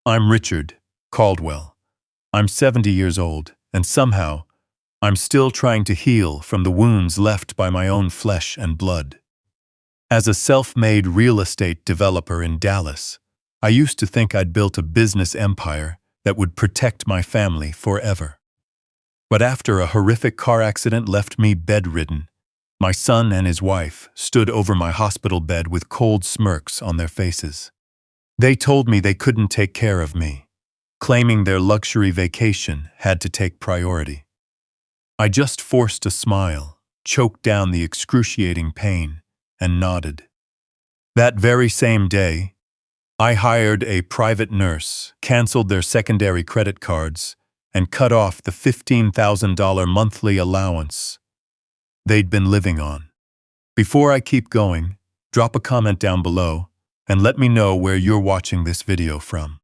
I'm Richard Caldwell. I'm 70 years old, and somehow, I'm still trying to heal from the wounds left by my own flesh and blood. As a self-made real estate developer in Dallas, I used to think I'd built a business empire that would protect my family forever. But after a horrific car accident left me bedridden, my son and his wife stood over my hospital bed with cold smirks on their faces. They told me they couldn't take care of me, claiming their luxury vacation had to take priority. I just forced a smile, choked down the excruciating pain, and nodded. That very same day, I hired a private nurse, canceled their secondary credit cards, and cut off the $15,000 monthly allowance they'd been living on. Before I keep going, drop a comment down below and let me know where you're watching this video from.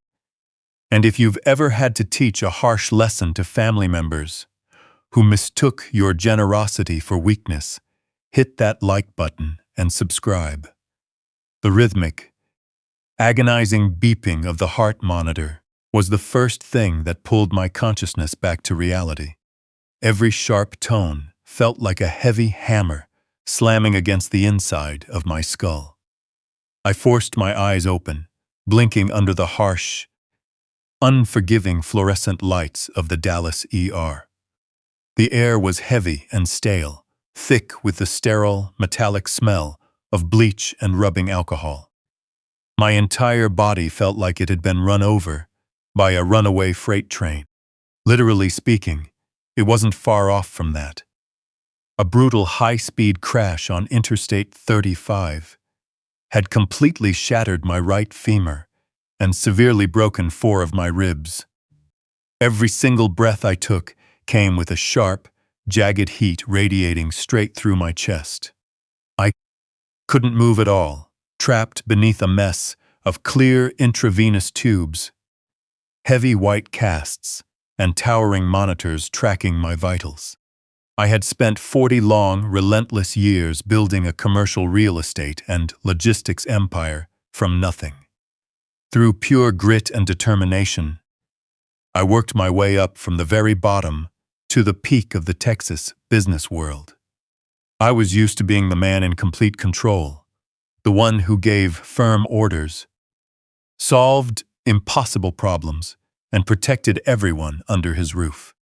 And if you've ever had to teach a harsh lesson to family members who mistook your generosity for weakness, hit that like button and subscribe. The rhythmic, agonizing beeping of the heart monitor was the first thing that pulled my consciousness back to reality. Every sharp tone felt like a heavy hammer slamming against the inside of my skull. I forced my eyes open, blinking under the harsh, unforgiving fluorescent lights of the Dallas ER. The air was heavy and stale, thick with the sterile, metallic smell of bleach and rubbing alcohol. My entire body felt like it had been run over by a runaway freight train. Literally speaking, it wasn't far off from that. A brutal high-speed crash on Interstate 35 had completely shattered my right femur and severely broken 4 of my ribs. Every single breath I took came with a sharp, jagged heat radiating straight through my chest. I couldn't move at all, trapped beneath a mess of clear intravenous tubes, heavy white casts, and towering monitors tracking my vitals. I had spent 40 long, relentless years building a commercial real estate and logistics empire from nothing. Through pure grit and determination, I worked my way up from the very bottom to the peak of the Texas business world. I was used to being the man in complete control, the one who gave firm orders, solved impossible problems, and protected everyone under his roof.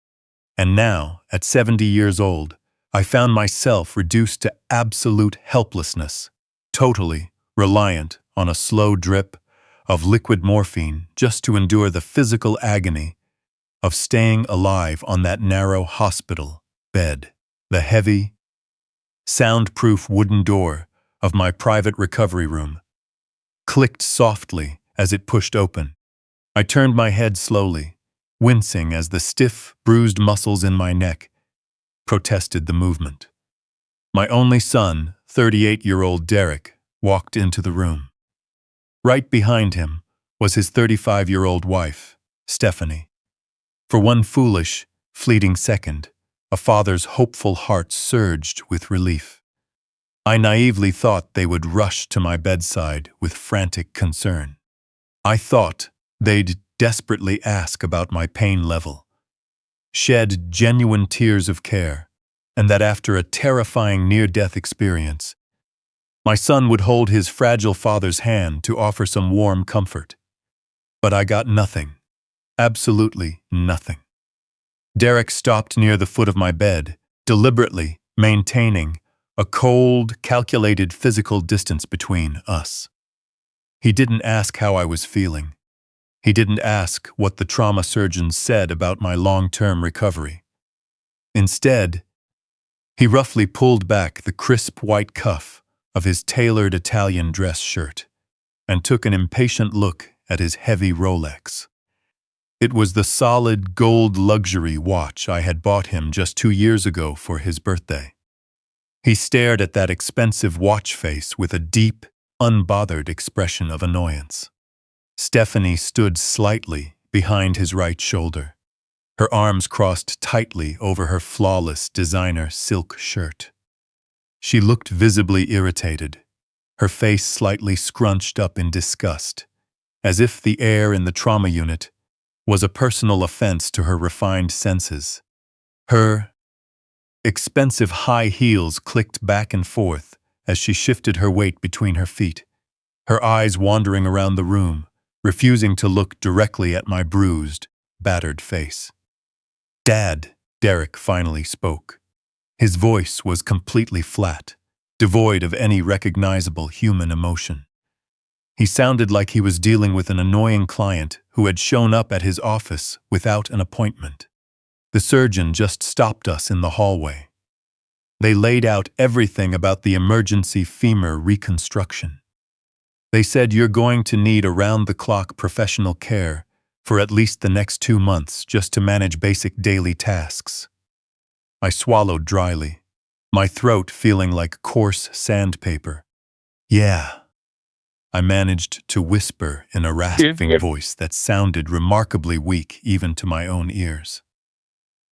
And now, at 70 years old, I found myself reduced to absolute helplessness, totally reliant on a slow drip of liquid morphine just to endure the physical agony of staying alive on that narrow hospital bed. The heavy, soundproof wooden door of my private recovery room clicked softly as it pushed open. I turned my head slowly, wincing as the stiff, bruised muscles in my neck protested the movement. My only son, 38-year-old Derek, walked into the room. Right behind him was his 35-year-old wife, Stephanie. For one foolish, fleeting second, a father's hopeful heart surged with relief. I naively thought they would rush to my bedside with frantic concern. I thought they'd desperately ask about my pain level, shed genuine tears of care, and that after a terrifying near-death experience, my son would hold his fragile father's hand to offer some warm comfort. But I got nothing, absolutely nothing. Derek stopped near the foot of my bed, deliberately maintaining a cold, calculated physical distance between us. He didn't ask how I was feeling. He didn't ask what the trauma surgeons said about my long-term recovery. Instead, he roughly pulled back the crisp white cuff of his tailored Italian dress shirt and took an impatient look at his heavy Rolex. It was the solid gold luxury watch I had bought him just 2 years ago for his birthday. He stared at that expensive watch face with a deep, unbothered expression of annoyance. Stephanie stood slightly behind his right shoulder, her arms crossed tightly over her flawless designer silk shirt. She looked visibly irritated, her face slightly scrunched up in disgust, as if the air in the trauma unit was a personal offense to her refined senses. Her expensive high heels clicked back and forth as she shifted her weight between her feet, her eyes wandering around the room, refusing to look directly at my bruised, battered face. "Dad," Derek finally spoke. His voice was completely flat, devoid of any recognizable human emotion. He sounded like he was dealing with an annoying client who had shown up at his office without an appointment. The surgeon just stopped us in the hallway. They laid out everything about the emergency femur reconstruction. They said you're going to need around-the-clock professional care for at least the next 2 months just to manage basic daily tasks. I swallowed dryly, my throat feeling like coarse sandpaper. "Yeah," I managed to whisper in a rasping voice that sounded remarkably weak even to my own ears.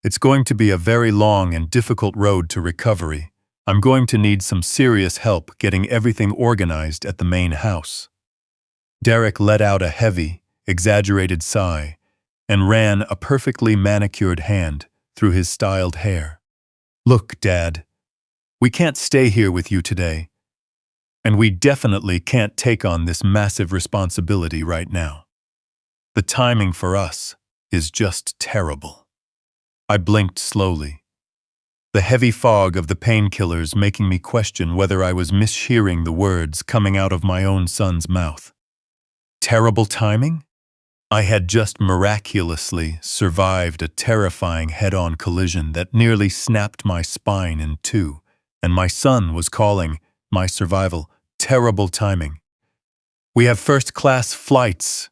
"It's going to be a very long and difficult road to recovery. I'm going to need some serious help getting everything organized at the main house." Derek let out a heavy, exaggerated sigh and ran a perfectly manicured hand through his styled hair. "Look, Dad, we can't stay here with you today, and we definitely can't take on this massive responsibility right now. The timing for us is just terrible." I blinked slowly, the heavy fog of the painkillers making me question whether I was mishearing the words coming out of my own son's mouth. Terrible timing? I had just miraculously survived a terrifying head-on collision that nearly snapped my spine in two, and my son was calling my survival terrible timing. "We have first-class flights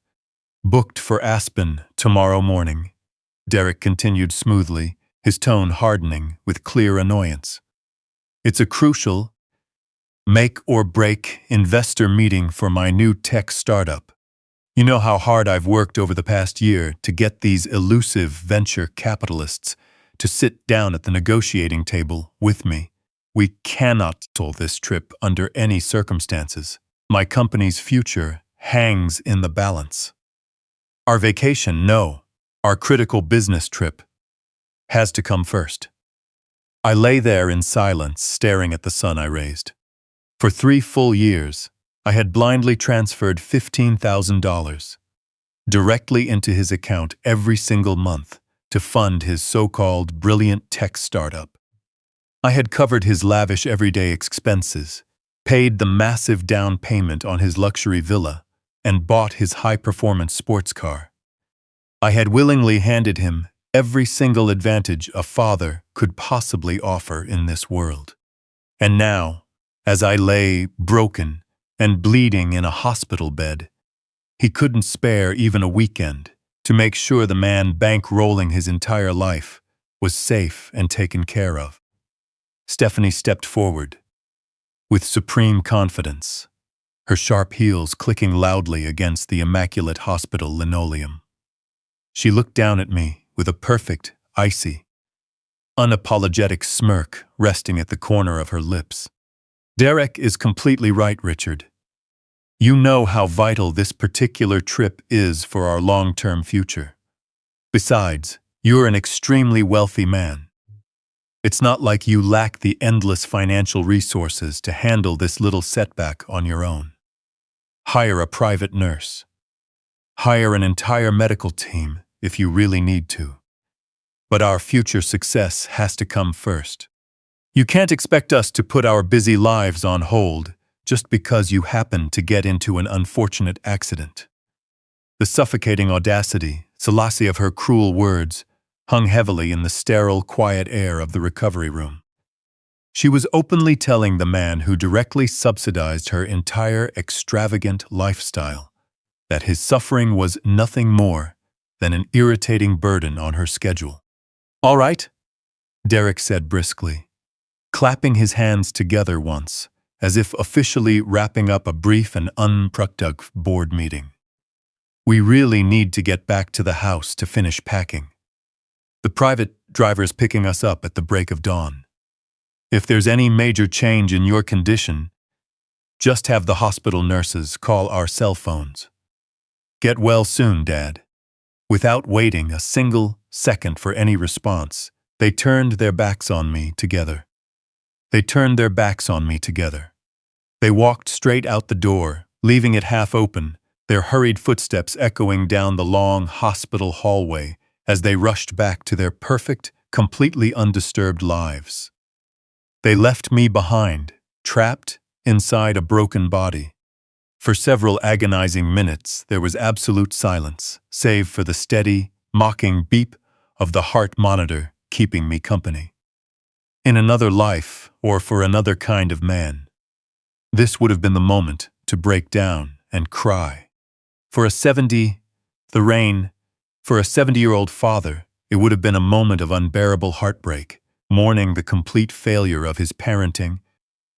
booked for Aspen tomorrow morning," Derek continued smoothly, his tone hardening with clear annoyance. "It's a crucial, make-or-break investor meeting for my new tech startup. You know how hard I've worked over the past year to get these elusive venture capitalists to sit down at the negotiating table with me. We cannot cancel this trip under any circumstances. My company's future hangs in the balance. Our vacation, no, our critical business trip, has to come first." I lay there in silence, staring at the son I raised. For 3 full years, I had blindly transferred $15,000 directly into his account every single month to fund his so-called brilliant tech startup. I had covered his lavish everyday expenses, paid the massive down payment on his luxury villa, and bought his high-performance sports car. I had willingly handed him every single advantage a father could possibly offer in this world. And now, as I lay broken and bleeding in a hospital bed, he couldn't spare even a weekend to make sure the man bankrolling his entire life was safe and taken care of. Stephanie stepped forward, with supreme confidence, her sharp heels clicking loudly against the immaculate hospital linoleum. She looked down at me with a perfect, icy, unapologetic smirk resting at the corner of her lips. "Derek is completely right, Richard. You know how vital this particular trip is for our long-term future. Besides, you're an extremely wealthy man. It's not like you lack the endless financial resources to handle this little setback on your own. Hire a private nurse. Hire an entire medical team if you really need to. But our future success has to come first. You can't expect us to put our busy lives on hold just because you happen to get into an unfortunate accident." The suffocating audacity, Selassie of her cruel words, hung heavily in the sterile, quiet air of the recovery room. She was openly telling the man who directly subsidized her entire extravagant lifestyle that his suffering was nothing more than an irritating burden on her schedule. "All right," Derek said briskly, clapping his hands together once, as if officially wrapping up a brief and unproductive board meeting. "We really need to get back to the house to finish packing. The private driver's picking us up at the break of dawn. If there's any major change in your condition, just have the hospital nurses call our cell phones." Get well soon, Dad. Without waiting a single second for any response, they turned their backs on me together. They turned their backs on me together. They walked straight out the door, leaving it half open, their hurried footsteps echoing down the long hospital hallway as they rushed back to their perfect, completely undisturbed lives. They left me behind, trapped inside a broken body. For several agonizing minutes, there was absolute silence, save for the steady, mocking beep of the heart monitor keeping me company. In another life, or for another kind of man, this would have been the moment to break down and cry. For a 70-year-old father, it would have been a moment of unbearable heartbreak, mourning the complete failure of his parenting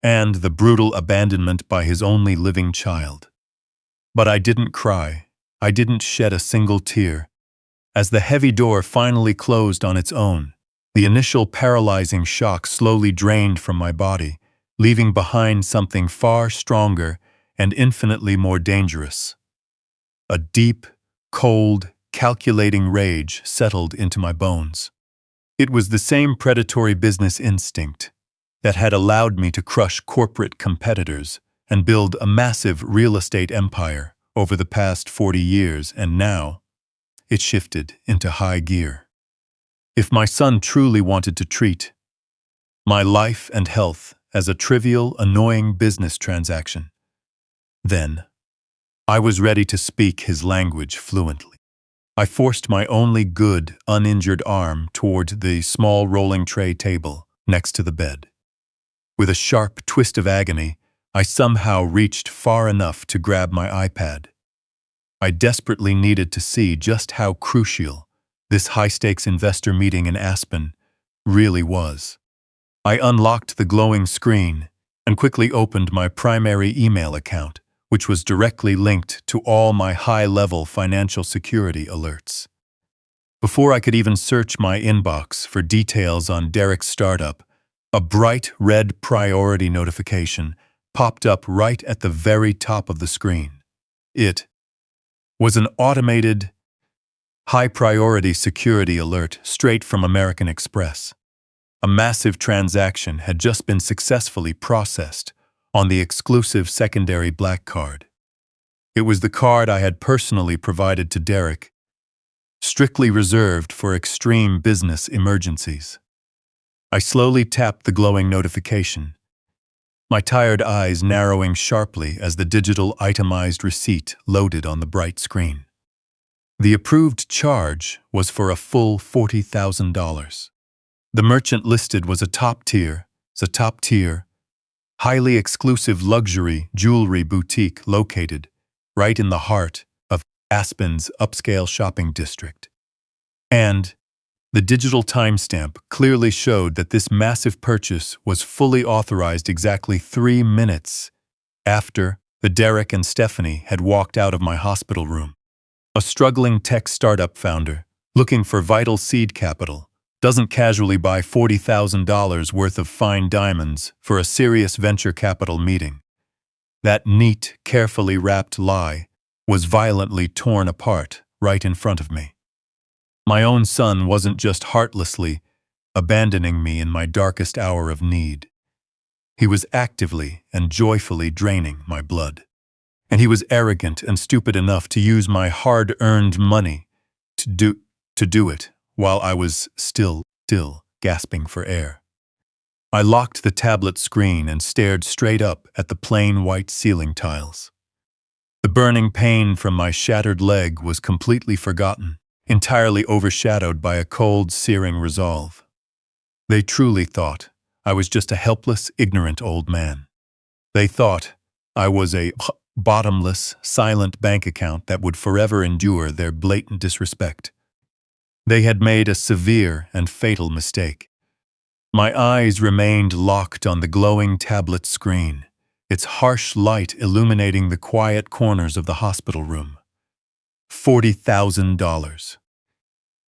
and the brutal abandonment by his only living child. But I didn't cry. I didn't shed a single tear. As the heavy door finally closed on its own, the initial paralyzing shock slowly drained from my body, leaving behind something far stronger and infinitely more dangerous. A deep, cold, calculating rage settled into my bones. It was the same predatory business instinct that had allowed me to crush corporate competitors and build a massive real estate empire over the past 40 years, and now it shifted into high gear. If my son truly wanted to treat my life and health as a trivial, annoying business transaction, then I was ready to speak his language fluently. I forced my only good, uninjured arm toward the small rolling tray table next to the bed. With a sharp twist of agony, I somehow reached far enough to grab my iPad. I desperately needed to see just how crucial this high-stakes investor meeting in Aspen really was. I unlocked the glowing screen and quickly opened my primary email account, which was directly linked to all my high-level financial security alerts. Before I could even search my inbox for details on Derek's startup, a bright red priority notification popped up right at the very top of the screen. It was an automated, high-priority security alert straight from American Express. A massive transaction had just been successfully processed on the exclusive secondary black card. It was the card I had personally provided to Derek, strictly reserved for extreme business emergencies. I slowly tapped the glowing notification, my tired eyes narrowing sharply as the digital itemized receipt loaded on the bright screen. The approved charge was for a full $40,000. The merchant listed was a top-tier, highly exclusive luxury jewelry boutique located right in the heart of Aspen's upscale shopping district. And the digital timestamp clearly showed that this massive purchase was fully authorized exactly 3 minutes after Derek and Stephanie had walked out of my hospital room. A struggling tech startup founder, looking for vital seed capital, doesn't casually buy $40,000 worth of fine diamonds for a serious venture capital meeting. That neat, carefully wrapped lie was violently torn apart right in front of me. My own son wasn't just heartlessly abandoning me in my darkest hour of need. He was actively and joyfully draining my blood. And he was arrogant and stupid enough to use my hard-earned money to do it while I was still gasping for air. I locked the tablet screen and stared straight up at the plain white ceiling tiles. The burning pain from my shattered leg was completely forgotten, entirely overshadowed by a cold, searing resolve. They truly thought I was just a helpless, ignorant old man. They thought I was a bottomless, silent bank account that would forever endure their blatant disrespect. They had made a severe and fatal mistake. My eyes remained locked on the glowing tablet screen, its harsh light illuminating the quiet corners of the hospital room. $40,000.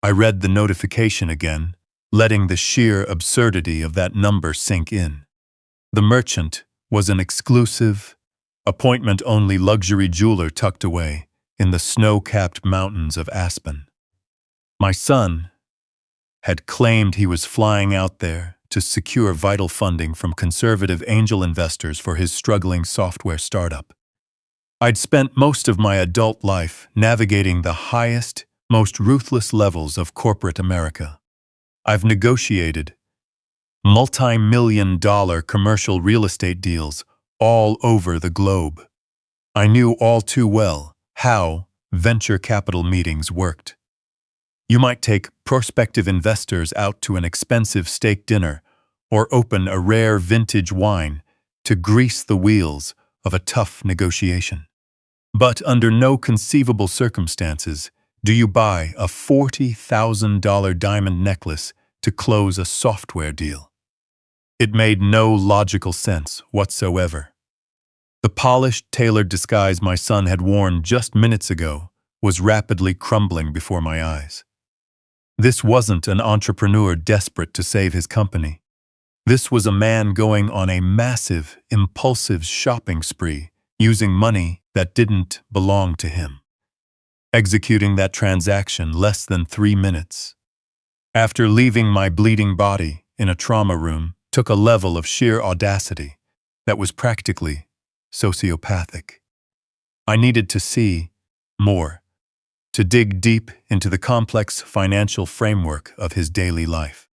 I read the notification again, letting the sheer absurdity of that number sink in. The merchant was an exclusive, appointment-only luxury jeweler tucked away in the snow-capped mountains of Aspen. My son had claimed he was flying out there to secure vital funding from conservative angel investors for his struggling software startup. I'd spent most of my adult life navigating the highest, most ruthless levels of corporate America. I've negotiated multi-million-dollar commercial real estate deals all over the globe. I knew all too well how venture capital meetings worked. You might take prospective investors out to an expensive steak dinner or open a rare vintage wine to grease the wheels of a tough negotiation. But under no conceivable circumstances do you buy a $40,000 diamond necklace to close a software deal. It made no logical sense whatsoever. The polished, tailored disguise my son had worn just minutes ago was rapidly crumbling before my eyes. This wasn't an entrepreneur desperate to save his company. This was a man going on a massive, impulsive shopping spree using money that didn't belong to him. Executing that transaction less than 3 minutes. After leaving my bleeding body in a trauma room took a level of sheer audacity that was practically sociopathic. I needed to see more, to dig deep into the complex financial framework of his daily life.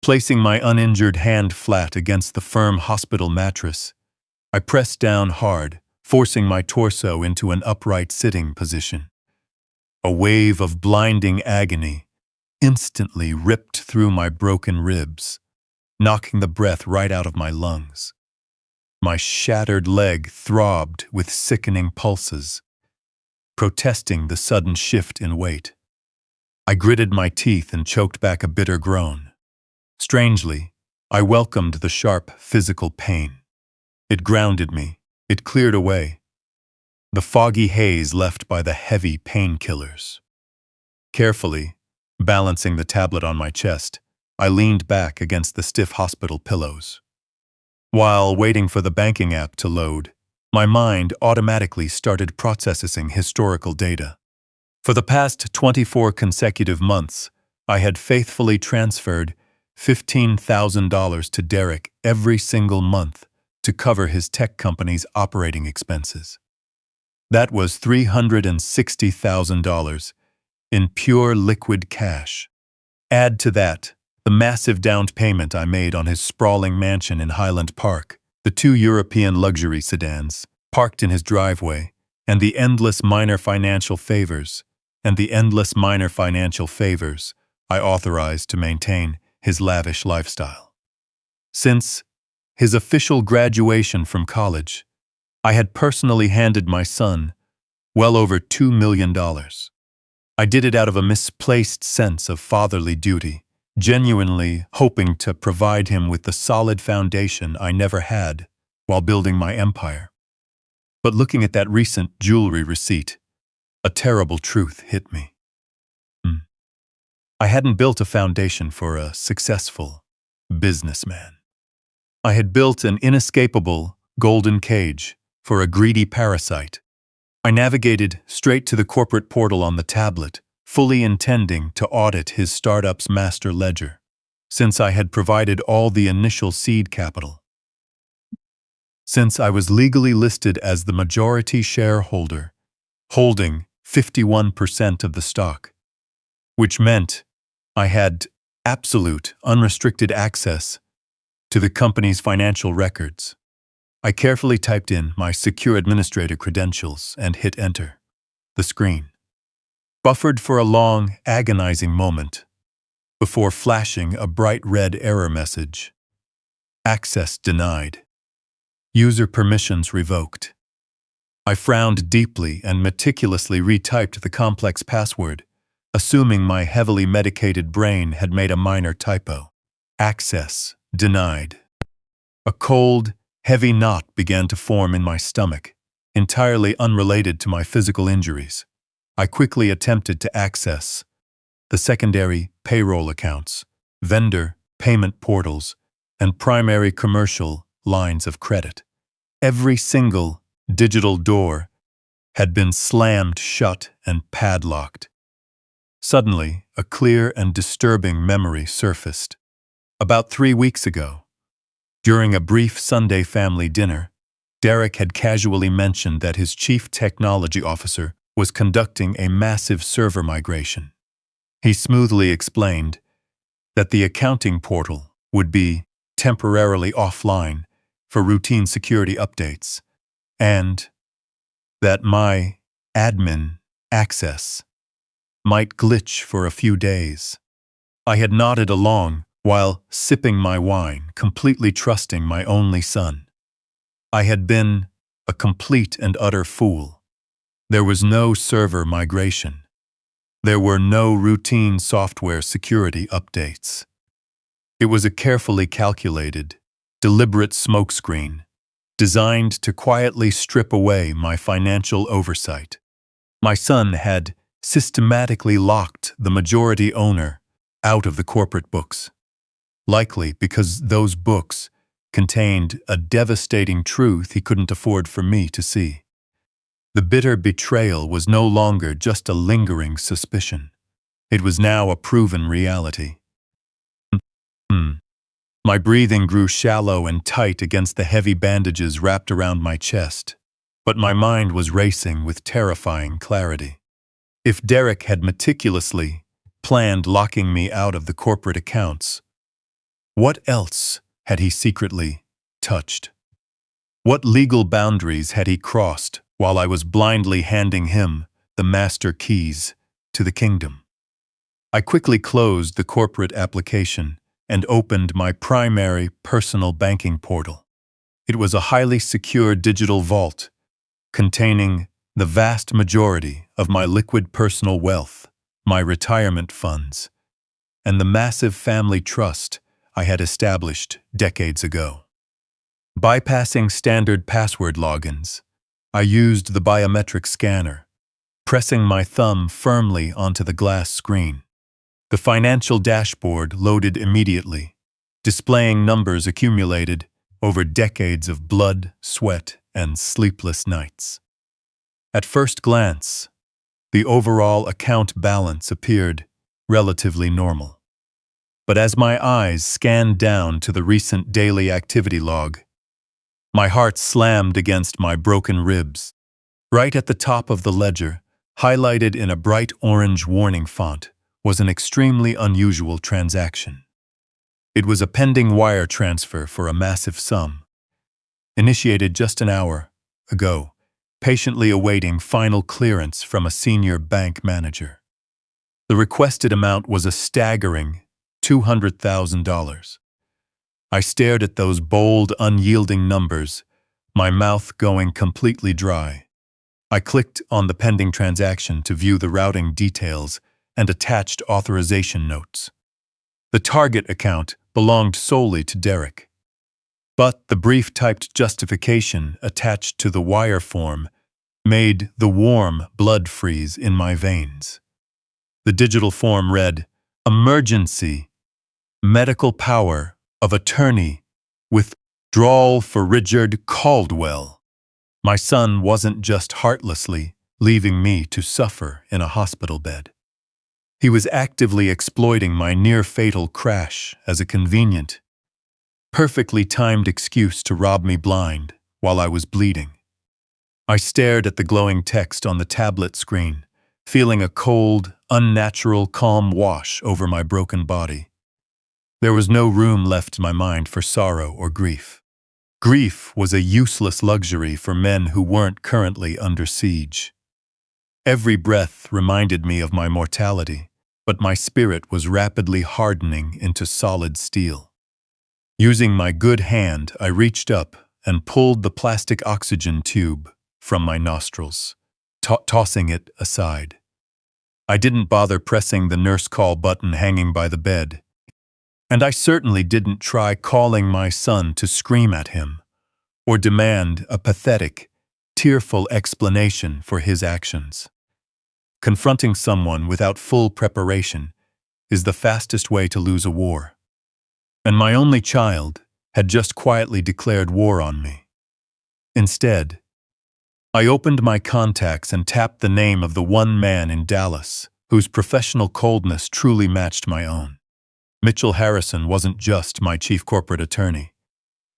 Placing my uninjured hand flat against the firm hospital mattress, I pressed down hard, forcing my torso into an upright sitting position. A wave of blinding agony instantly ripped through my broken ribs, knocking the breath right out of my lungs. My shattered leg throbbed with sickening pulses, protesting the sudden shift in weight. I gritted my teeth and choked back a bitter groan. Strangely, I welcomed the sharp physical pain. It grounded me. It cleared away the foggy haze left by the heavy painkillers. Carefully, balancing the tablet on my chest, I leaned back against the stiff hospital pillows. While waiting for the banking app to load, my mind automatically started processing historical data. For the past 24 consecutive months, I had faithfully transferred $15,000 to Derek every single month to cover his tech company's operating expenses. That was $360,000 in pure liquid cash. Add to that the massive down payment I made on his sprawling mansion in Highland Park, the 2 European luxury sedans parked in his driveway, and the endless minor financial favors I authorized to maintain his lavish lifestyle. Since his official graduation from college, I had personally handed my son well over $2 million. I did it out of a misplaced sense of fatherly duty, genuinely hoping to provide him with the solid foundation I never had while building my empire. But looking at that recent jewelry receipt, a terrible truth hit me. I hadn't built a foundation for a successful businessman. I had built an inescapable golden cage for a greedy parasite. I navigated straight to the corporate portal on the tablet, fully intending to audit his startup's master ledger, since I had provided all the initial seed capital. Since I was legally listed as the majority shareholder, holding 51% of the stock, which meant I had absolute, unrestricted access to the company's financial records. I carefully typed in my secure administrator credentials and hit enter. The screen buffered for a long, agonizing moment before flashing a bright red error message. Access denied. User permissions revoked. I frowned deeply and meticulously retyped the complex password, assuming my heavily medicated brain had made a minor typo. Access denied. A cold, heavy knot began to form in my stomach, entirely unrelated to my physical injuries. I quickly attempted to access the secondary payroll accounts, vendor payment portals, and primary commercial lines of credit. Every single digital door had been slammed shut and padlocked. Suddenly, a clear and disturbing memory surfaced. About 3 weeks ago, during a brief Sunday family dinner, Derek had casually mentioned that his chief technology officer was conducting a massive server migration. He smoothly explained that the accounting portal would be temporarily offline for routine security updates, and that my admin access might glitch for a few days. I had nodded along while sipping my wine, completely trusting my only son. I had been a complete and utter fool. There was no server migration. There were no routine software security updates. It was a carefully calculated, deliberate smokescreen designed to quietly strip away my financial oversight. My son had systematically locked the majority owner out of the corporate books, likely because those books contained a devastating truth he couldn't afford for me to see. The bitter betrayal was no longer just a lingering suspicion. It was now a proven reality. My breathing grew shallow and tight against the heavy bandages wrapped around my chest, but my mind was racing with terrifying clarity. If Derek had meticulously planned locking me out of the corporate accounts, what else had he secretly touched? What legal boundaries had he crossed while I was blindly handing him the master keys to the kingdom? I quickly closed the corporate application and opened my primary personal banking portal. It was a highly secure digital vault containing the vast majority of my liquid personal wealth, my retirement funds, and the massive family trust I had established decades ago. Bypassing standard password logins, I used the biometric scanner, pressing my thumb firmly onto the glass screen. The financial dashboard loaded immediately, displaying numbers accumulated over decades of blood, sweat, and sleepless nights. At first glance, the overall account balance appeared relatively normal. But as my eyes scanned down to the recent daily activity log, my heart slammed against my broken ribs. Right at the top of the ledger, highlighted in a bright orange warning font, was an extremely unusual transaction. It was a pending wire transfer for a massive sum, initiated just an hour ago, patiently awaiting final clearance from a senior bank manager. The requested amount was a staggering $200,000. I stared at those bold, unyielding numbers, my mouth going completely dry. I clicked on the pending transaction to view the routing details and attached authorization notes. The target account belonged solely to Derek, but the brief typed justification attached to the wire form made the warm blood freeze in my veins. The digital form read, "Emergency, medical power of attorney, withdrawal for Richard Caldwell." My son wasn't just heartlessly leaving me to suffer in a hospital bed. He was actively exploiting my near-fatal crash as a convenient, perfectly timed excuse to rob me blind while I was bleeding. I stared at the glowing text on the tablet screen, feeling a cold, unnatural calm wash over my broken body. There was no room left in my mind for sorrow or grief. Grief was a useless luxury for men who weren't currently under siege. Every breath reminded me of my mortality, but my spirit was rapidly hardening into solid steel. Using my good hand, I reached up and pulled the plastic oxygen tube from my nostrils, tossing it aside. I didn't bother pressing the nurse call button hanging by the bed, and I certainly didn't try calling my son to scream at him or demand a pathetic, tearful explanation for his actions. Confronting someone without full preparation is the fastest way to lose a war. And my only child had just quietly declared war on me. Instead, I opened my contacts and tapped the name of the one man in Dallas whose professional coldness truly matched my own. Mitchell Harrison wasn't just my chief corporate attorney.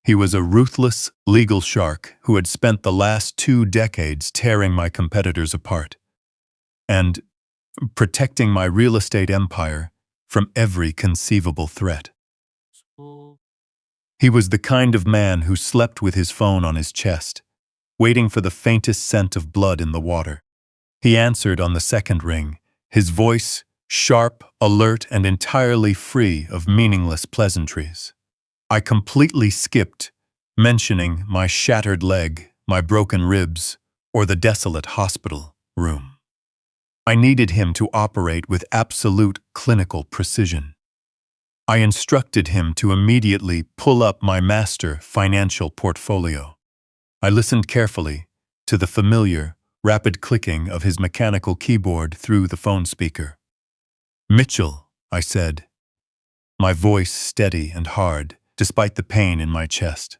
He was a ruthless legal shark who had spent the last 2 decades tearing my competitors apart and protecting my real estate empire from every conceivable threat. He was the kind of man who slept with his phone on his chest, waiting for the faintest scent of blood in the water. He answered on the second ring, his voice sharp, alert, and entirely free of meaningless pleasantries. I completely skipped mentioning my shattered leg, my broken ribs, or the desolate hospital room. I needed him to operate with absolute clinical precision. I instructed him to immediately pull up my master financial portfolio. I listened carefully to the familiar, rapid clicking of his mechanical keyboard through the phone speaker. "Mitchell," I said, my voice steady and hard, despite the pain in my chest.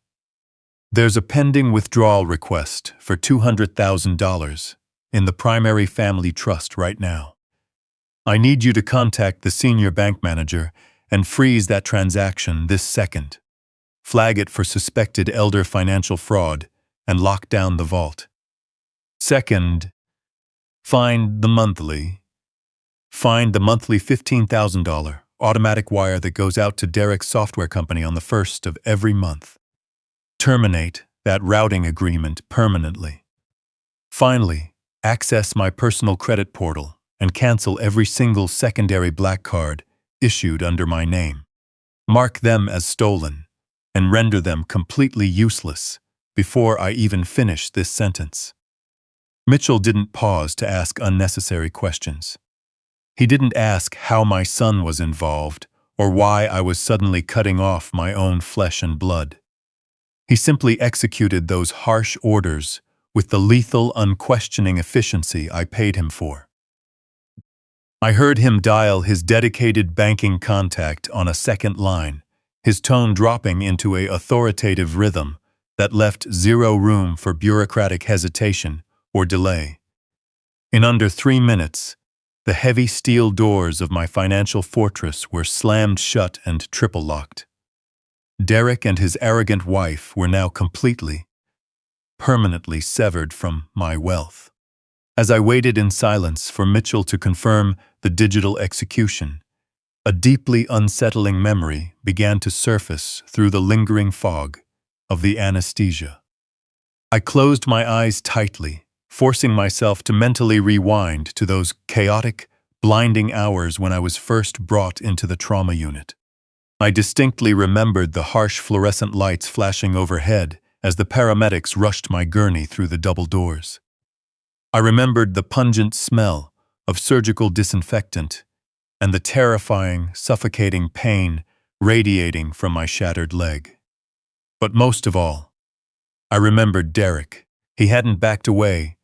"There's a pending withdrawal request for $200,000 in the primary family trust right now. I need you to contact the senior bank manager and freeze that transaction this second. Flag it for suspected elder financial fraud and lock down the vault. Second, find the monthly $15,000 automatic wire that goes out to Derek's software company on the 1st of every month. Terminate that routing agreement permanently. Finally, access my personal credit portal and cancel every single secondary black card issued under my name. Mark them as stolen and render them completely useless before I even finish this sentence." Mitchell didn't pause to ask unnecessary questions. He didn't ask how my son was involved or why I was suddenly cutting off my own flesh and blood. He simply executed those harsh orders with the lethal, unquestioning efficiency I paid him for. I heard him dial his dedicated banking contact on a second line, his tone dropping into an authoritative rhythm that left zero room for bureaucratic hesitation or delay. In under 3 minutes, the heavy steel doors of my financial fortress were slammed shut and triple-locked. Derek and his arrogant wife were now completely, permanently severed from my wealth. As I waited in silence for Mitchell to confirm the digital execution, a deeply unsettling memory began to surface through the lingering fog of the anesthesia. I closed my eyes tightly, forcing myself to mentally rewind to those chaotic, blinding hours when I was first brought into the trauma unit. I distinctly remembered the harsh fluorescent lights flashing overhead as the paramedics rushed my gurney through the double doors. I remembered the pungent smell of surgical disinfectant and the terrifying, suffocating pain radiating from my shattered leg. But most of all, I remembered Derek. He hadn't backed away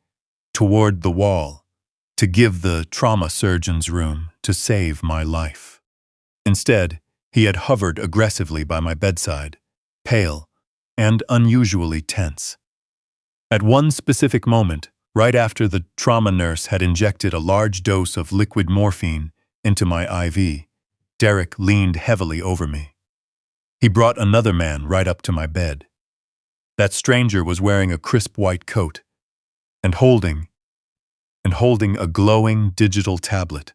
toward the wall to give the trauma surgeon's room to save my life. Instead, he had hovered aggressively by my bedside, pale and unusually tense. At one specific moment, right after the trauma nurse had injected a large dose of liquid morphine into my IV, Derek leaned heavily over me. He brought another man right up to my bed. That stranger was wearing a crisp white coat and holding a glowing digital tablet.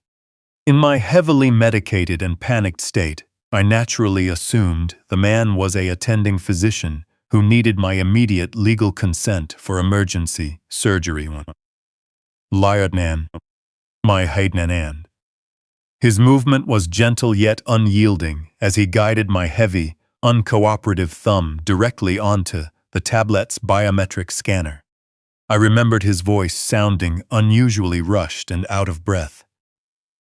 In my heavily medicated and panicked state, I naturally assumed the man was an attending physician who needed my immediate legal consent for emergency surgery. Liardnan, my Haidnanan. His movement was gentle yet unyielding as he guided my heavy, uncooperative thumb directly onto the tablet's biometric scanner. I remembered his voice sounding unusually rushed and out of breath,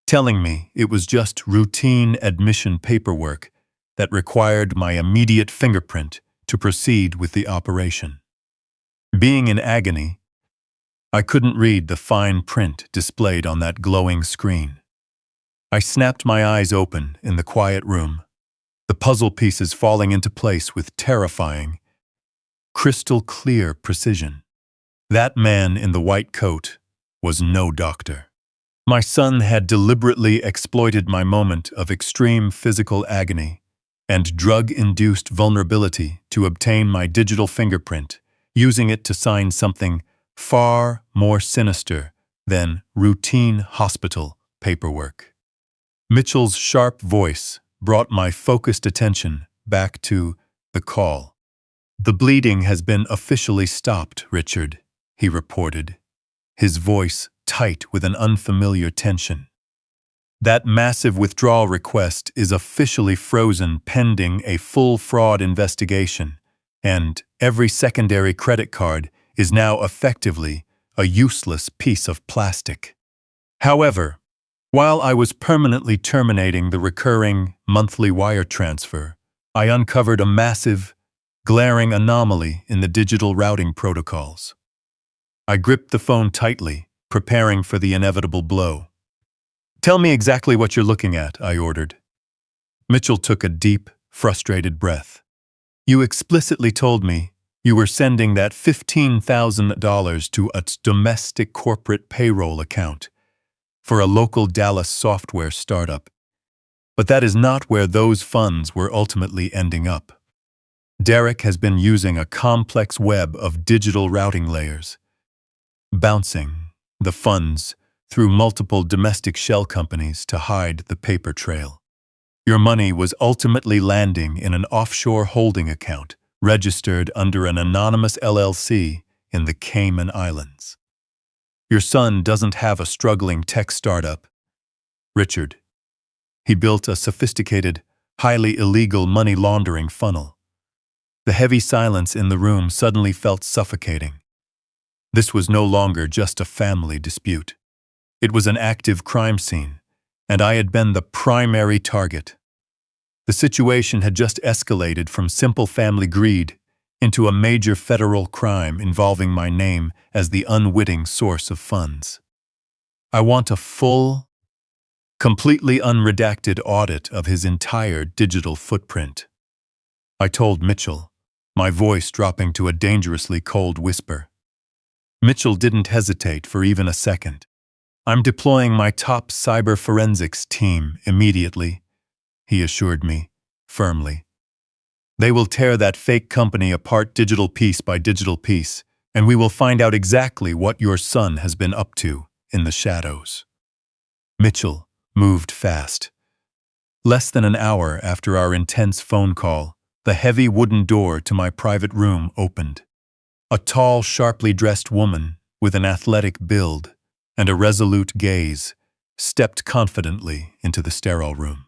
telling me it was just routine admission paperwork that required my immediate fingerprint to proceed with the operation. Being in agony, I couldn't read the fine print displayed on that glowing screen. I snapped my eyes open in the quiet room, the puzzle pieces falling into place with terrifying, crystal-clear precision. That man in the white coat was no doctor. My son had deliberately exploited my moment of extreme physical agony and drug-induced vulnerability to obtain my digital fingerprint, using it to sign something far more sinister than routine hospital paperwork. Mitchell's sharp voice brought my focused attention back to the call. "The bleeding has been officially stopped, Richard," he reported, his voice tight with an unfamiliar tension. "That massive withdrawal request is officially frozen pending a full fraud investigation, and every secondary credit card is now effectively a useless piece of plastic." However, while I was permanently terminating the recurring monthly wire transfer, I uncovered a massive, glaring anomaly in the digital routing protocols. I gripped the phone tightly, preparing for the inevitable blow. "Tell me exactly what you're looking at," I ordered. Mitchell took a deep, frustrated breath. "You explicitly told me you were sending that $15,000 to a domestic corporate payroll account for a local Dallas software startup. But that is not where those funds were ultimately ending up. Derek has been using a complex web of digital routing layers, bouncing the funds through multiple domestic shell companies to hide the paper trail. Your money was ultimately landing in an offshore holding account registered under an anonymous LLC in the Cayman Islands. Your son doesn't have a struggling tech startup, Richard. He built a sophisticated, highly illegal money laundering funnel." The heavy silence in the room suddenly felt suffocating. This was no longer just a family dispute. It was an active crime scene, and I had been the primary target. The situation had just escalated from simple family greed into a major federal crime involving my name as the unwitting source of funds. "I want a full, completely unredacted audit of his entire digital footprint," I told Mitchell, my voice dropping to a dangerously cold whisper. Mitchell didn't hesitate for even a second. "I'm deploying my top cyber forensics team immediately," he assured me, firmly. "They will tear that fake company apart digital piece by digital piece, and we will find out exactly what your son has been up to in the shadows." Mitchell moved fast. Less than an hour after our intense phone call, the heavy wooden door to my private room opened. A tall, sharply dressed woman with an athletic build and a resolute gaze stepped confidently into the sterile room.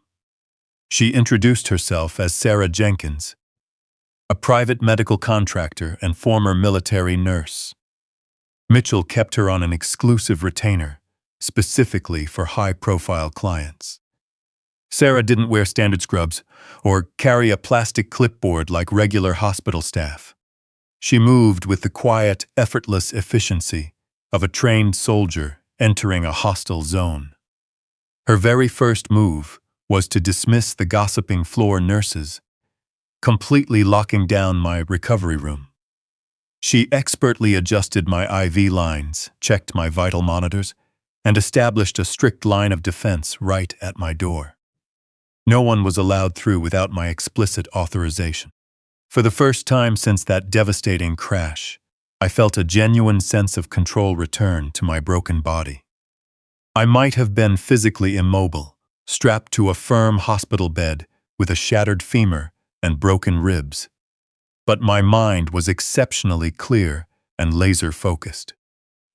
She introduced herself as Sarah Jenkins, a private medical contractor and former military nurse. Mitchell kept her on an exclusive retainer, specifically for high-profile clients. Sarah didn't wear standard scrubs or carry a plastic clipboard like regular hospital staff. She moved with the quiet, effortless efficiency of a trained soldier entering a hostile zone. Her very first move was to dismiss the gossiping floor nurses, completely locking down my recovery room. She expertly adjusted my IV lines, checked my vital monitors, and established a strict line of defense right at my door. No one was allowed through without my explicit authorization. For the first time since that devastating crash, I felt a genuine sense of control return to my broken body. I might have been physically immobile, strapped to a firm hospital bed with a shattered femur and broken ribs, but my mind was exceptionally clear and laser-focused.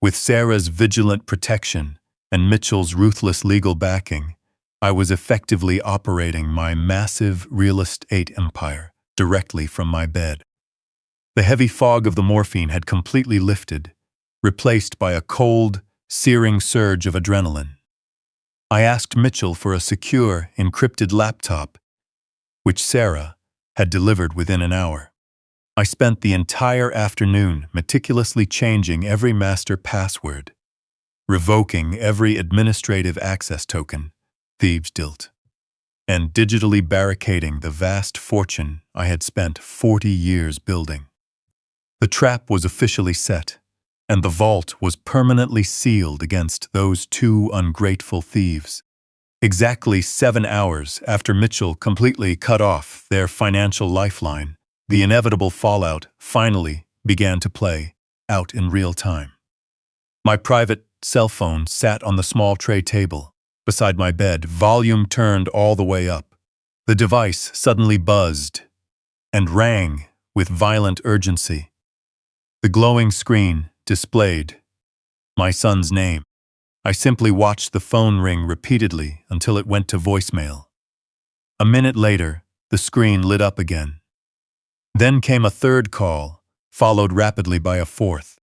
With Sarah's vigilant protection and Mitchell's ruthless legal backing, I was effectively operating my massive real estate empire directly from my bed. The heavy fog of the morphine had completely lifted, replaced by a cold, searing surge of adrenaline. I asked Mitchell for a secure, encrypted laptop, which Sarah had delivered within an hour. I spent the entire afternoon meticulously changing every master password, revoking every administrative access token, thieves' dilt, and digitally barricading the vast fortune I had spent 40 years building. The trap was officially set, and the vault was permanently sealed against those two ungrateful thieves. Exactly 7 hours after Mitchell completely cut off their financial lifeline, the inevitable fallout finally began to play out in real time. My private cell phone sat on the small tray table beside my bed, volume turned all the way up. The device suddenly buzzed and rang with violent urgency. The glowing screen displayed my son's name. I simply watched the phone ring repeatedly until it went to voicemail. A minute later, the screen lit up again. Then came a third call, followed rapidly by a fourth.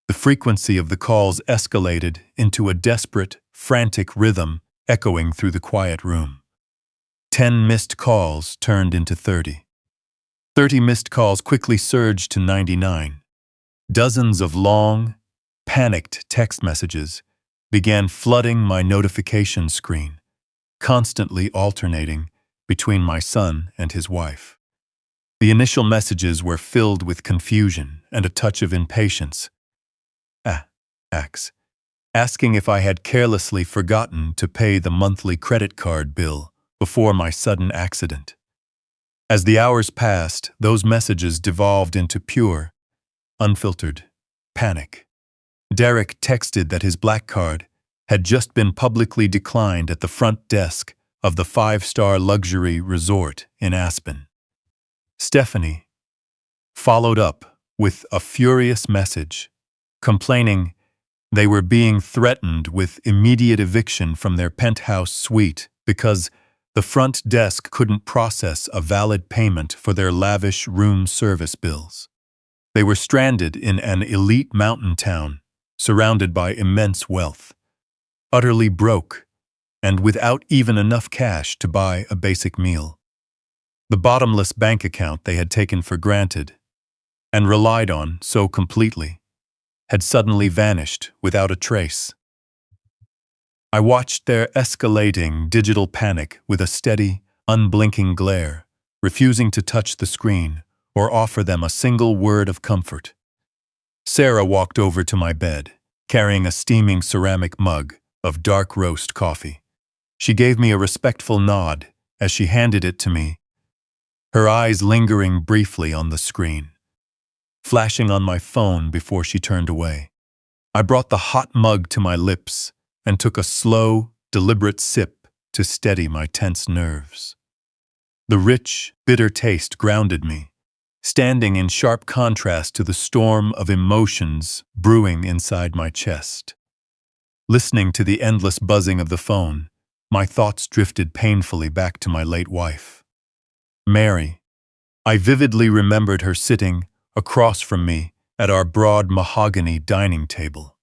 The frequency of the calls escalated into a desperate, frantic rhythm echoing through the quiet room. 10 missed calls turned into 30. 30 missed calls quickly surged to 99. Dozens of long, panicked text messages began flooding my notification screen, constantly alternating between my son and his wife. The initial messages were filled with confusion and a touch of impatience. Asking if I had carelessly forgotten to pay the monthly credit card bill before my sudden accident. As the hours passed, those messages devolved into pure, unfiltered panic. Derek texted that his black card had just been publicly declined at the front desk of the 5-star luxury resort in Aspen. Stephanie followed up with a furious message, complaining they were being threatened with immediate eviction from their penthouse suite because the front desk couldn't process a valid payment for their lavish room service bills. They were stranded in an elite mountain town, surrounded by immense wealth, utterly broke, and without even enough cash to buy a basic meal. The bottomless bank account they had taken for granted and relied on so completely had suddenly vanished without a trace. I watched their escalating digital panic with a steady, unblinking glare, refusing to touch the screen or offer them a single word of comfort. Sarah walked over to my bed, carrying a steaming ceramic mug of dark roast coffee. She gave me a respectful nod as she handed it to me, her eyes lingering briefly on the screen, flashing on my phone before she turned away. I brought the hot mug to my lips and took a slow, deliberate sip to steady my tense nerves. The rich, bitter taste grounded me, standing in sharp contrast to the storm of emotions brewing inside my chest. Listening to the endless buzzing of the phone, my thoughts drifted painfully back to my late wife, Mary. I vividly remembered her sitting across from me at our broad mahogany dining table,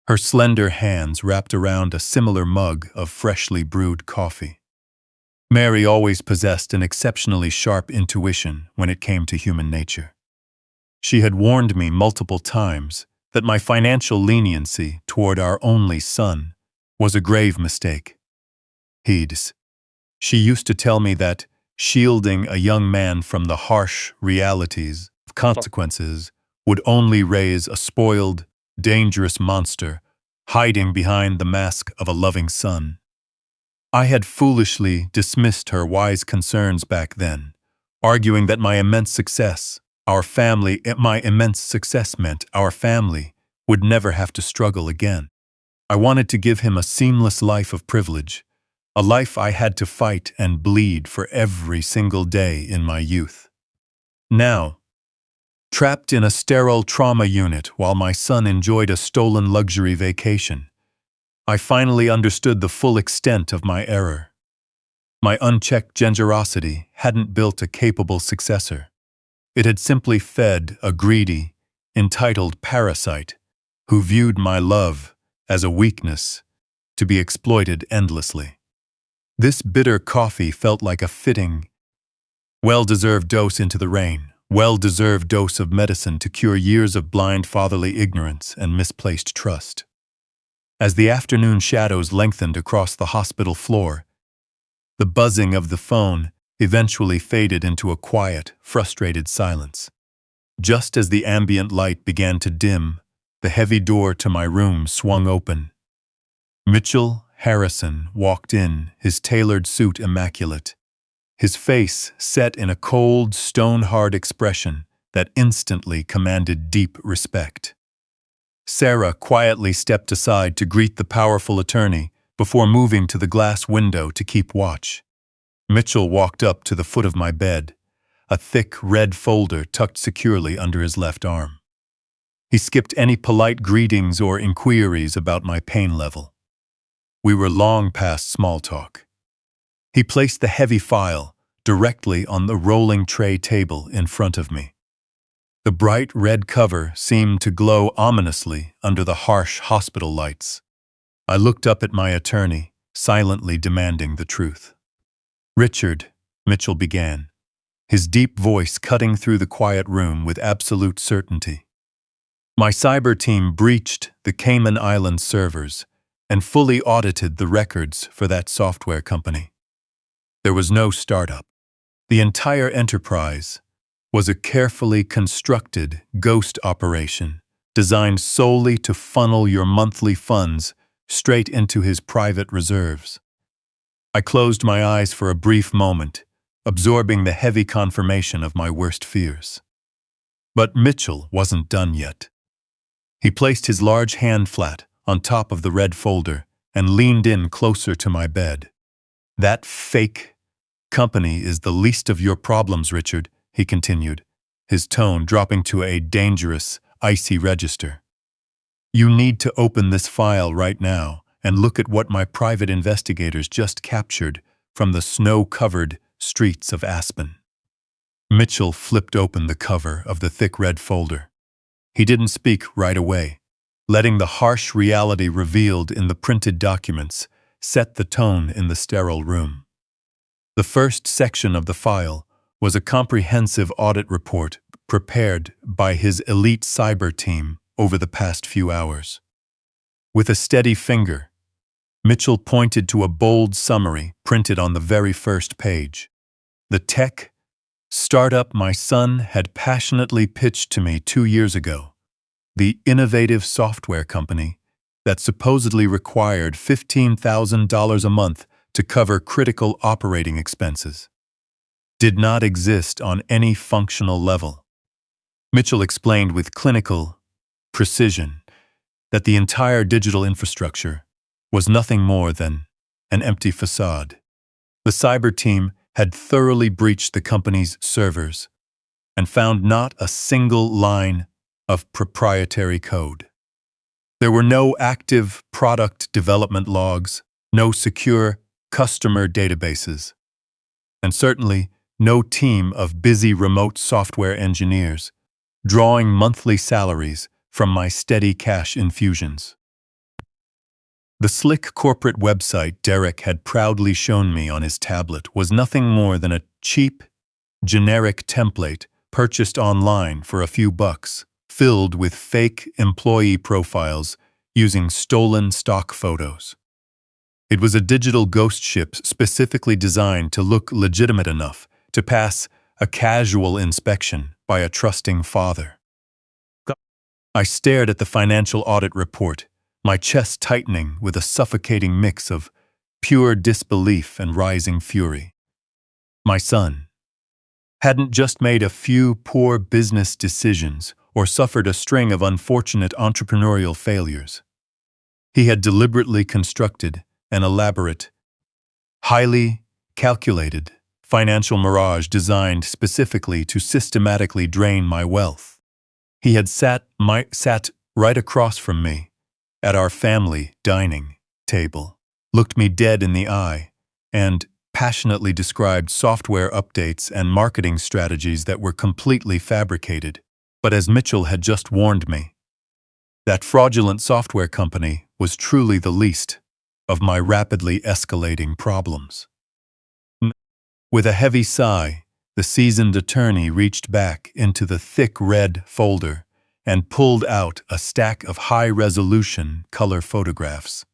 her slender hands wrapped around a similar mug of freshly brewed coffee. Mary always possessed an exceptionally sharp intuition when it came to human nature. She had warned me multiple times that my financial leniency toward our only son was a grave mistake. She used to tell me that shielding a young man from the harsh realities of consequences would only raise a spoiled, dangerous monster hiding behind the mask of a loving son. I had foolishly dismissed her wise concerns back then, arguing that my immense success meant our family would never have to struggle again. I wanted to give him a seamless life of privilege, a life I had to fight and bleed for every single day in my youth. Now, trapped in a sterile trauma unit while my son enjoyed a stolen luxury vacation, I finally understood the full extent of my error. My unchecked generosity hadn't built a capable successor. It had simply fed a greedy, entitled parasite who viewed my love as a weakness to be exploited endlessly. This bitter coffee felt like a fitting, well-deserved dose into the rain, well-deserved dose of medicine to cure years of blind fatherly ignorance and misplaced trust. As the afternoon shadows lengthened across the hospital floor, the buzzing of the phone eventually faded into a quiet, frustrated silence. Just as the ambient light began to dim, the heavy door to my room swung open. Mitchell Harrison walked in, his tailored suit immaculate, his face set in a cold, stone-hard expression that instantly commanded deep respect. Sarah quietly stepped aside to greet the powerful attorney before moving to the glass window to keep watch. Mitchell walked up to the foot of my bed, a thick red folder tucked securely under his left arm. He skipped any polite greetings or inquiries about my pain level. We were long past small talk. He placed the heavy file directly on the rolling tray table in front of me. The bright red cover seemed to glow ominously under the harsh hospital lights. I looked up at my attorney, silently demanding the truth. "Richard," Mitchell began, his deep voice cutting through the quiet room with absolute certainty. "My cyber team breached the Cayman Islands servers and fully audited the records for that software company. There was no startup. The entire enterprise was a carefully constructed ghost operation designed solely to funnel your monthly funds straight into his private reserves." I closed my eyes for a brief moment, absorbing the heavy confirmation of my worst fears. But Mitchell wasn't done yet. He placed his large hand flat on top of the red folder and leaned in closer to my bed. "That fake company is the least of your problems, Richard," he continued, his tone dropping to a dangerous, icy register. "You need to open this file right now and look at what my private investigators just captured from the snow-covered streets of Aspen." Mitchell flipped open the cover of the thick red folder. He didn't speak right away, letting the harsh reality revealed in the printed documents set the tone in the sterile room. The first section of the file was a comprehensive audit report prepared by his elite cyber team over the past few hours. With a steady finger, Mitchell pointed to a bold summary printed on the very first page. "The tech startup my son had passionately pitched to me 2 years ago, the innovative software company that supposedly required $15,000 a month to cover critical operating expenses, did not exist on any functional level." Mitchell explained with clinical precision that the entire digital infrastructure was nothing more than an empty facade. The cyber team had thoroughly breached the company's servers and found not a single line of proprietary code. There were no active product development logs, no secure customer databases, and certainly no team of busy remote software engineers drawing monthly salaries from my steady cash infusions. The slick corporate website Derek had proudly shown me on his tablet was nothing more than a cheap, generic template purchased online for a few bucks, filled with fake employee profiles using stolen stock photos. It was a digital ghost ship specifically designed to look legitimate enough to pass a casual inspection by a trusting father. I stared at the financial audit report, my chest tightening with a suffocating mix of pure disbelief and rising fury. My son hadn't just made a few poor business decisions or suffered a string of unfortunate entrepreneurial failures. He had deliberately constructed an elaborate, highly calculated financial mirage designed specifically to systematically drain my wealth. He had sat right across from me at our family dining table, looked me dead in the eye, and passionately described software updates and marketing strategies that were completely fabricated. But as Mitchell had just warned me, that fraudulent software company was truly the least of my rapidly escalating problems. With a heavy sigh, the seasoned attorney reached back into the thick red folder and pulled out a stack of high-resolution color photographs.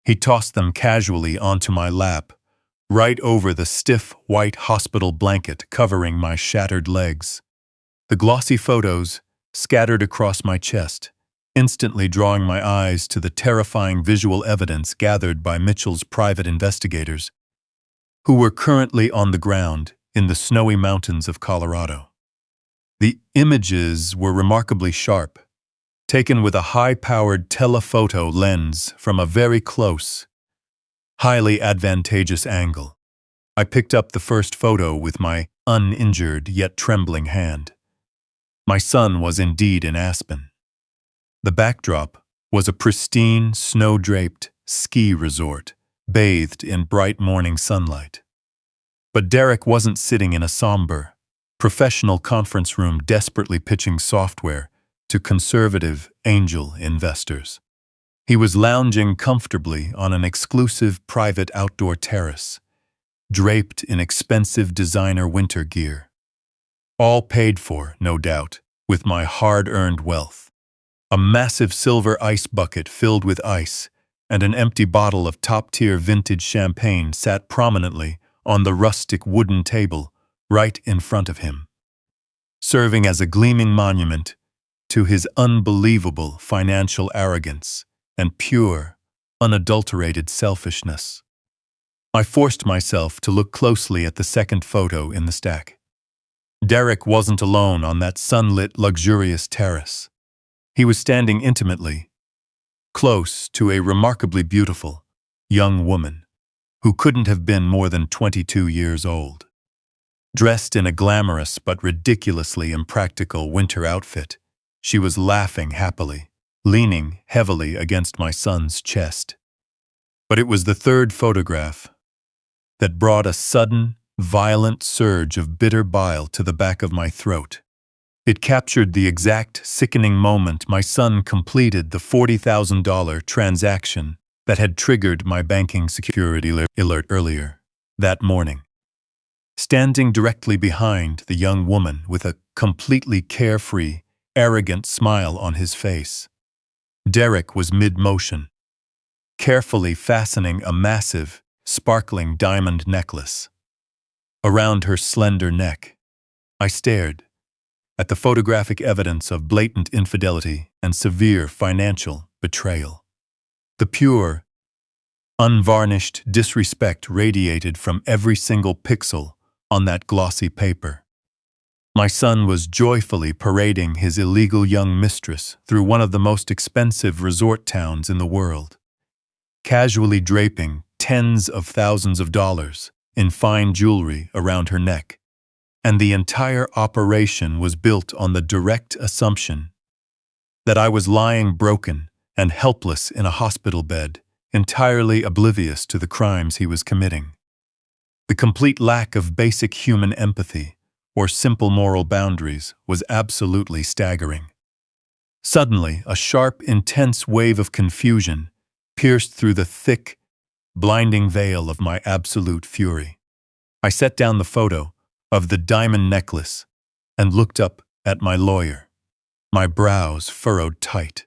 He tossed them casually onto my lap, right over the stiff white hospital blanket covering my shattered legs. The glossy photos scattered across my chest, instantly drawing my eyes to the terrifying visual evidence gathered by Mitchell's private investigators, who were currently on the ground in the snowy mountains of Colorado. The images were remarkably sharp, taken with a high-powered telephoto lens from a very close, highly advantageous angle. I picked up the first photo with my uninjured yet trembling hand. My son was indeed in Aspen. The backdrop was a pristine, snow-draped ski resort, bathed in bright morning sunlight. But Derek wasn't sitting in a somber, professional conference room desperately pitching software to conservative angel investors. He was lounging comfortably on an exclusive private outdoor terrace, draped in expensive designer winter gear. All paid for, no doubt, with my hard-earned wealth. A massive silver ice bucket filled with ice and an empty bottle of top-tier vintage champagne sat prominently on the rustic wooden table right in front of him, serving as a gleaming monument to his unbelievable financial arrogance and pure, unadulterated selfishness. I forced myself to look closely at the second photo in the stack. Derek wasn't alone on that sunlit, luxurious terrace. He was standing intimately, close to a remarkably beautiful, young woman who couldn't have been more than 22 years old. Dressed in a glamorous but ridiculously impractical winter outfit, she was laughing happily, leaning heavily against my son's chest. But it was the third photograph that brought a sudden, violent surge of bitter bile to the back of my throat. It captured the exact sickening moment my son completed the $40,000 transaction that had triggered my banking security alert earlier that morning. Standing directly behind the young woman with a completely carefree, arrogant smile on his face, Derek was mid-motion, carefully fastening a massive, sparkling diamond necklace around her slender neck. I stared at the photographic evidence of blatant infidelity and severe financial betrayal. The pure, unvarnished disrespect radiated from every single pixel on that glossy paper. My son was joyfully parading his illegal young mistress through one of the most expensive resort towns in the world, casually draping tens of thousands of dollars in fine jewelry around her neck, and the entire operation was built on the direct assumption that I was lying broken and helpless in a hospital bed, entirely oblivious to the crimes he was committing. The complete lack of basic human empathy or simple moral boundaries was absolutely staggering. Suddenly, a sharp, intense wave of confusion pierced through the thick, blinding veil of my absolute fury. I set down the photo of the diamond necklace and looked up at my lawyer, my brows furrowed tight.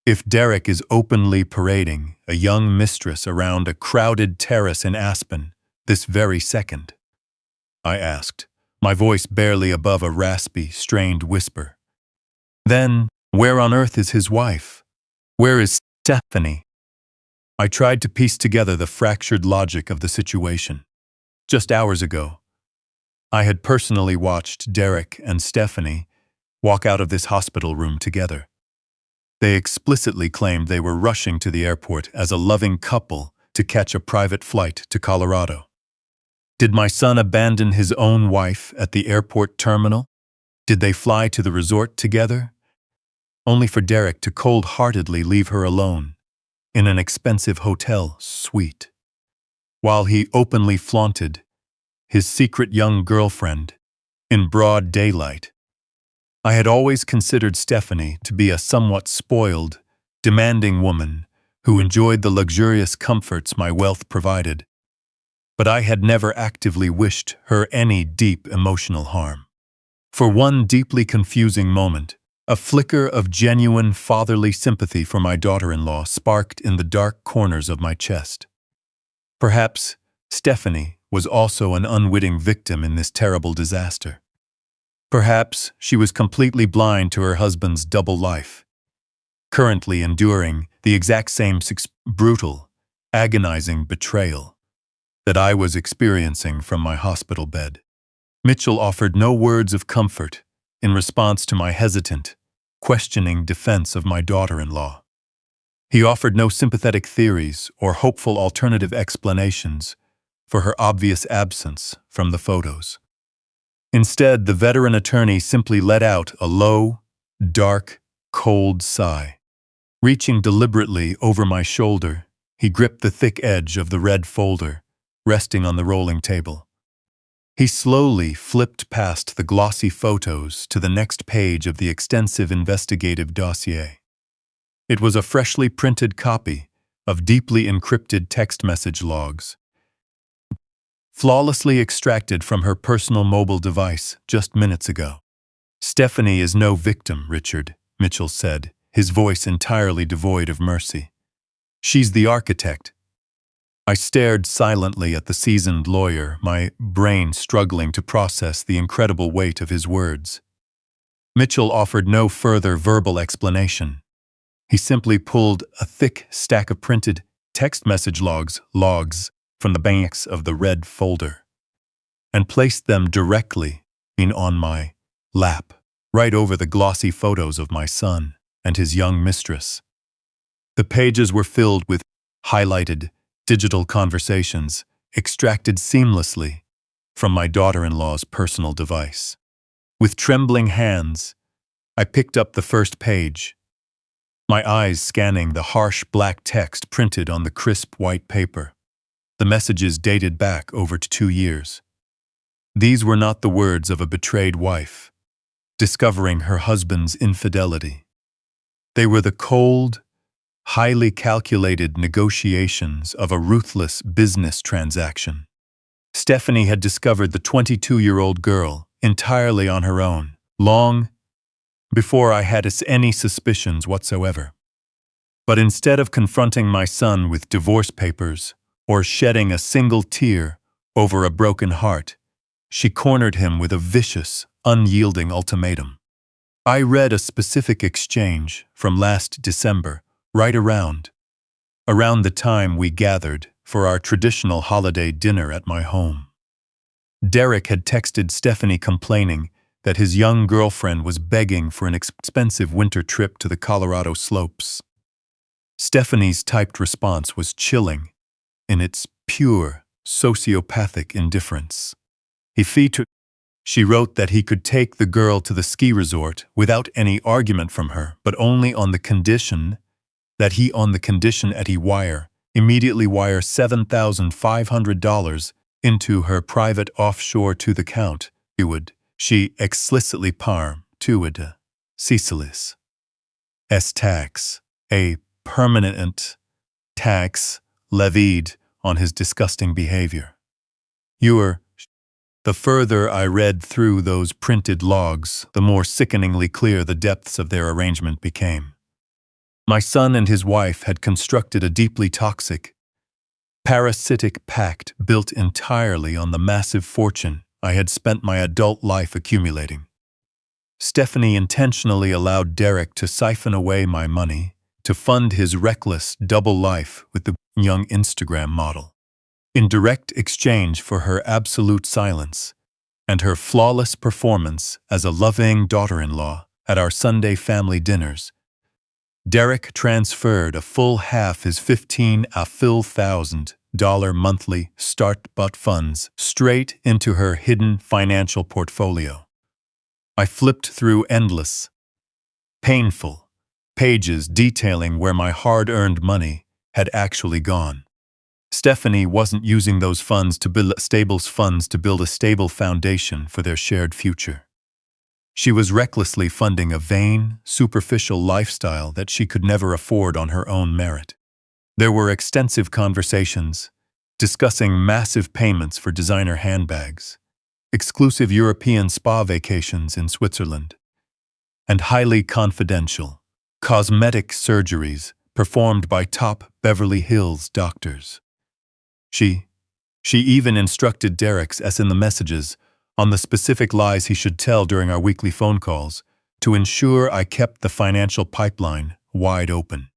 If Derek is openly parading a young mistress around a crowded terrace in Aspen this very second, I asked, my voice barely above a raspy, strained whisper, then where on earth is his wife? Where is Stephanie? I tried to piece together the fractured logic of the situation. Just hours ago, I had personally watched Derek and Stephanie walk out of this hospital room together. They explicitly claimed they were rushing to the airport as a loving couple to catch a private flight to Colorado. Did my son abandon his own wife at the airport terminal? Did they fly to the resort together? Only for Derek to cold-heartedly leave her alone in an expensive hotel suite, while he openly flaunted his secret young girlfriend in broad daylight. I had always considered Stephanie to be a somewhat spoiled, demanding woman who enjoyed the luxurious comforts my wealth provided, but I had never actively wished her any deep emotional harm. For one deeply confusing moment, a flicker of genuine fatherly sympathy for my daughter-in-law sparked in the dark corners of my chest. Perhaps Stephanie was also an unwitting victim in this terrible disaster. Perhaps she was completely blind to her husband's double life, currently enduring the exact same brutal, agonizing betrayal that I was experiencing from my hospital bed. Mitchell offered no words of comfort in response to my hesitant, questioning defense of my daughter-in-law. He offered no sympathetic theories or hopeful alternative explanations for her obvious absence from the photos. Instead, the veteran attorney simply let out a low, dark, cold sigh. Reaching deliberately over my shoulder, he gripped the thick edge of the red folder, resting on the rolling table. He slowly flipped past the glossy photos to the next page of the extensive investigative dossier. It was a freshly printed copy of deeply encrypted text message logs, flawlessly extracted from her personal mobile device just minutes ago. "Stephanie is no victim, Richard," Mitchell said, his voice entirely devoid of mercy. "She's the architect." I stared silently at the seasoned lawyer, my brain struggling to process the incredible weight of his words. Mitchell offered no further verbal explanation. He simply pulled a thick stack of printed text message logs from the backs of the red folder and placed them directly on my lap, right over the glossy photos of my son and his young mistress. The pages were filled with highlighted digital conversations extracted seamlessly from my daughter-in-law's personal device. With trembling hands, I picked up the first page, my eyes scanning the harsh black text printed on the crisp white paper. The messages dated back over 2 years. These were not the words of a betrayed wife, discovering her husband's infidelity. They were the cold, highly calculated negotiations of a ruthless business transaction. Stephanie had discovered the 22-year-old girl entirely on her own, long before I had any suspicions whatsoever. But instead of confronting my son with divorce papers or shedding a single tear over a broken heart, she cornered him with a vicious, unyielding ultimatum. I read a specific exchange from last December, right around the time we gathered for our traditional holiday dinner at my home. Derek had texted Stephanie complaining that his young girlfriend was begging for an expensive winter trip to the Colorado slopes. Stephanie's typed response was chilling in its pure, sociopathic indifference. She wrote that he could take the girl to the ski resort without any argument from her, but only on the condition that he immediately wire $7,500 into her private offshore to the count. She explicitly to Cecilis S tax, a permanent tax levied on his disgusting behavior. The further I read through those printed logs, the more sickeningly clear the depths of their arrangement became. My son and his wife had constructed a deeply toxic, parasitic pact built entirely on the massive fortune I had spent my adult life accumulating. Stephanie intentionally allowed Derek to siphon away my money to fund his reckless double life with the young Instagram model. In direct exchange for her absolute silence and her flawless performance as a loving daughter-in-law at our Sunday family dinners, Derek transferred a full half his $15,000 monthly start-but funds straight into her hidden financial portfolio. I flipped through endless, painful pages detailing where my hard-earned money had actually gone. Stephanie wasn't using those funds to build a stable foundation for their shared future. She was recklessly funding a vain, superficial lifestyle that she could never afford on her own merit. There were extensive conversations discussing massive payments for designer handbags, exclusive European spa vacations in Switzerland, and highly confidential cosmetic surgeries performed by top Beverly Hills doctors. She even instructed Derek, as in the messages, on the specific lies he should tell during our weekly phone calls to ensure I kept the financial pipeline wide open.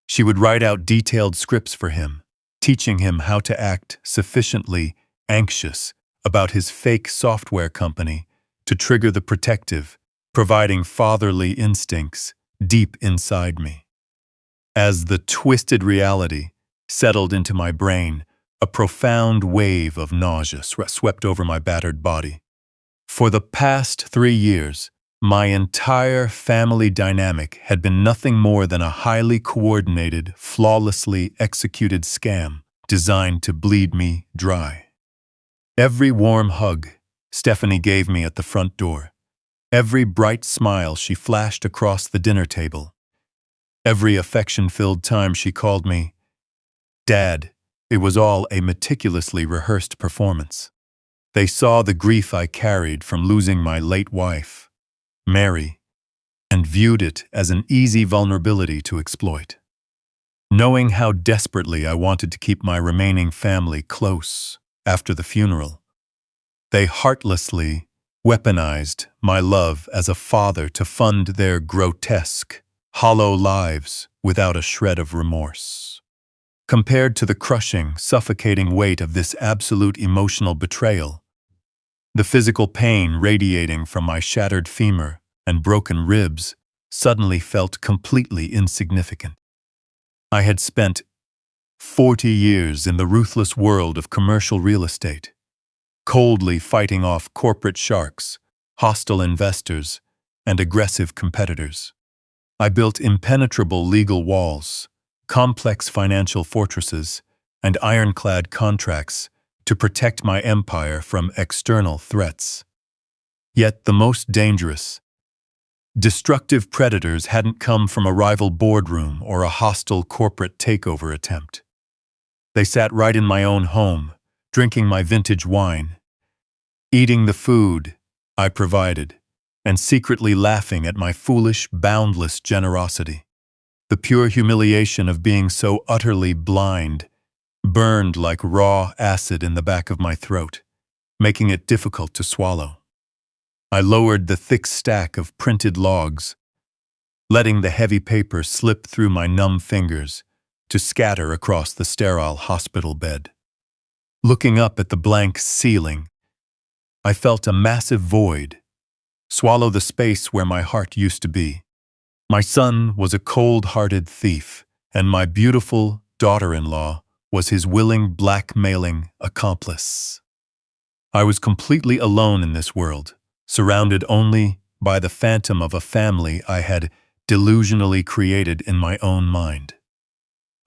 She would write out detailed scripts for him, teaching him how to act sufficiently anxious about his fake software company to trigger the protective, providing fatherly instincts deep inside me. As the twisted reality settled into my brain, a profound wave of nausea swept over my battered body. For the past 3 years, my entire family dynamic had been nothing more than a highly coordinated, flawlessly executed scam designed to bleed me dry. Every warm hug Stephanie gave me at the front door, every bright smile she flashed across the dinner table, every affection-filled time she called me Dad, it was all a meticulously rehearsed performance. They saw the grief I carried from losing my late wife, Mary, and viewed it as an easy vulnerability to exploit. Knowing how desperately I wanted to keep my remaining family close after the funeral, they heartlessly weaponized my love as a father to fund their grotesque, hollow lives without a shred of remorse. Compared to the crushing, suffocating weight of this absolute emotional betrayal, the physical pain radiating from my shattered femur and broken ribs suddenly felt completely insignificant. I had spent 40 years in the ruthless world of commercial real estate, coldly fighting off corporate sharks, hostile investors, and aggressive competitors. I built impenetrable legal walls, complex financial fortresses, and ironclad contracts to protect my empire from external threats. Yet the most dangerous, destructive predators hadn't come from a rival boardroom or a hostile corporate takeover attempt. They sat right in my own home, drinking my vintage wine, eating the food I provided, and secretly laughing at my foolish, boundless generosity. The pure humiliation of being so utterly blind burned like raw acid in the back of my throat, making it difficult to swallow. I lowered the thick stack of printed logs, letting the heavy paper slip through my numb fingers to scatter across the sterile hospital bed. Looking up at the blank ceiling, I felt a massive void swallow the space where my heart used to be. My son was a cold-hearted thief, and my beautiful daughter-in-law was his willing blackmailing accomplice. I was completely alone in this world, surrounded only by the phantom of a family I had delusionally created in my own mind.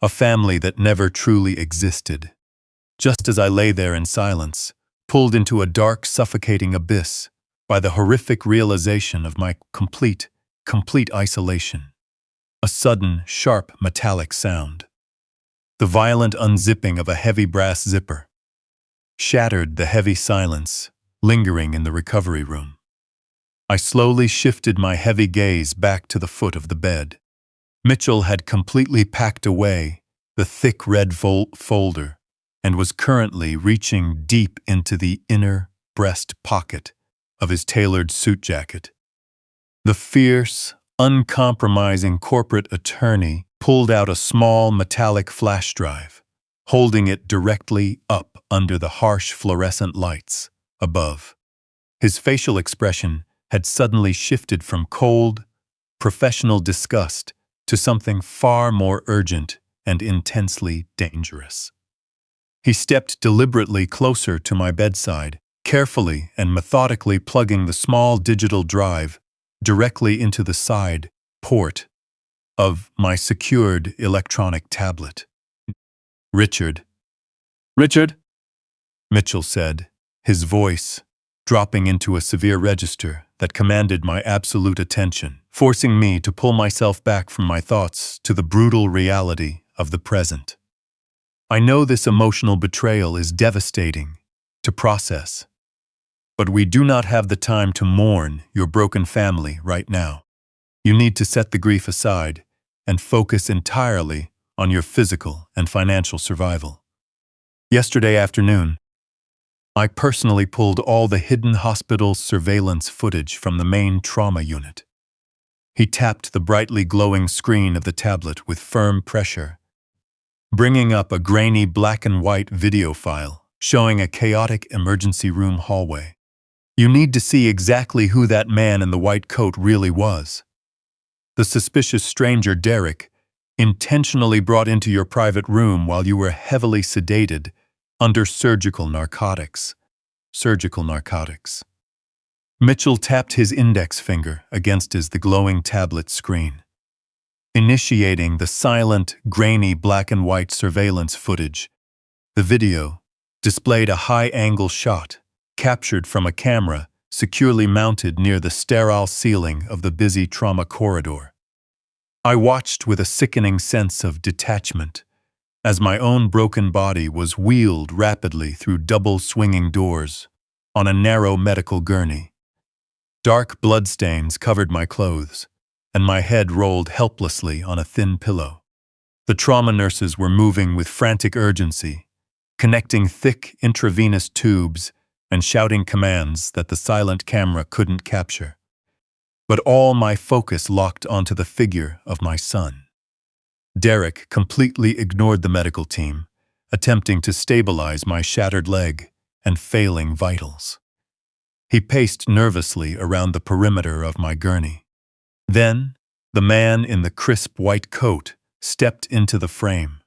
A family that never truly existed. Just as I lay there in silence, pulled into a dark, suffocating abyss by the horrific realization of my complete isolation. A sudden, sharp, metallic sound. The violent unzipping of a heavy brass zipper shattered the heavy silence lingering in the recovery room. I slowly shifted my heavy gaze back to the foot of the bed. Mitchell had completely packed away the thick red folder and was currently reaching deep into the inner breast pocket of his tailored suit jacket. The fierce, uncompromising corporate attorney pulled out a small metallic flash drive, holding it directly up under the harsh fluorescent lights above. His facial expression had suddenly shifted from cold, professional disgust to something far more urgent and intensely dangerous. He stepped deliberately closer to my bedside, carefully and methodically plugging the small digital drive directly into the side port of my secured electronic tablet. Richard, Mitchell said, his voice dropping into a severe register that commanded my absolute attention, forcing me to pull myself back from my thoughts to the brutal reality of the present. I know this emotional betrayal is devastating to process, but we do not have the time to mourn your broken family right now. You need to set the grief aside and focus entirely on your physical and financial survival. Yesterday afternoon, I personally pulled all the hidden hospital surveillance footage from the main trauma unit. He tapped the brightly glowing screen of the tablet with firm pressure, bringing up a grainy black and white video file showing a chaotic emergency room hallway. You need to see exactly who that man in the white coat really was. The suspicious stranger Derek, intentionally brought into your private room while you were heavily sedated under surgical narcotics. Surgical narcotics. Mitchell tapped his index finger against the glowing tablet screen, initiating the silent, grainy black and white surveillance footage. The video displayed a high-angle shot captured from a camera securely mounted near the sterile ceiling of the busy trauma corridor. I watched with a sickening sense of detachment as my own broken body was wheeled rapidly through double swinging doors on a narrow medical gurney. Dark bloodstains covered my clothes, and my head rolled helplessly on a thin pillow. The trauma nurses were moving with frantic urgency, connecting thick intravenous tubes and shouting commands that the silent camera couldn't capture. But all my focus locked onto the figure of my son. Derek completely ignored the medical team, attempting to stabilize my shattered leg and failing vitals. He paced nervously around the perimeter of my gurney. Then, the man in the crisp white coat stepped into the frame.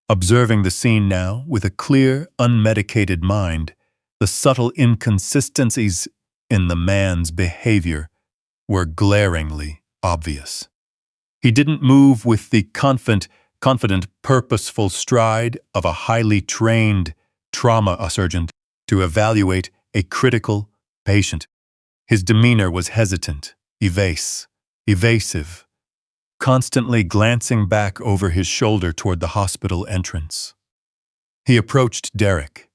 Observing the scene now with a clear, unmedicated mind, the subtle inconsistencies in the man's behavior were glaringly obvious. He didn't move with the confident, purposeful stride of a highly trained trauma surgeon to evaluate a critical patient. His demeanor was hesitant, evasive, constantly glancing back over his shoulder toward the hospital entrance. He approached Derek,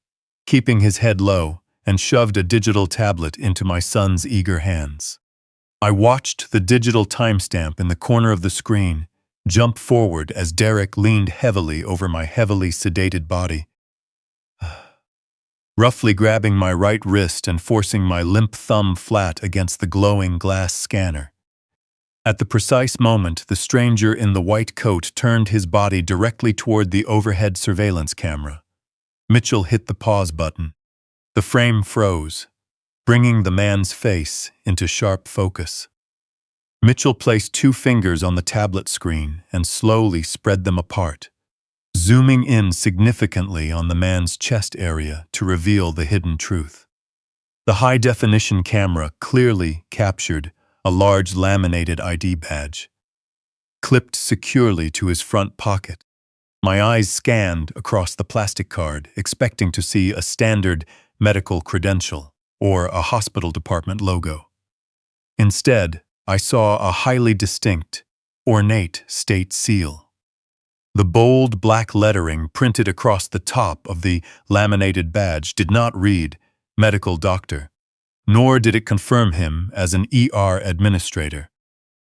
keeping his head low, and shoved a digital tablet into my son's eager hands. I watched the digital timestamp in the corner of the screen jump forward as Derek leaned heavily over my heavily sedated body, roughly grabbing my right wrist and forcing my limp thumb flat against the glowing glass scanner. At the precise moment, the stranger in the white coat turned his body directly toward the overhead surveillance camera. Mitchell hit the pause button. The frame froze, bringing the man's face into sharp focus. Mitchell placed 2 fingers on the tablet screen and slowly spread them apart, zooming in significantly on the man's chest area to reveal the hidden truth. The high-definition camera clearly captured a large laminated ID badge, clipped securely to his front pocket. My eyes scanned across the plastic card, expecting to see a standard medical credential or a hospital department logo. Instead, I saw a highly distinct, ornate state seal. The bold black lettering printed across the top of the laminated badge did not read medical doctor, nor did it confirm him as an ER administrator.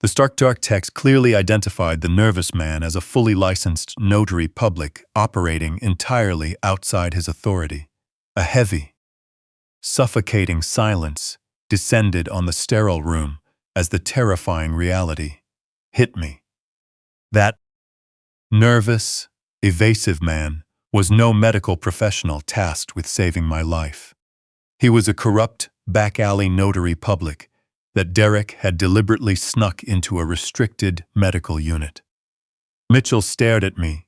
The stark dark text clearly identified the nervous man as a fully licensed notary public operating entirely outside his authority. A heavy, suffocating silence descended on the sterile room as the terrifying reality hit me. That nervous, evasive man was no medical professional tasked with saving my life. He was a corrupt, back-alley notary public that Derek had deliberately snuck into a restricted medical unit. Mitchell stared at me,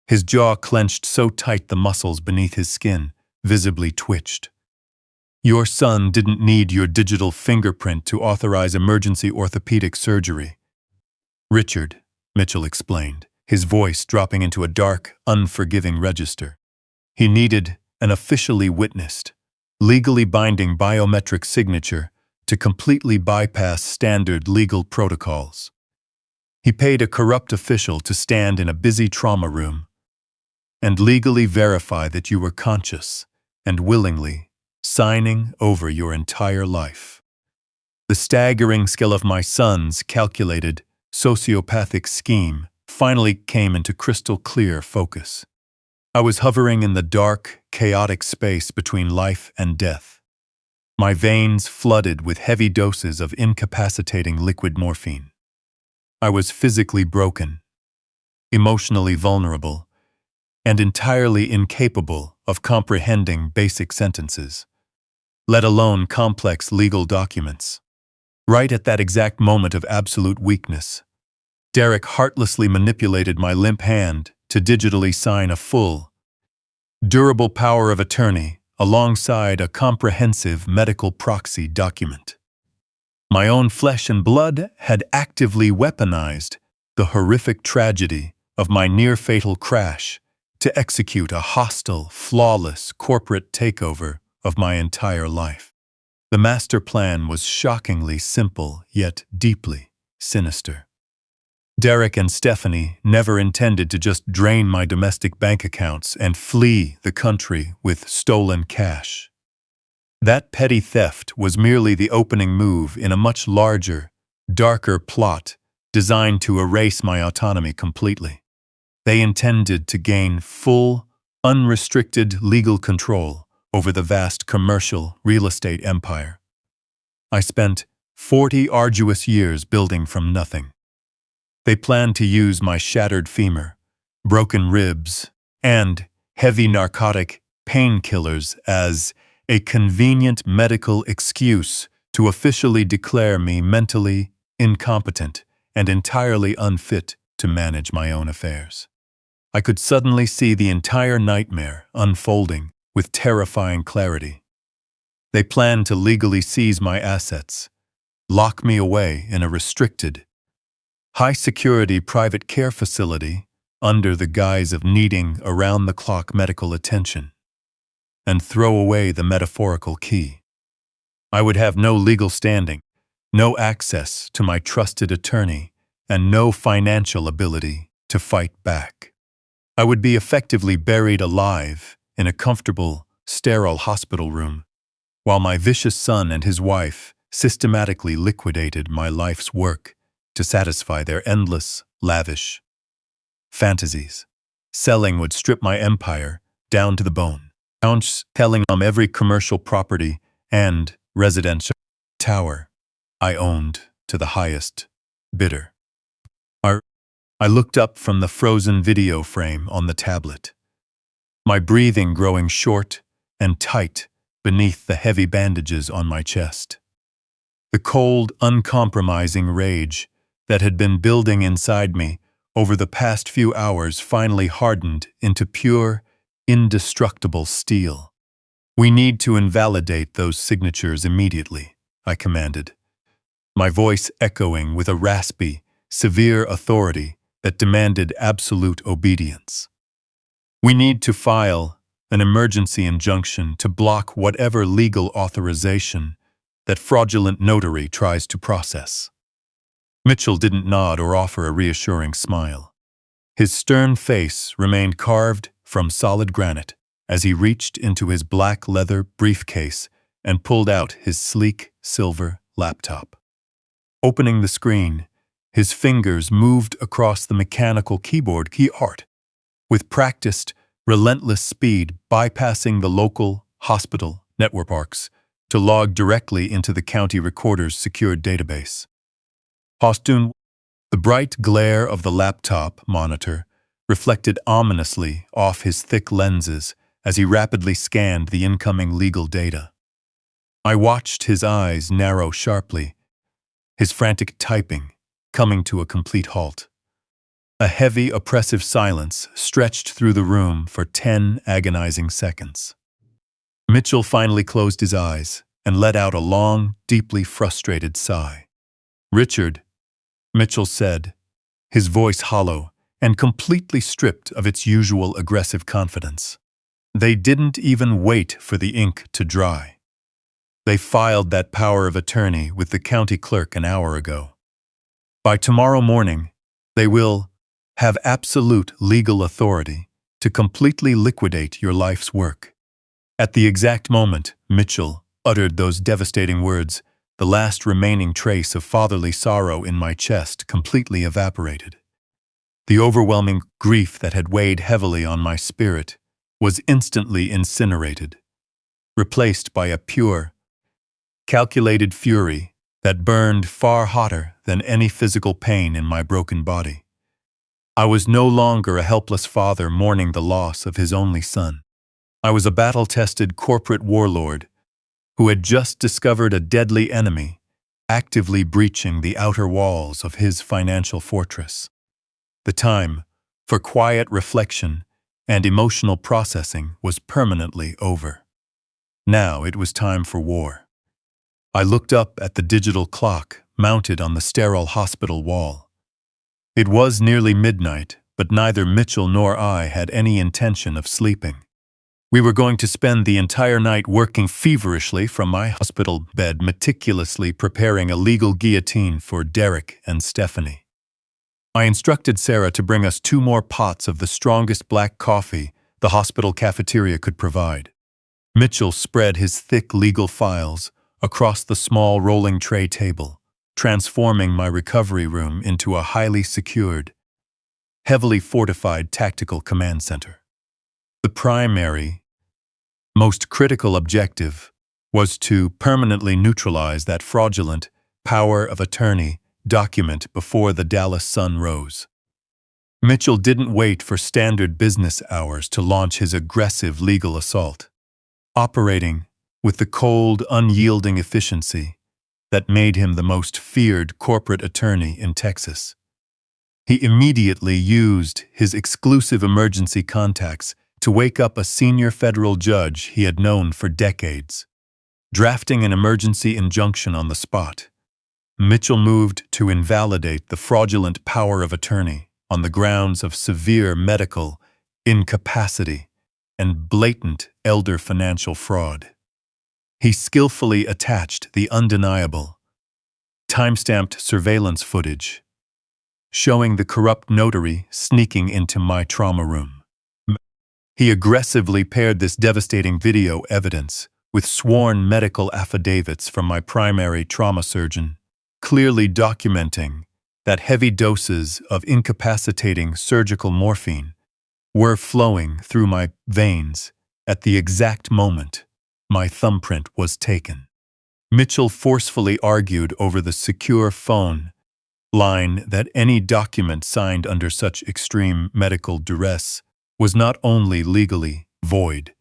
his jaw clenched so tight the muscles beneath his skin visibly twitched. Your son didn't need your digital fingerprint to authorize emergency orthopedic surgery. Richard, Mitchell explained, his voice dropping into a dark, unforgiving register. He needed an officially witnessed, legally binding biometric signature to completely bypass standard legal protocols. He paid a corrupt official to stand in a busy trauma room and legally verify that you were conscious and willingly signing over your entire life. The staggering scale of my son's calculated, sociopathic scheme finally came into crystal clear focus. I was hovering in the dark, chaotic space between life and death. my veins flooded with heavy doses of incapacitating liquid morphine. I was physically broken, emotionally vulnerable, and entirely incapable of comprehending basic sentences, let alone complex legal documents. Right at that exact moment of absolute weakness, Derek heartlessly manipulated my limp hand to digitally sign a full, durable power of attorney alongside a comprehensive medical proxy document. My own flesh and blood had actively weaponized the horrific tragedy of my near-fatal crash to execute a hostile, flawless corporate takeover of my entire life. The master plan was shockingly simple, yet deeply sinister. Derek and Stephanie never intended to just drain my domestic bank accounts and flee the country with stolen cash. That petty theft was merely the opening move in a much larger, darker plot designed to erase my autonomy completely. They intended to gain full, unrestricted legal control over the vast commercial real estate empire. I spent 40 arduous years building from nothing. They planned to use my shattered femur, broken ribs, and heavy narcotic painkillers as a convenient medical excuse to officially declare me mentally incompetent and entirely unfit to manage my own affairs. I could suddenly see the entire nightmare unfolding with terrifying clarity. They planned to legally seize my assets, lock me away in a restricted, high-security private care facility under the guise of needing around-the-clock medical attention, and throw away the metaphorical key. I would have no legal standing, no access to my trusted attorney, and no financial ability to fight back. I would be effectively buried alive in a comfortable, sterile hospital room, while my vicious son and his wife systematically liquidated my life's work to satisfy their endless, lavish fantasies. Selling would strip my empire down to the bone, telling them every commercial property and residential tower I owned to the highest bidder. I looked up from the frozen video frame on the tablet, my breathing growing short and tight beneath the heavy bandages on my chest. The cold, uncompromising rage that had been building inside me over the past few hours finally hardened into pure, indestructible steel. "We need to invalidate those signatures immediately," I commanded, my voice echoing with a raspy, severe authority that demanded absolute obedience. "We need to file an emergency injunction to block whatever legal authorization that fraudulent notary tries to process." Mitchell didn't nod or offer a reassuring smile. His stern face remained carved from solid granite as he reached into his black leather briefcase and pulled out his sleek silver laptop. Opening the screen, his fingers moved across the mechanical keyboard with practiced, relentless speed, bypassing the local hospital network arcs to log directly into the county recorder's secured database. The bright glare of the laptop monitor reflected ominously off his thick lenses as he rapidly scanned the incoming legal data. I watched his eyes narrow sharply, his frantic typing coming to a complete halt. A heavy, oppressive silence stretched through the room for 10 agonizing seconds. Mitchell finally closed his eyes and let out a long, deeply frustrated sigh. "Richard," Mitchell said, his voice hollow and completely stripped of its usual aggressive confidence. "They didn't even wait for the ink to dry. They filed that power of attorney with the county clerk an hour ago. By tomorrow morning, they will have absolute legal authority to completely liquidate your life's work." At the exact moment Mitchell uttered those devastating words, the last remaining trace of fatherly sorrow in my chest completely evaporated. The overwhelming grief that had weighed heavily on my spirit was instantly incinerated, replaced by a pure, calculated fury that burned far hotter than any physical pain in my broken body. I was no longer a helpless father mourning the loss of his only son. I was a battle-tested corporate warlord who had just discovered a deadly enemy actively breaching the outer walls of his financial fortress. The time for quiet reflection and emotional processing was permanently over. Now it was time for war. I looked up at the digital clock mounted on the sterile hospital wall. It was nearly midnight, but neither Mitchell nor I had any intention of sleeping. We were going to spend the entire night working feverishly from my hospital bed, meticulously preparing a legal guillotine for Derek and Stephanie. I instructed Sarah to bring us 2 more pots of the strongest black coffee the hospital cafeteria could provide. Mitchell spread his thick legal files across the small rolling tray table, transforming my recovery room into a highly secured, heavily fortified tactical command center. The primary, most critical objective was to permanently neutralize that fraudulent power of attorney document before the Dallas sun rose. Mitchell didn't wait for standard business hours to launch his aggressive legal assault, operating with the cold, unyielding efficiency that made him the most feared corporate attorney in Texas. He immediately used his exclusive emergency contacts to wake up a senior federal judge he had known for decades. Drafting an emergency injunction on the spot, Mitchell moved to invalidate the fraudulent power of attorney on the grounds of severe medical incapacity and blatant elder financial fraud. He skillfully attached the undeniable, time-stamped surveillance footage, showing the corrupt notary sneaking into my trauma room. He aggressively paired this devastating video evidence with sworn medical affidavits from my primary trauma surgeon, clearly documenting that heavy doses of incapacitating surgical morphine were flowing through my veins at the exact moment my thumbprint was taken. Mitchell forcefully argued over the secure phone line that any document signed under such extreme medical duress was not only legally void,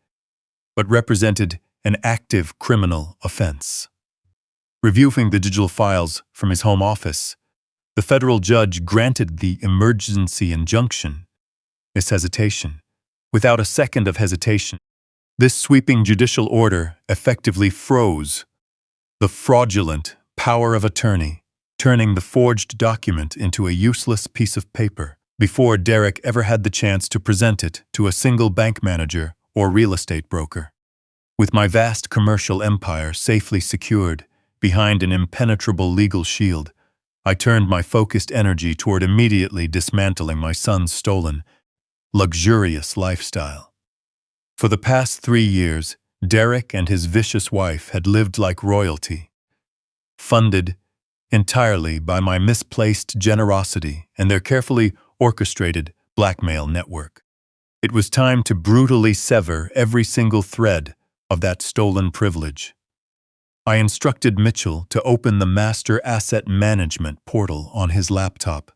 but represented an active criminal offense. Reviewing the digital files from his home office, the federal judge granted the emergency injunction, without a second of hesitation. This sweeping judicial order effectively froze the fraudulent power of attorney, turning the forged document into a useless piece of paper before Derek ever had the chance to present it to a single bank manager or real estate broker. With my vast commercial empire safely secured behind an impenetrable legal shield, I turned my focused energy toward immediately dismantling my son's stolen, luxurious lifestyle. For the past 3 years, Derek and his vicious wife had lived like royalty, funded entirely by my misplaced generosity and their carefully orchestrated blackmail network. It was time to brutally sever every single thread of that stolen privilege. I instructed Mitchell to open the Master Asset Management portal on his laptop.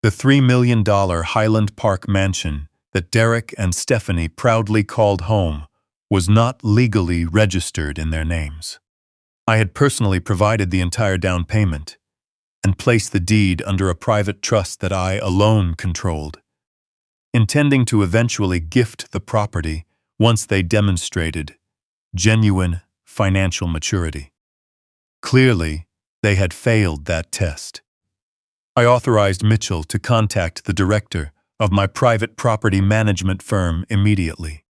The $3 million Highland Park mansion that Derek and Stephanie proudly called home was not legally registered in their names. I had personally provided the entire down payment and placed the deed under a private trust that I alone controlled, intending to eventually gift the property once they demonstrated genuine financial maturity. Clearly, they had failed that test. I authorized Mitchell to contact the director of my private property management firm immediately.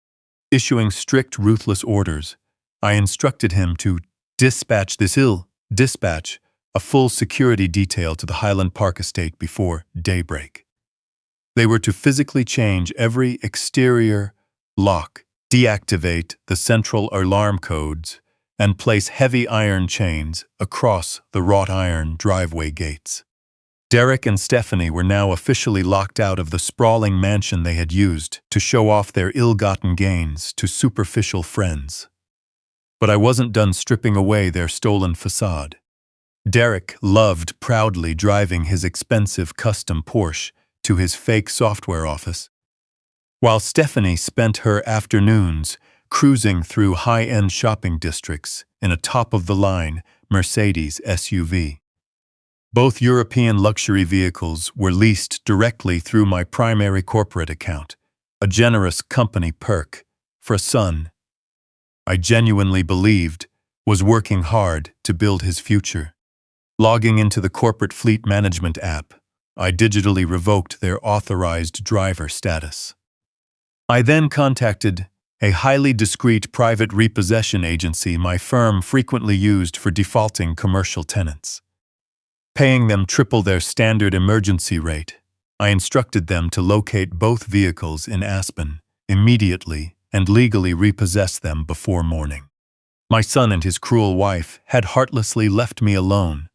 Issuing strict, ruthless orders, I instructed him to dispatch a full security detail to the Highland Park estate before daybreak. They were to physically change every exterior lock, deactivate the central alarm codes, and place heavy iron chains across the wrought iron driveway gates. Derek and Stephanie were now officially locked out of the sprawling mansion they had used to show off their ill-gotten gains to superficial friends. But I wasn't done stripping away their stolen facade. Derek loved proudly driving his expensive custom Porsche to his fake software office, while Stephanie spent her afternoons cruising through high-end shopping districts in a top-of-the-line Mercedes SUV. Both European luxury vehicles were leased directly through my primary corporate account, a generous company perk for a son I genuinely believed was working hard to build his future. Logging into the corporate fleet management app, I digitally revoked their authorized driver status. I then contacted a highly discreet private repossession agency my firm frequently used for defaulting commercial tenants. Paying them triple their standard emergency rate, I instructed them to locate both vehicles in Aspen immediately and legally repossess them before morning. My son and his cruel wife had heartlessly left me alone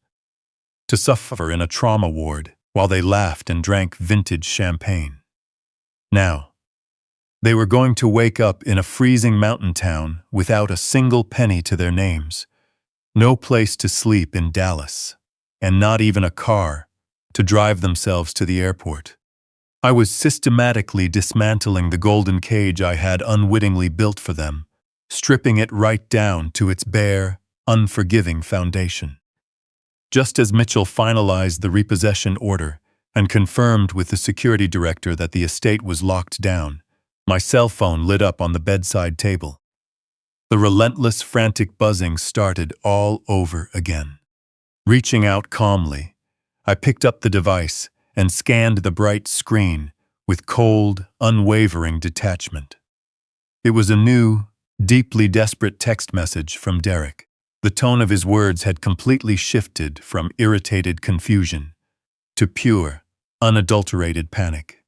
to suffer in a trauma ward while they laughed and drank vintage champagne. Now, they were going to wake up in a freezing mountain town without a single penny to their names, no place to sleep in Dallas, and not even a car to drive themselves to the airport. I was systematically dismantling the golden cage I had unwittingly built for them, stripping it right down to its bare, unforgiving foundation. Just as Mitchell finalized the repossession order and confirmed with the security director that the estate was locked down, my cell phone lit up on the bedside table. The relentless, frantic buzzing started all over again. Reaching out calmly, I picked up the device and scanned the bright screen with cold, unwavering detachment. It was a new, deeply desperate text message from Derek. The tone of his words had completely shifted from irritated confusion to pure, unadulterated panic.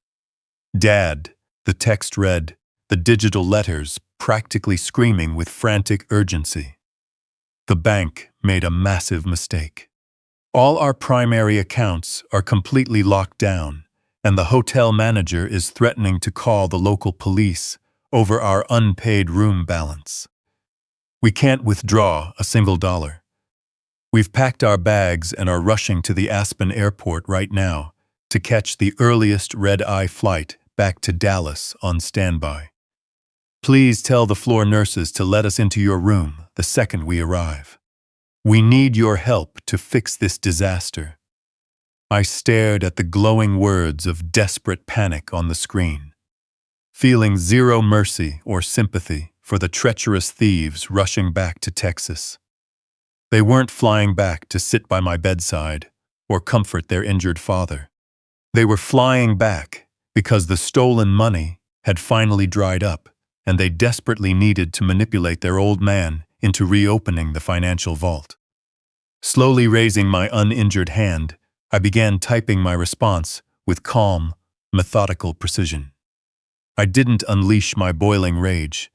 "Dad," the text read, the digital letters practically screaming with frantic urgency. "The bank made a massive mistake. All our primary accounts are completely locked down, and the hotel manager is threatening to call the local police over our unpaid room balance. We can't withdraw a single dollar. We've packed our bags and are rushing to the Aspen airport right now to catch the earliest red-eye flight back to Dallas on standby. Please tell the floor nurses to let us into your room the second we arrive. We need your help to fix this disaster." I stared at the glowing words of desperate panic on the screen, feeling zero mercy or sympathy for the treacherous thieves rushing back to Texas. They weren't flying back to sit by my bedside or comfort their injured father. They were flying back because the stolen money had finally dried up, and they desperately needed to manipulate their old man into reopening the financial vault. Slowly raising my uninjured hand, I began typing my response with calm, methodical precision. I didn't unleash my boiling rage,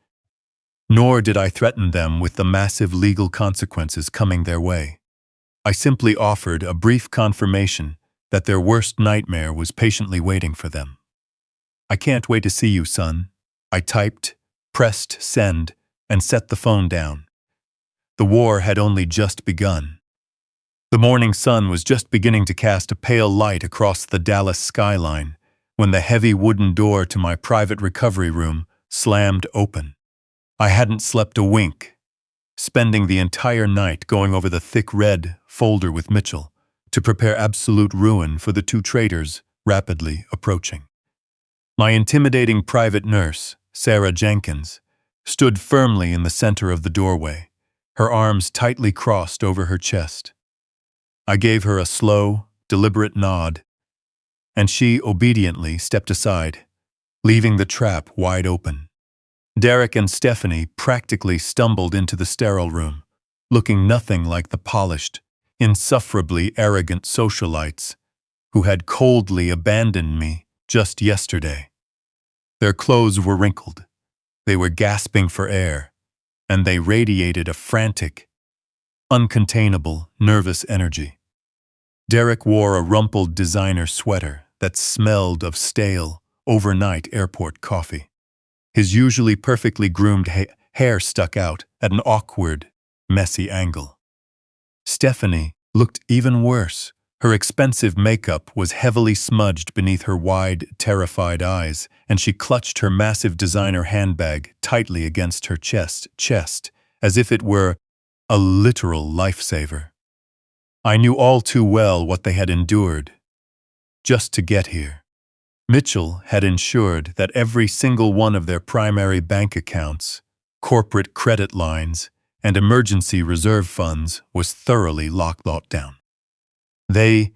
nor did I threaten them with the massive legal consequences coming their way. I simply offered a brief confirmation that their worst nightmare was patiently waiting for them. "I can't wait to see you, son," I typed, pressed send, and set the phone down. The war had only just begun. The morning sun was just beginning to cast a pale light across the Dallas skyline when the heavy wooden door to my private recovery room slammed open. I hadn't slept a wink, spending the entire night going over the thick red folder with Mitchell to prepare absolute ruin for the two traitors rapidly approaching. My intimidating private nurse, Sarah Jenkins, stood firmly in the center of the doorway, her arms tightly crossed over her chest. I gave her a slow, deliberate nod, and she obediently stepped aside, leaving the trap wide open. Derek and Stephanie practically stumbled into the sterile room, looking nothing like the polished, insufferably arrogant socialites who had coldly abandoned me just yesterday. Their clothes were wrinkled, they were gasping for air, and they radiated a frantic, uncontainable, nervous energy. Derek wore a rumpled designer sweater that smelled of stale, overnight airport coffee. His usually perfectly groomed hair stuck out at an awkward, messy angle. Stephanie looked even worse. Her expensive makeup was heavily smudged beneath her wide, terrified eyes, and she clutched her massive designer handbag tightly against her chest, as if it were a literal lifesaver. I knew all too well what they had endured just to get here. Mitchell had ensured that every single one of their primary bank accounts, corporate credit lines, and emergency reserve funds was thoroughly locked down. They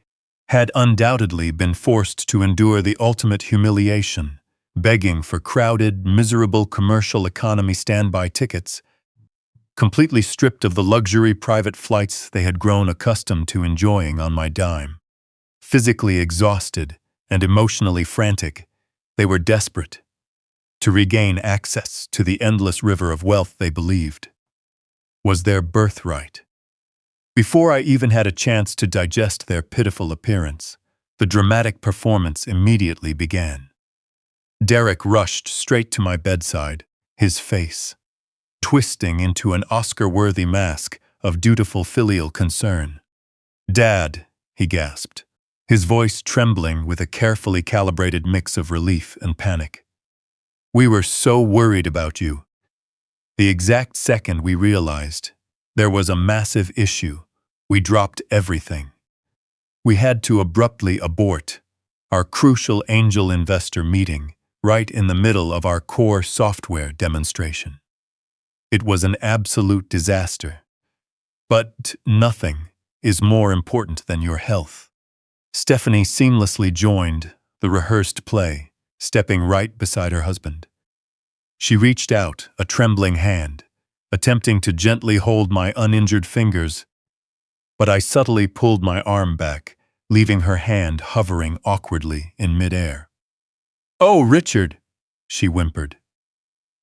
had undoubtedly been forced to endure the ultimate humiliation, begging for crowded, miserable commercial economy standby tickets, completely stripped of the luxury private flights they had grown accustomed to enjoying on my dime. Physically exhausted and emotionally frantic, they were desperate to regain access to the endless river of wealth they believed was their birthright. Before I even had a chance to digest their pitiful appearance, the dramatic performance immediately began. Derek rushed straight to my bedside, his face twisting into an Oscar-worthy mask of dutiful filial concern. "Dad," he gasped, his voice trembling with a carefully calibrated mix of relief and panic. "We were so worried about you." The exact second we realized there was a massive issue, we dropped everything. We had to abruptly abort our crucial angel investor meeting right in the middle of our core software demonstration. It was an absolute disaster. But nothing is more important than your health. Stephanie seamlessly joined the rehearsed play, stepping right beside her husband. She reached out a trembling hand, attempting to gently hold my uninjured fingers, but I subtly pulled my arm back, leaving her hand hovering awkwardly in midair. "Oh, Richard," she whimpered,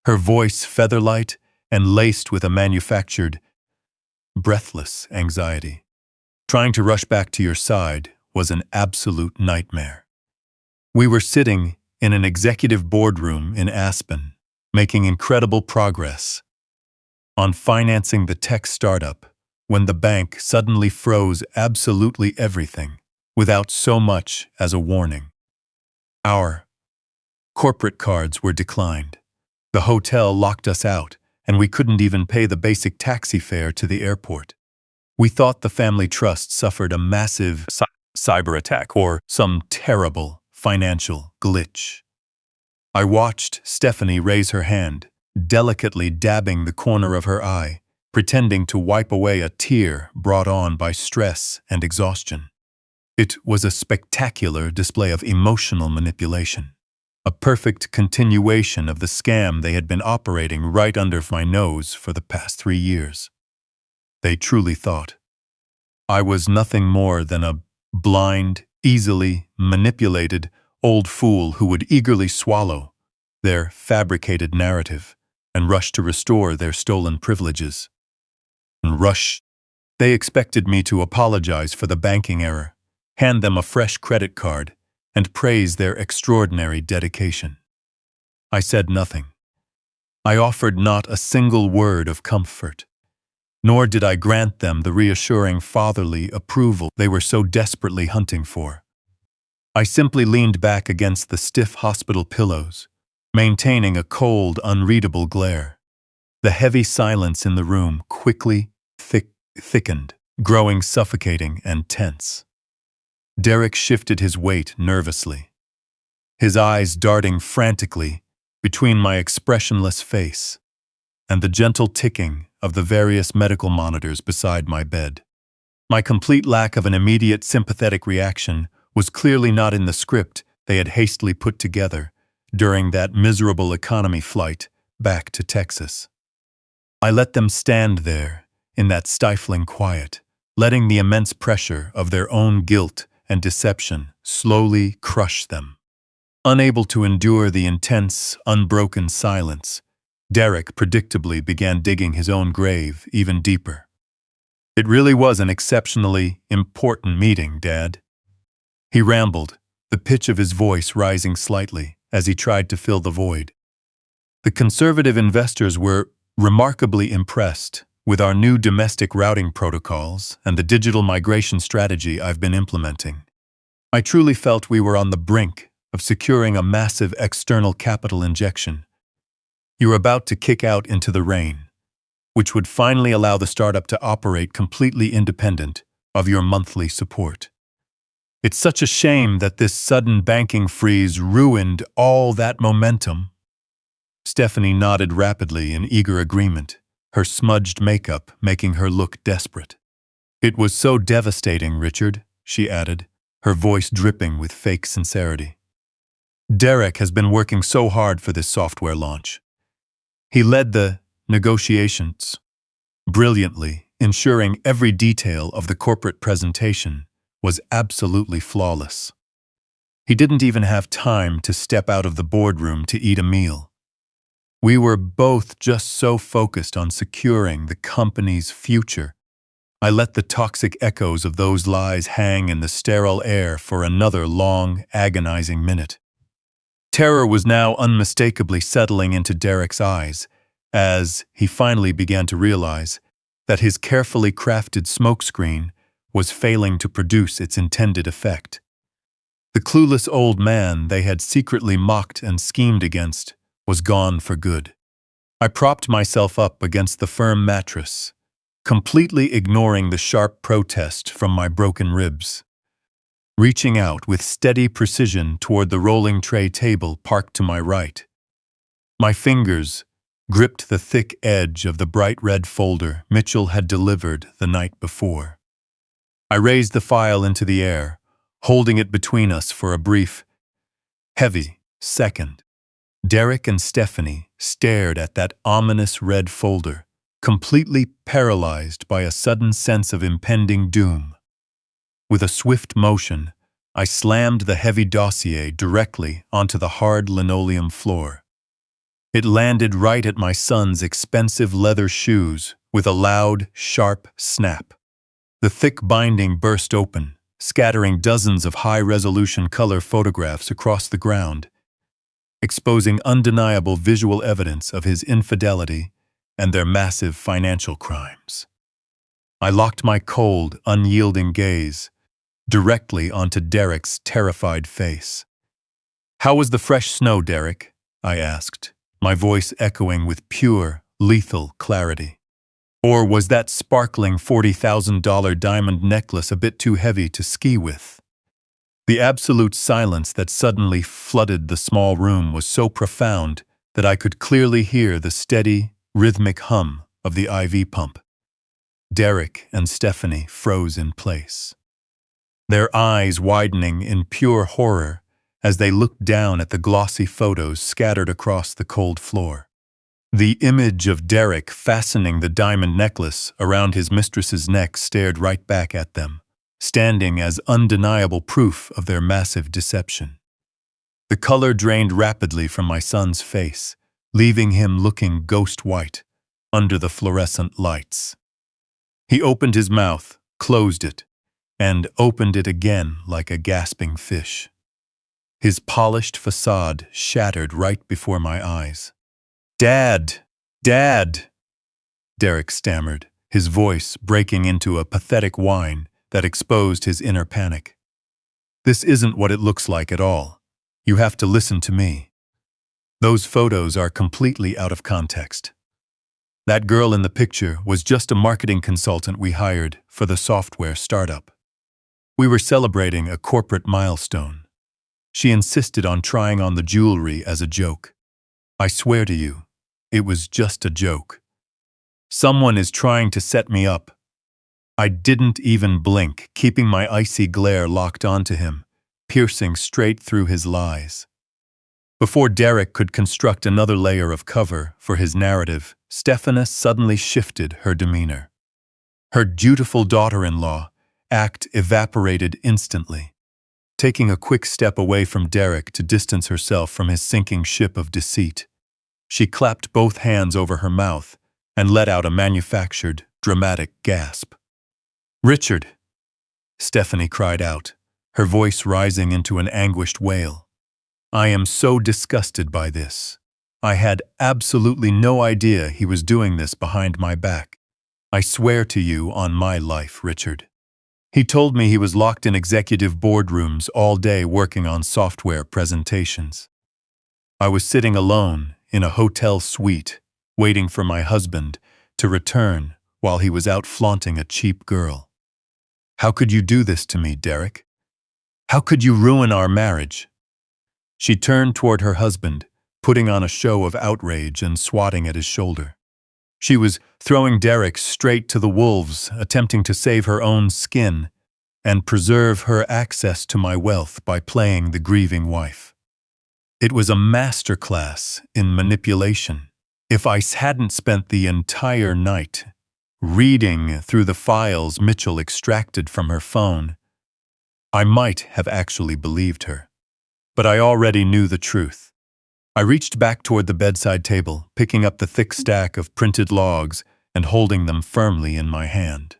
her voice featherlight and laced with a manufactured, breathless anxiety. Trying to rush back to your side was an absolute nightmare. We were sitting in an executive boardroom in Aspen, making incredible progress on financing the tech startup when the bank suddenly froze absolutely everything without so much as a warning. Our corporate cards were declined. The hotel locked us out, and we couldn't even pay the basic taxi fare to the airport. We thought the family trust suffered a massive cyber attack or some terrible financial glitch. I watched Stephanie raise her hand, delicately dabbing the corner of her eye, pretending to wipe away a tear brought on by stress and exhaustion. It was a spectacular display of emotional manipulation. A perfect continuation of the scam they had been operating right under my nose for the past 3 years. They truly thought I was nothing more than a blind, easily manipulated old fool who would eagerly swallow their fabricated narrative and rush to restore their stolen privileges. They expected me to apologize for the banking error, hand them a fresh credit card, and praise their extraordinary dedication. I said nothing. I offered not a single word of comfort, nor did I grant them the reassuring fatherly approval they were so desperately hunting for. I simply leaned back against the stiff hospital pillows, maintaining a cold, unreadable glare. The heavy silence in the room quickly thickened, growing suffocating and tense. Derek shifted his weight nervously, his eyes darting frantically between my expressionless face and the gentle ticking of the various medical monitors beside my bed. My complete lack of an immediate sympathetic reaction was clearly not in the script they had hastily put together during that miserable economy flight back to Texas. I let them stand there in that stifling quiet, letting the immense pressure of their own guilt and deception slowly crush them. Unable to endure the intense, unbroken silence, Derek predictably began digging his own grave even deeper. "It really was an exceptionally important meeting, Dad," he rambled, the pitch of his voice rising slightly as he tried to fill the void. "The conservative investors were remarkably impressed with our new domestic routing protocols and the digital migration strategy I've been implementing. I truly felt we were on the brink of securing a massive external capital injection. You're about to kick out into the rain, which would finally allow the startup to operate completely independent of your monthly support. It's such a shame that this sudden banking freeze ruined all that momentum. Stephanie nodded rapidly in eager agreement, her smudged makeup making her look desperate. It was so devastating, Richard, she added, her voice dripping with fake sincerity. Derek has been working so hard for this software launch. He led the negotiations brilliantly, ensuring every detail of the corporate presentation was absolutely flawless. He didn't even have time to step out of the boardroom to eat a meal. We were both just so focused on securing the company's future. I let the toxic echoes of those lies hang in the sterile air for another long, agonizing minute. Terror was now unmistakably settling into Derek's eyes as he finally began to realize that his carefully crafted smokescreen was failing to produce its intended effect. The clueless old man they had secretly mocked and schemed against was gone for good. I propped myself up against the firm mattress, completely ignoring the sharp protest from my broken ribs. Reaching out with steady precision toward the rolling tray table parked to my right. My fingers gripped the thick edge of the bright red folder Mitchell had delivered the night before. I raised the file into the air, holding it between us for a brief, heavy second. Derek and Stephanie stared at that ominous red folder, completely paralyzed by a sudden sense of impending doom. With a swift motion, I slammed the heavy dossier directly onto the hard linoleum floor. It landed right at my son's expensive leather shoes with a loud, sharp snap. The thick binding burst open, scattering dozens of high-resolution color photographs across the ground, exposing undeniable visual evidence of his infidelity and their massive financial crimes. I locked my cold, unyielding gaze directly onto Derek's terrified face. "How was the fresh snow, Derek?" I asked, my voice echoing with pure, lethal clarity. Or was that sparkling $40,000 diamond necklace a bit too heavy to ski with? The absolute silence that suddenly flooded the small room was so profound that I could clearly hear the steady, rhythmic hum of the IV pump. Derek and Stephanie froze in place, their eyes widening in pure horror as they looked down at the glossy photos scattered across the cold floor. The image of Derek fastening the diamond necklace around his mistress's neck stared right back at them, standing as undeniable proof of their massive deception. The color drained rapidly from my son's face, leaving him looking ghost-white under the fluorescent lights. He opened his mouth, closed it, and opened it again like a gasping fish. His polished facade shattered right before my eyes. "Dad! Dad!" Derek stammered, his voice breaking into a pathetic whine that exposed his inner panic. "This isn't what it looks like at all. You have to listen to me. Those photos are completely out of context. That girl in the picture was just a marketing consultant we hired for the software startup. We were celebrating a corporate milestone. She insisted on trying on the jewelry as a joke. I swear to you, it was just a joke. Someone is trying to set me up." I didn't even blink, keeping my icy glare locked onto him, piercing straight through his lies. Before Derek could construct another layer of cover for his narrative, Stephanie suddenly shifted her demeanor. Her dutiful daughter-in-law act evaporated instantly. Taking a quick step away from Derek to distance herself from his sinking ship of deceit, she clapped both hands over her mouth and let out a manufactured, dramatic gasp. "Richard!" Stephanie cried out, her voice rising into an anguished wail. "I am so disgusted by this. I had absolutely no idea he was doing this behind my back. I swear to you on my life, Richard. He told me he was locked in executive boardrooms all day working on software presentations. I was sitting alone in a hotel suite, waiting for my husband to return while he was out flaunting a cheap girl. How could you do this to me, Derek? How could you ruin our marriage? She turned toward her husband, putting on a show of outrage and swatting at his shoulder. She was throwing Derek straight to the wolves, attempting to save her own skin and preserve her access to my wealth by playing the grieving wife. It was a masterclass in manipulation. If I hadn't spent the entire night reading through the files Mitchell extracted from her phone, I might have actually believed her. But I already knew the truth. I reached back toward the bedside table, picking up the thick stack of printed logs and holding them firmly in my hand.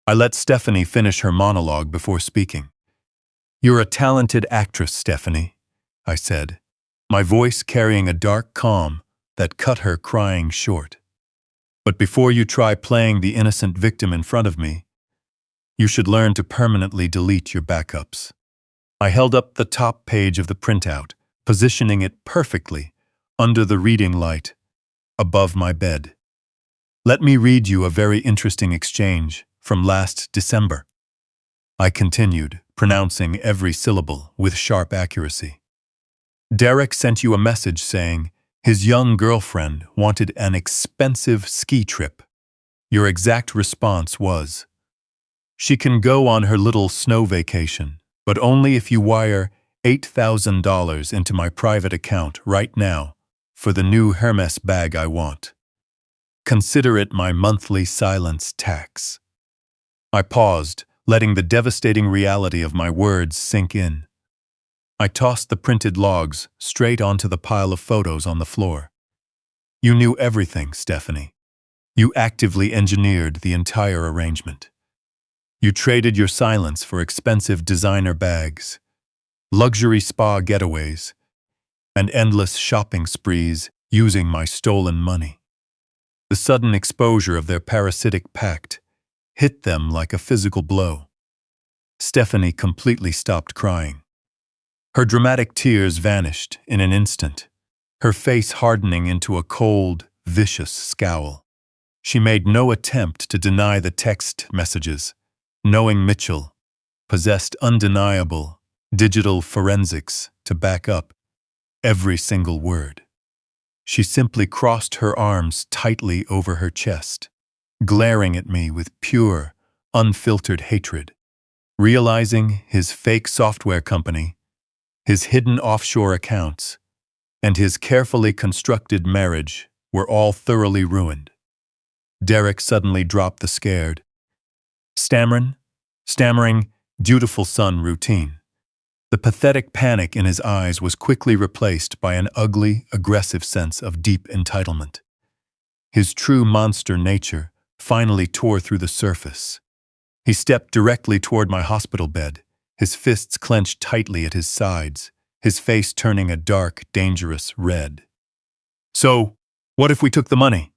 I let Stephanie finish her monologue before speaking. "You're a talented actress, Stephanie," I said, my voice carrying a dark calm that cut her crying short. "But before you try playing the innocent victim in front of me, you should learn to permanently delete your backups." I held up the top page of the printout, positioning it perfectly under the reading light above my bed. "Let me read you a very interesting exchange from last December," I continued, pronouncing every syllable with sharp accuracy. "Derek sent you a message saying his young girlfriend wanted an expensive ski trip. Your exact response was, 'She can go on her little snow vacation, but only if you wire $8,000 into my private account right now for the new Hermes bag I want. Consider it my monthly silence tax.'" I paused, letting the devastating reality of my words sink in. I tossed the printed logs straight onto the pile of photos on the floor. "You knew everything, Stephanie. You actively engineered the entire arrangement. You traded your silence for expensive designer bags, luxury spa getaways, and endless shopping sprees using my stolen money." The sudden exposure of their parasitic pact hit them like a physical blow. Stephanie completely stopped crying. Her dramatic tears vanished in an instant, her face hardening into a cold, vicious scowl. She made no attempt to deny the text messages, knowing Mitchell possessed undeniable digital forensics to back up every single word. She simply crossed her arms tightly over her chest, glaring at me with pure, unfiltered hatred. Realizing his fake software company, his hidden offshore accounts, and his carefully constructed marriage were all thoroughly ruined, Derek suddenly dropped the scared, stammering, dutiful son routine. The pathetic panic in his eyes was quickly replaced by an ugly, aggressive sense of deep entitlement. His true monster nature finally tore through the surface. He stepped directly toward my hospital bed, his fists clenched tightly at his sides, his face turning a dark, dangerous red. "So, what if we took the money?"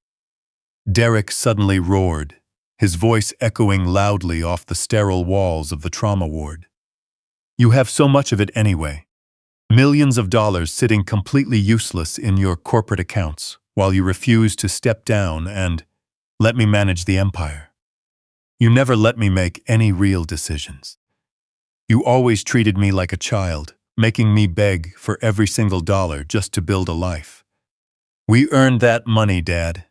Derek suddenly roared, his voice echoing loudly off the sterile walls of the trauma ward. "You have so much of it anyway. Millions of dollars sitting completely useless in your corporate accounts while you refuse to step down and let me manage the empire. You never let me make any real decisions. You always treated me like a child, making me beg for every single dollar just to build a life. We earned that money, Dad.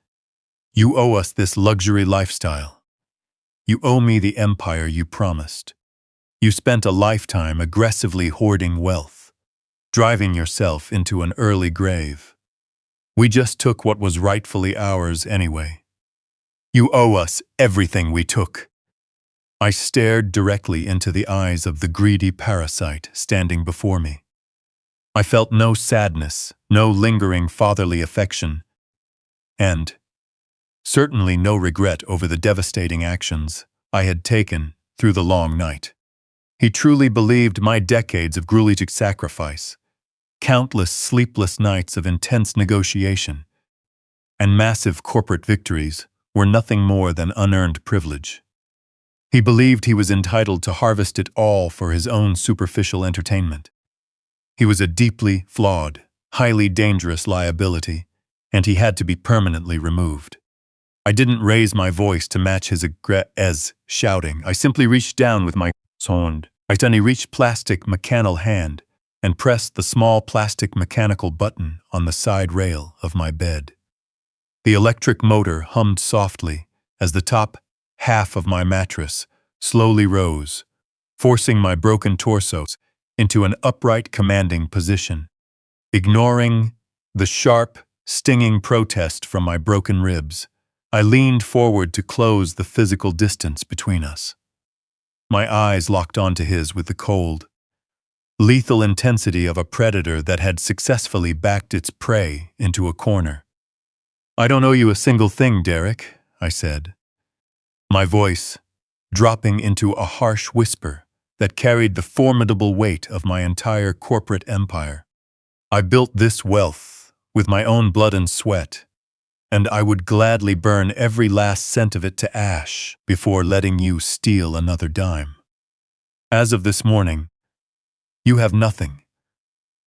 You owe us this luxury lifestyle. You owe me the empire you promised. You spent a lifetime aggressively hoarding wealth, driving yourself into an early grave. We just took what was rightfully ours anyway. You owe us everything we took." I stared directly into the eyes of the greedy parasite standing before me. I felt no sadness, no lingering fatherly affection, and certainly no regret over the devastating actions I had taken through the long night. He truly believed my decades of grueling sacrifice, countless sleepless nights of intense negotiation, and massive corporate victories were nothing more than unearned privilege. He believed he was entitled to harvest it all for his own superficial entertainment. He was a deeply flawed, highly dangerous liability, and he had to be permanently removed. I didn't raise my voice to match his shouting. I simply reached down with my hand. I tiny reached plastic mechanical hand and pressed the small plastic mechanical button on the side rail of my bed. The electric motor hummed softly as the top half of my mattress slowly rose, forcing my broken torso into an upright commanding position. Ignoring the sharp, stinging protest from my broken ribs, I leaned forward to close the physical distance between us. My eyes locked onto his with the cold, lethal intensity of a predator that had successfully backed its prey into a corner. "I don't owe you a single thing, Derek," I said, my voice dropping into a harsh whisper that carried the formidable weight of my entire corporate empire. "I built this wealth with my own blood and sweat, and I would gladly burn every last cent of it to ash before letting you steal another dime. As of this morning, you have nothing."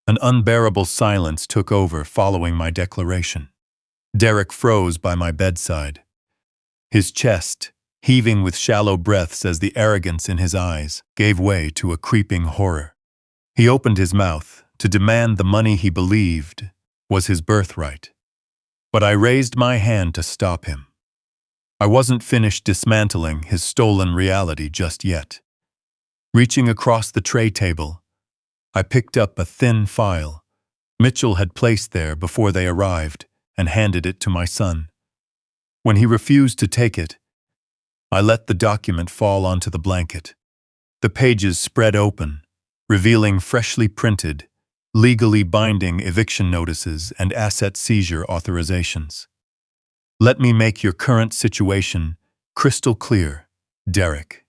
An unbearable silence took over following my declaration. Derek froze by my bedside, his chest heaving with shallow breaths as the arrogance in his eyes gave way to a creeping horror. He opened his mouth to demand the money he believed was his birthright, but I raised my hand to stop him. I wasn't finished dismantling his stolen reality just yet. Reaching across the tray table, I picked up a thin file Mitchell had placed there before they arrived and handed it to my son. When he refused to take it, I let the document fall onto the blanket. The pages spread open, revealing freshly printed, legally binding eviction notices and asset seizure authorizations. "Let me make your current situation crystal clear, Derek,"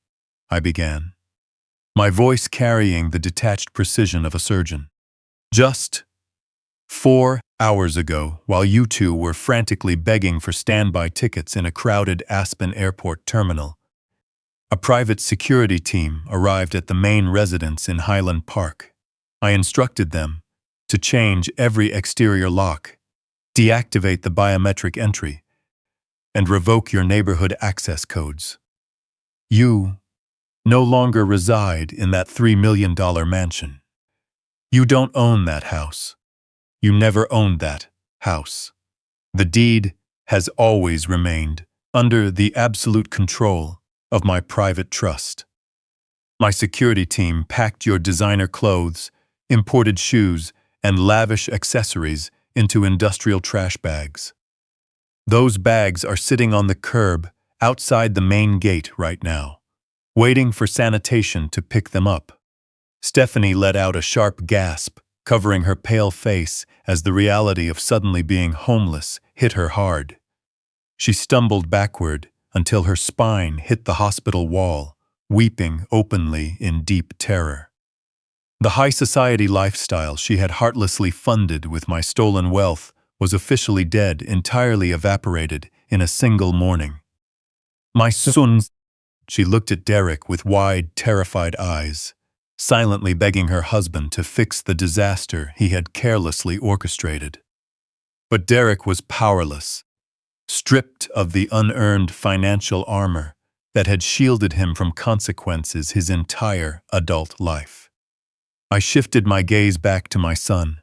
I began, my voice carrying the detached precision of a surgeon. "Just 4 hours ago, while you two were frantically begging for standby tickets in a crowded Aspen Airport terminal, a private security team arrived at the main residence in Highland Park. I instructed them to change every exterior lock, deactivate the biometric entry, and revoke your neighborhood access codes. You no longer reside in that $3 million mansion. You don't own that house. You never owned that house. The deed has always remained under the absolute control of my private trust. My security team packed your designer clothes, imported shoes, and lavish accessories into industrial trash bags. Those bags are sitting on the curb outside the main gate right now, waiting for sanitation to pick them up." Stephanie let out a sharp gasp, covering her pale face as the reality of suddenly being homeless hit her hard. She stumbled backward until her spine hit the hospital wall, weeping openly in deep terror. The high society lifestyle she had heartlessly funded with my stolen wealth was officially dead, entirely evaporated in a single morning. "My sons," she looked at Derek with wide, terrified eyes, silently begging her husband to fix the disaster he had carelessly orchestrated. But Derek was powerless, stripped of the unearned financial armor that had shielded him from consequences his entire adult life. I shifted my gaze back to my son,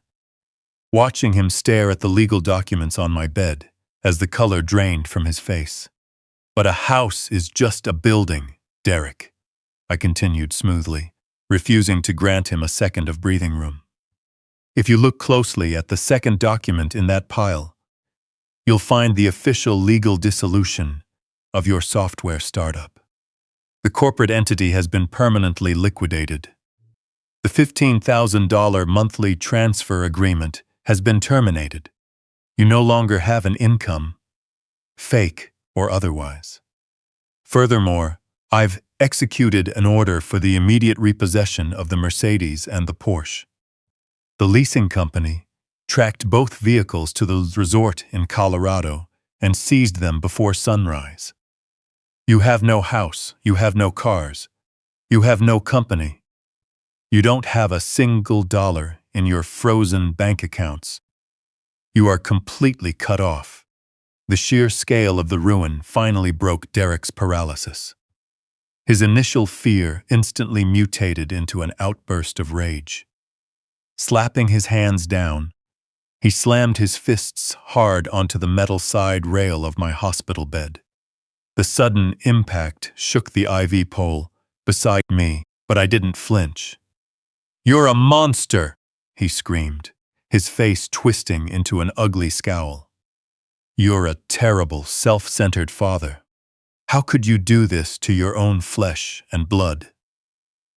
watching him stare at the legal documents on my bed as the color drained from his face. "But a house is just a building, Derek," I continued smoothly, refusing to grant him a second of breathing room. "If you look closely at the second document in that pile, you'll find the official legal dissolution of your software startup. The corporate entity has been permanently liquidated. The $15,000 monthly transfer agreement has been terminated. You no longer have an income, fake or otherwise. Furthermore, I've executed an order for the immediate repossession of the Mercedes and the Porsche. The leasing company tracked both vehicles to the resort in Colorado and seized them before sunrise. You have no house, you have no cars, you have no company. You don't have a single dollar in your frozen bank accounts. You are completely cut off. The sheer scale of the ruin finally broke Derek's paralysis. His initial fear instantly mutated into an outburst of rage. Slapping his hands down, he slammed his fists hard onto the metal side rail of my hospital bed. The sudden impact shook the IV pole beside me, but I didn't flinch. "You're a monster!" he screamed, his face twisting into an ugly scowl. "You're a terrible, self-centered father. How could you do this to your own flesh and blood?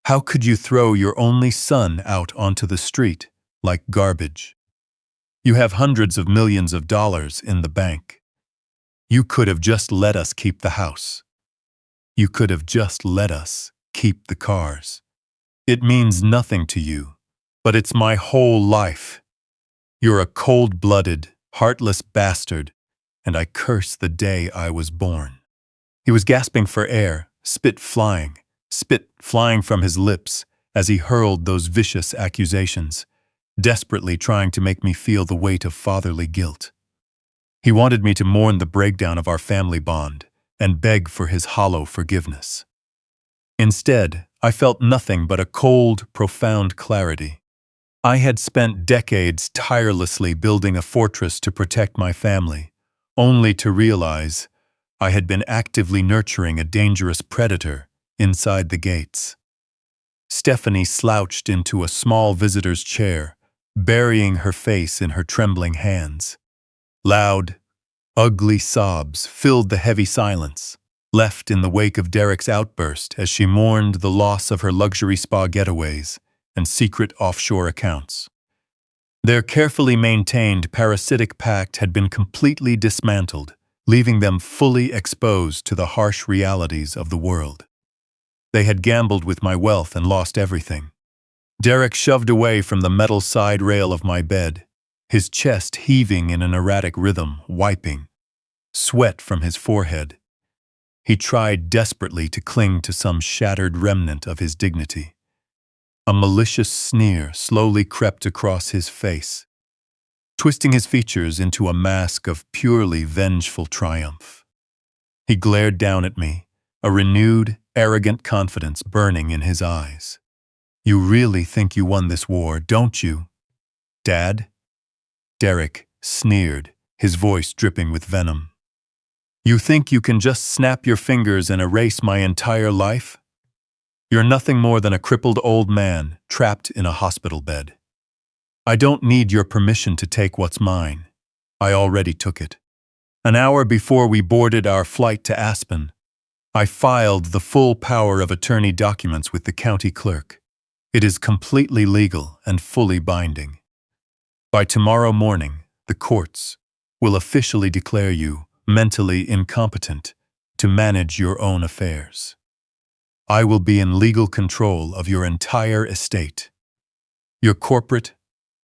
How could you throw your only son out onto the street like garbage? You have hundreds of millions of dollars in the bank. You could have just let us keep the house. You could have just let us keep the cars. It means nothing to you, but it's my whole life. You're a cold-blooded, heartless bastard, and I curse the day I was born." He was gasping for air, spit flying from his lips as he hurled those vicious accusations, desperately trying to make me feel the weight of fatherly guilt. He wanted me to mourn the breakdown of our family bond and beg for his hollow forgiveness. Instead, I felt nothing but a cold, profound clarity. I had spent decades tirelessly building a fortress to protect my family, only to realize I had been actively nurturing a dangerous predator inside the gates. Stephanie slouched into a small visitor's chair, burying her face in her trembling hands. Loud, ugly sobs filled the heavy silence, left in the wake of Derek's outburst as she mourned the loss of her luxury spa getaways and secret offshore accounts. Their carefully maintained parasitic pact had been completely dismantled, leaving them fully exposed to the harsh realities of the world. They had gambled with my wealth and lost everything. Derek shoved away from the metal side rail of my bed, his chest heaving in an erratic rhythm, wiping sweat from his forehead. He tried desperately to cling to some shattered remnant of his dignity. A malicious sneer slowly crept across his face, twisting his features into a mask of purely vengeful triumph. He glared down at me, a renewed, arrogant confidence burning in his eyes. "You really think you won this war, don't you, Dad?" Derek sneered, his voice dripping with venom. "You think you can just snap your fingers and erase my entire life? You're nothing more than a crippled old man trapped in a hospital bed. I don't need your permission to take what's mine. I already took it. An hour before we boarded our flight to Aspen, I filed the full power of attorney documents with the county clerk. It is completely legal and fully binding. By tomorrow morning, the courts will officially declare you mentally incompetent to manage your own affairs. I will be in legal control of your entire estate, your corporate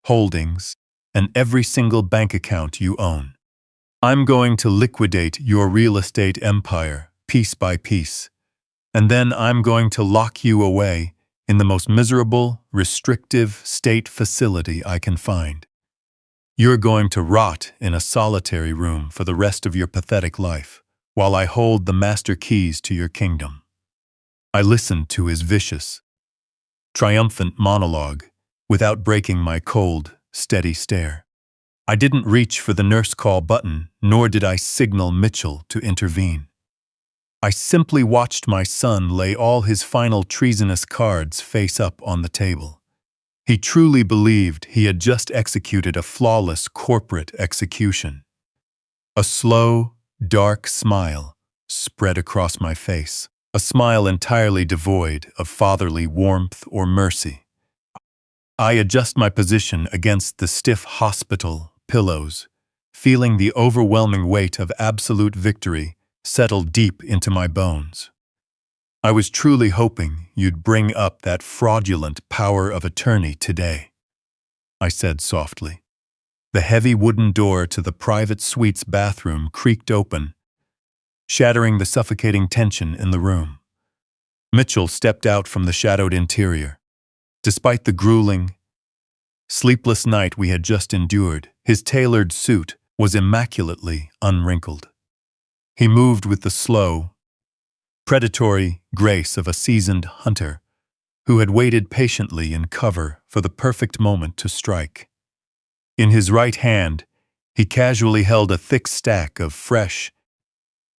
holdings, and every single bank account you own. I'm going to liquidate your real estate empire piece by piece, and then I'm going to lock you away in the most miserable, restrictive state facility I can find. You're going to rot in a solitary room for the rest of your pathetic life, while I hold the master keys to your kingdom." I listened to his vicious, triumphant monologue without breaking my cold, steady stare. I didn't reach for the nurse call button, nor did I signal Mitchell to intervene. I simply watched my son lay all his final treasonous cards face up on the table. He truly believed he had just executed a flawless corporate execution. A slow, dark smile spread across my face, a smile entirely devoid of fatherly warmth or mercy. I adjust my position against the stiff hospital pillows, feeling the overwhelming weight of absolute victory settle deep into my bones. I was truly hoping you'd bring up that fraudulent power of attorney today. I said softly. The heavy wooden door to the private suite's bathroom creaked open, shattering the suffocating tension in the room. Mitchell stepped out from the shadowed interior. Despite the grueling, sleepless night we had just endured, his tailored suit was immaculately unwrinkled. He moved with the slow, predatory grace of a seasoned hunter who had waited patiently in cover for the perfect moment to strike. In his right hand, he casually held a thick stack of fresh,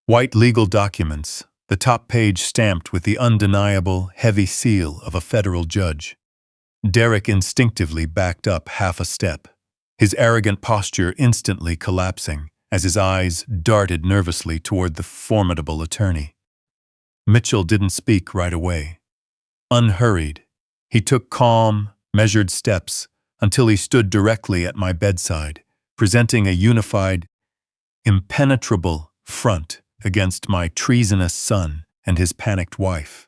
white legal documents, the top page stamped with the undeniable, heavy seal of a federal judge. Derek instinctively backed up half a step, his arrogant posture instantly collapsing as his eyes darted nervously toward the formidable attorney. Mitchell didn't speak right away. Unhurried, he took calm, measured steps until he stood directly at my bedside, presenting a unified, impenetrable front against my treasonous son and his panicked wife.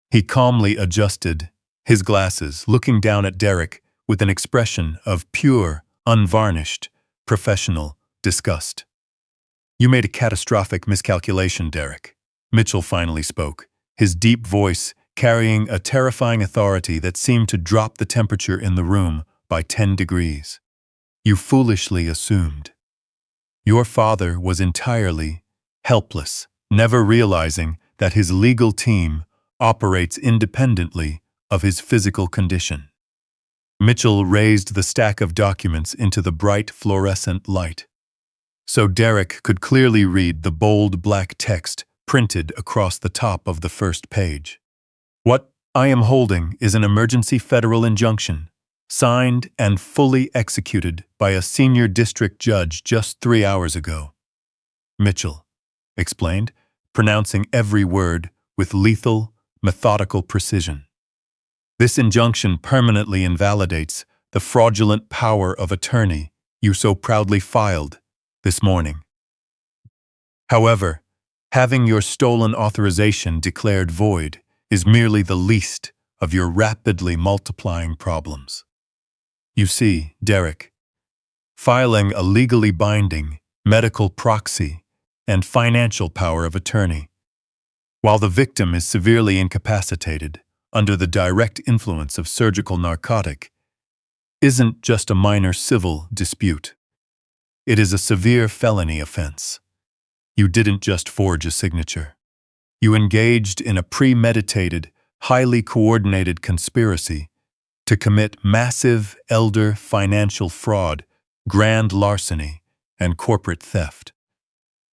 He calmly adjusted his glasses, looking down at Derek with an expression of pure, unvarnished, professional disgust. "You made a catastrophic miscalculation, Derek," Mitchell finally spoke, his deep voice carrying a terrifying authority that seemed to drop the temperature in the room by 10 degrees. "You foolishly assumed. Your father was entirely helpless, never realizing that his legal team operates independently of his physical condition." Mitchell raised the stack of documents into the bright fluorescent light, so Derek could clearly read the bold black text printed across the top of the first page. "What I am holding is an emergency federal injunction, signed and fully executed by a senior district judge just 3 hours ago," Mitchell explained, pronouncing every word with lethal, methodical precision. "This injunction permanently invalidates the fraudulent power of attorney you so proudly filed this morning. However, having your stolen authorization declared void is merely the least of your rapidly multiplying problems. You see, Derek, filing a legally binding medical proxy and financial power of attorney, while the victim is severely incapacitated under the direct influence of surgical narcotic, isn't just a minor civil dispute. It is a severe felony offense. You didn't just forge a signature. You engaged in a premeditated, highly coordinated conspiracy to commit massive elder financial fraud, grand larceny, and corporate theft.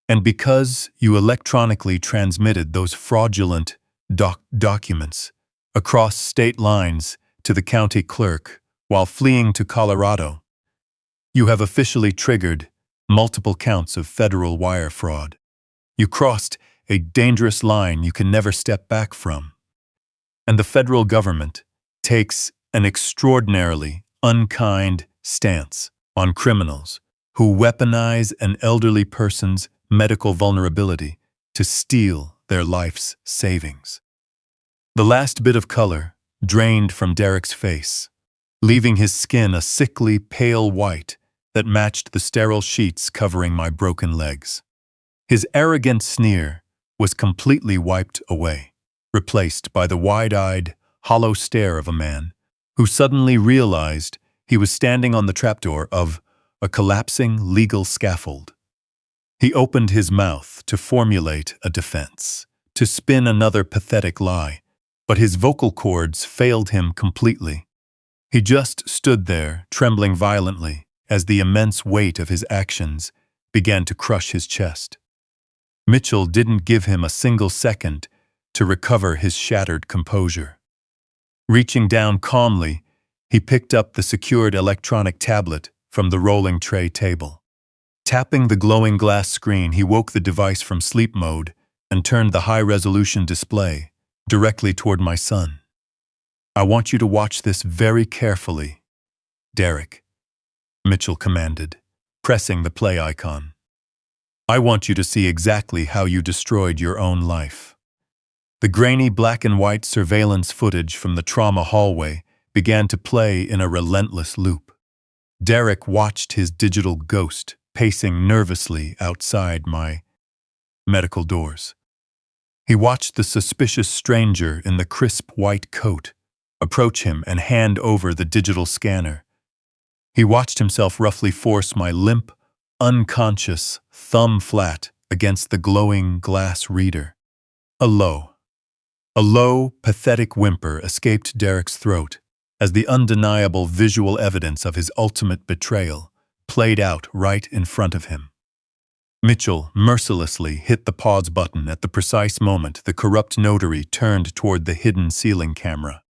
And because you electronically transmitted those fraudulent documents across state lines to the county clerk while fleeing to Colorado, you have officially triggered multiple counts of federal wire fraud. You crossed a dangerous line you can never step back from. And the federal government takes an extraordinarily unkind stance on criminals who weaponize an elderly person's medical vulnerability to steal their life's savings. The last bit of color drained from Derek's face, leaving his skin a sickly pale white that matched the sterile sheets covering my broken legs. His arrogant sneer was completely wiped away, replaced by the wide-eyed, hollow stare of a man who suddenly realized he was standing on the trapdoor of a collapsing legal scaffold. He opened his mouth to formulate a defense, to spin another pathetic lie, but his vocal cords failed him completely. He just stood there, trembling violently, as the immense weight of his actions began to crush his chest. Mitchell didn't give him a single second to recover his shattered composure. Reaching down calmly, he picked up the secured electronic tablet from the rolling tray table. Tapping the glowing glass screen, he woke the device from sleep mode and turned the high-resolution display directly toward my son. "I want you to watch this very carefully, Derek," Mitchell commanded, pressing the play icon. "I want you to see exactly how you destroyed your own life." The grainy black and white surveillance footage from the trauma hallway began to play in a relentless loop. Derek watched his digital ghost pacing nervously outside my medical doors. He watched the suspicious stranger in the crisp white coat approach him and hand over the digital scanner. He watched himself roughly force my limp, unconscious thumb flat against the glowing glass reader. A low, pathetic whimper escaped Derek's throat as the undeniable visual evidence of his ultimate betrayal played out right in front of him. Mitchell mercilessly hit the pause button at the precise moment the corrupt notary turned toward the hidden ceiling camera.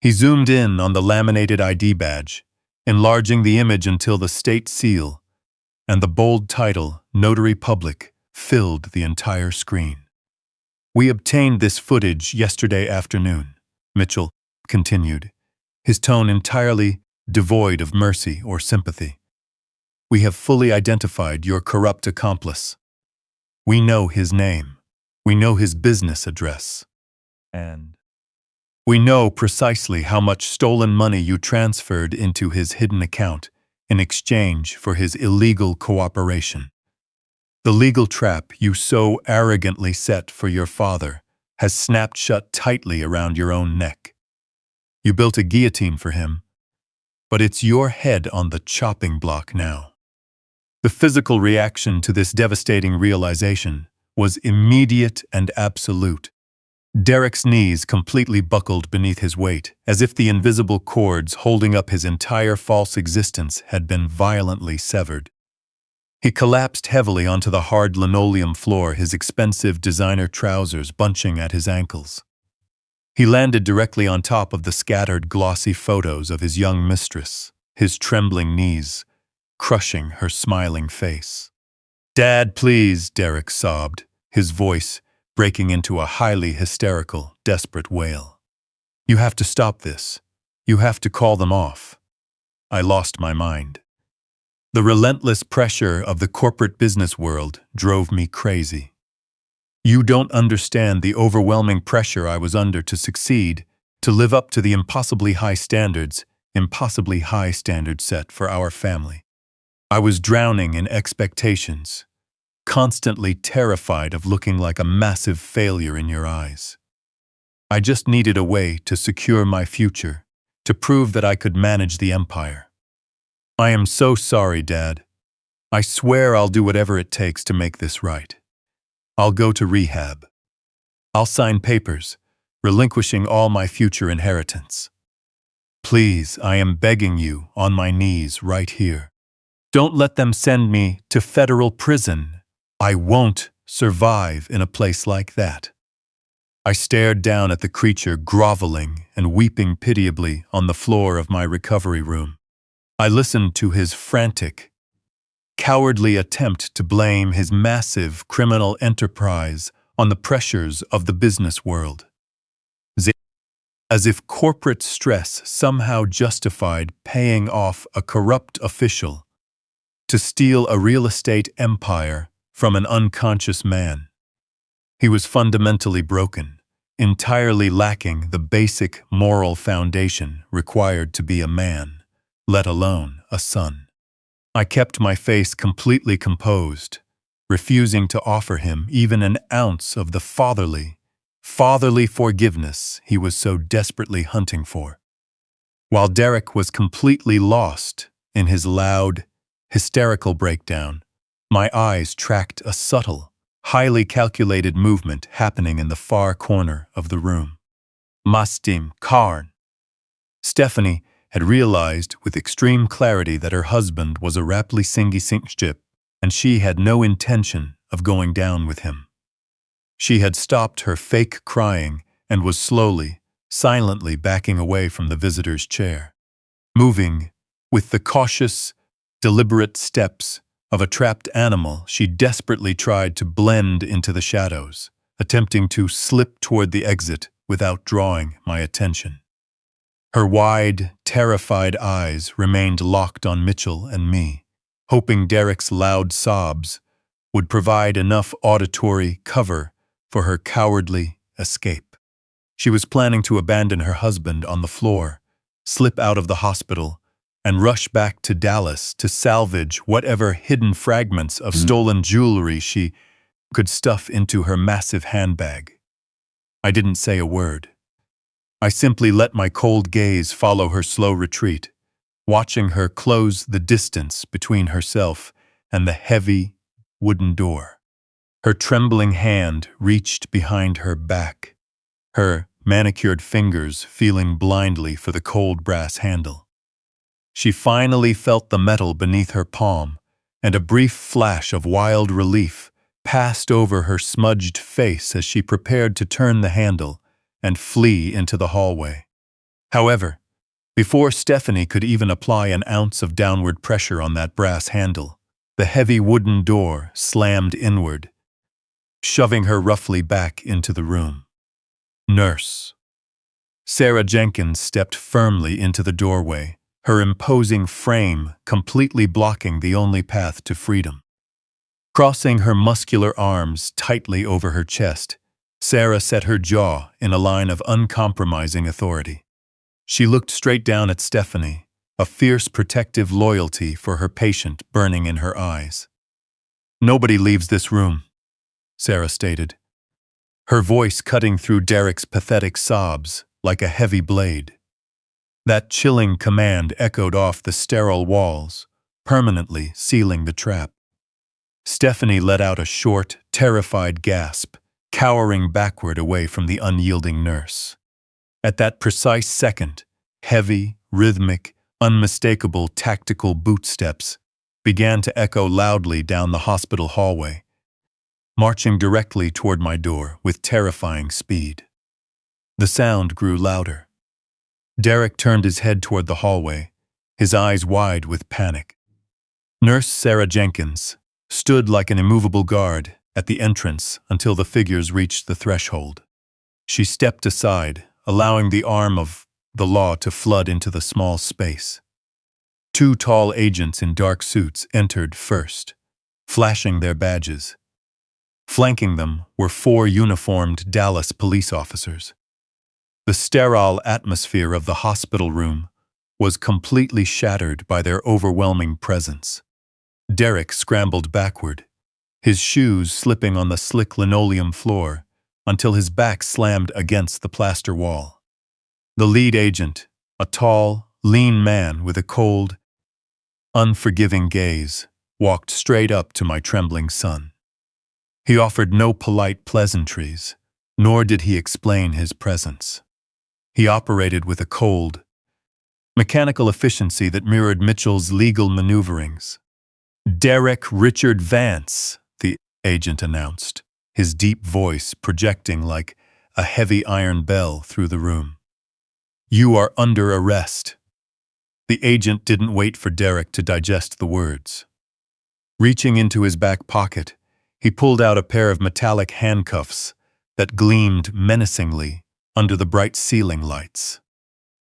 He zoomed in on the laminated ID badge, enlarging the image until the state seal and the bold title, Notary Public, filled the entire screen. "We obtained this footage yesterday afternoon," Mitchell continued, his tone entirely devoid of mercy or sympathy. "We have fully identified your corrupt accomplice. We know his name. We know his business address. And we know precisely how much stolen money you transferred into his hidden account in exchange for his illegal cooperation. The legal trap you so arrogantly set for your father has snapped shut tightly around your own neck. You built a guillotine for him, but it's your head on the chopping block now." The physical reaction to this devastating realization was immediate and absolute. Derek's knees completely buckled beneath his weight, as if the invisible cords holding up his entire false existence had been violently severed. He collapsed heavily onto the hard linoleum floor, his expensive designer trousers bunching at his ankles. He landed directly on top of the scattered glossy photos of his young mistress, his trembling knees crushing her smiling face. "Dad, please," Derek sobbed, his voice breaking into a highly hysterical, desperate wail. "You have to stop this. You have to call them off." I lost my mind. The relentless pressure of the corporate business world drove me crazy. You don't understand the overwhelming pressure I was under to succeed, to live up to the impossibly high standards set for our family. I was drowning in expectations, constantly terrified of looking like a massive failure in your eyes. I just needed a way to secure my future, to prove that I could manage the empire. "I am so sorry, Dad. I swear I'll do whatever it takes to make this right. I'll go to rehab. I'll sign papers, relinquishing all my future inheritance. Please, I am begging you on my knees right here. Don't let them send me to federal prison. I won't survive in a place like that." I stared down at the creature groveling and weeping pitiably on the floor of my recovery room. I listened to his frantic, cowardly attempt to blame his massive criminal enterprise on the pressures of the business world. As if corporate stress somehow justified paying off a corrupt official to steal a real estate empire from an unconscious man. He was fundamentally broken, entirely lacking the basic moral foundation required to be a man, let alone a son. I kept my face completely composed, refusing to offer him even an ounce of the fatherly forgiveness he was so desperately hunting for. While Derek was completely lost in his loud, hysterical breakdown, my eyes tracked a subtle, highly calculated movement happening in the far corner of the room. "Mastim, Karn." Stephanie had realized with extreme clarity that her husband was a rapidly singi and she had no intention of going down with him. She had stopped her fake crying and was slowly, silently backing away from the visitor's chair, moving with the cautious, deliberate steps of a trapped animal. She desperately tried to blend into the shadows, attempting to slip toward the exit without drawing my attention. Her wide, terrified eyes remained locked on Mitchell and me, hoping Derek's loud sobs would provide enough auditory cover for her cowardly escape. She was planning to abandon her husband on the floor, slip out of the hospital, and rush back to Dallas to salvage whatever hidden fragments of stolen jewelry she could stuff into her massive handbag. I didn't say a word. I simply let my cold gaze follow her slow retreat, watching her close the distance between herself and the heavy wooden door. Her trembling hand reached behind her back, her manicured fingers feeling blindly for the cold brass handle. She finally felt the metal beneath her palm, and a brief flash of wild relief passed over her smudged face as she prepared to turn the handle and flee into the hallway. However, before Stephanie could even apply an ounce of downward pressure on that brass handle, the heavy wooden door slammed inward, shoving her roughly back into the room. Nurse. Sarah Jenkins stepped firmly into the doorway, her imposing frame completely blocking the only path to freedom. Crossing her muscular arms tightly over her chest, Sarah set her jaw in a line of uncompromising authority. She looked straight down at Stephanie, a fierce protective loyalty for her patient burning in her eyes. "Nobody leaves this room," Sarah stated, her voice cutting through Derek's pathetic sobs like a heavy blade. That chilling command echoed off the sterile walls, permanently sealing the trap. Stephanie let out a short, terrified gasp, cowering backward away from the unyielding nurse. At that precise second, heavy, rhythmic, unmistakable tactical bootsteps began to echo loudly down the hospital hallway, marching directly toward my door with terrifying speed. The sound grew louder. Derek turned his head toward the hallway, his eyes wide with panic. Nurse Sarah Jenkins stood like an immovable guard at the entrance until the figures reached the threshold. She stepped aside, allowing the arm of the law to flood into the small space. Two tall agents in dark suits entered first, flashing their badges. Flanking them were 4 uniformed Dallas police officers. The sterile atmosphere of the hospital room was completely shattered by their overwhelming presence. Derek scrambled backward, his shoes slipping on the slick linoleum floor until his back slammed against the plaster wall. The lead agent, a tall, lean man with a cold, unforgiving gaze, walked straight up to my trembling son. He offered no polite pleasantries, nor did he explain his presence. He operated with a cold, mechanical efficiency that mirrored Mitchell's legal maneuverings. "Derek Richard Vance," the agent announced, his deep voice projecting like a heavy iron bell through the room. "You are under arrest." The agent didn't wait for Derek to digest the words. Reaching into his back pocket, he pulled out a pair of metallic handcuffs that gleamed menacingly under the bright ceiling lights.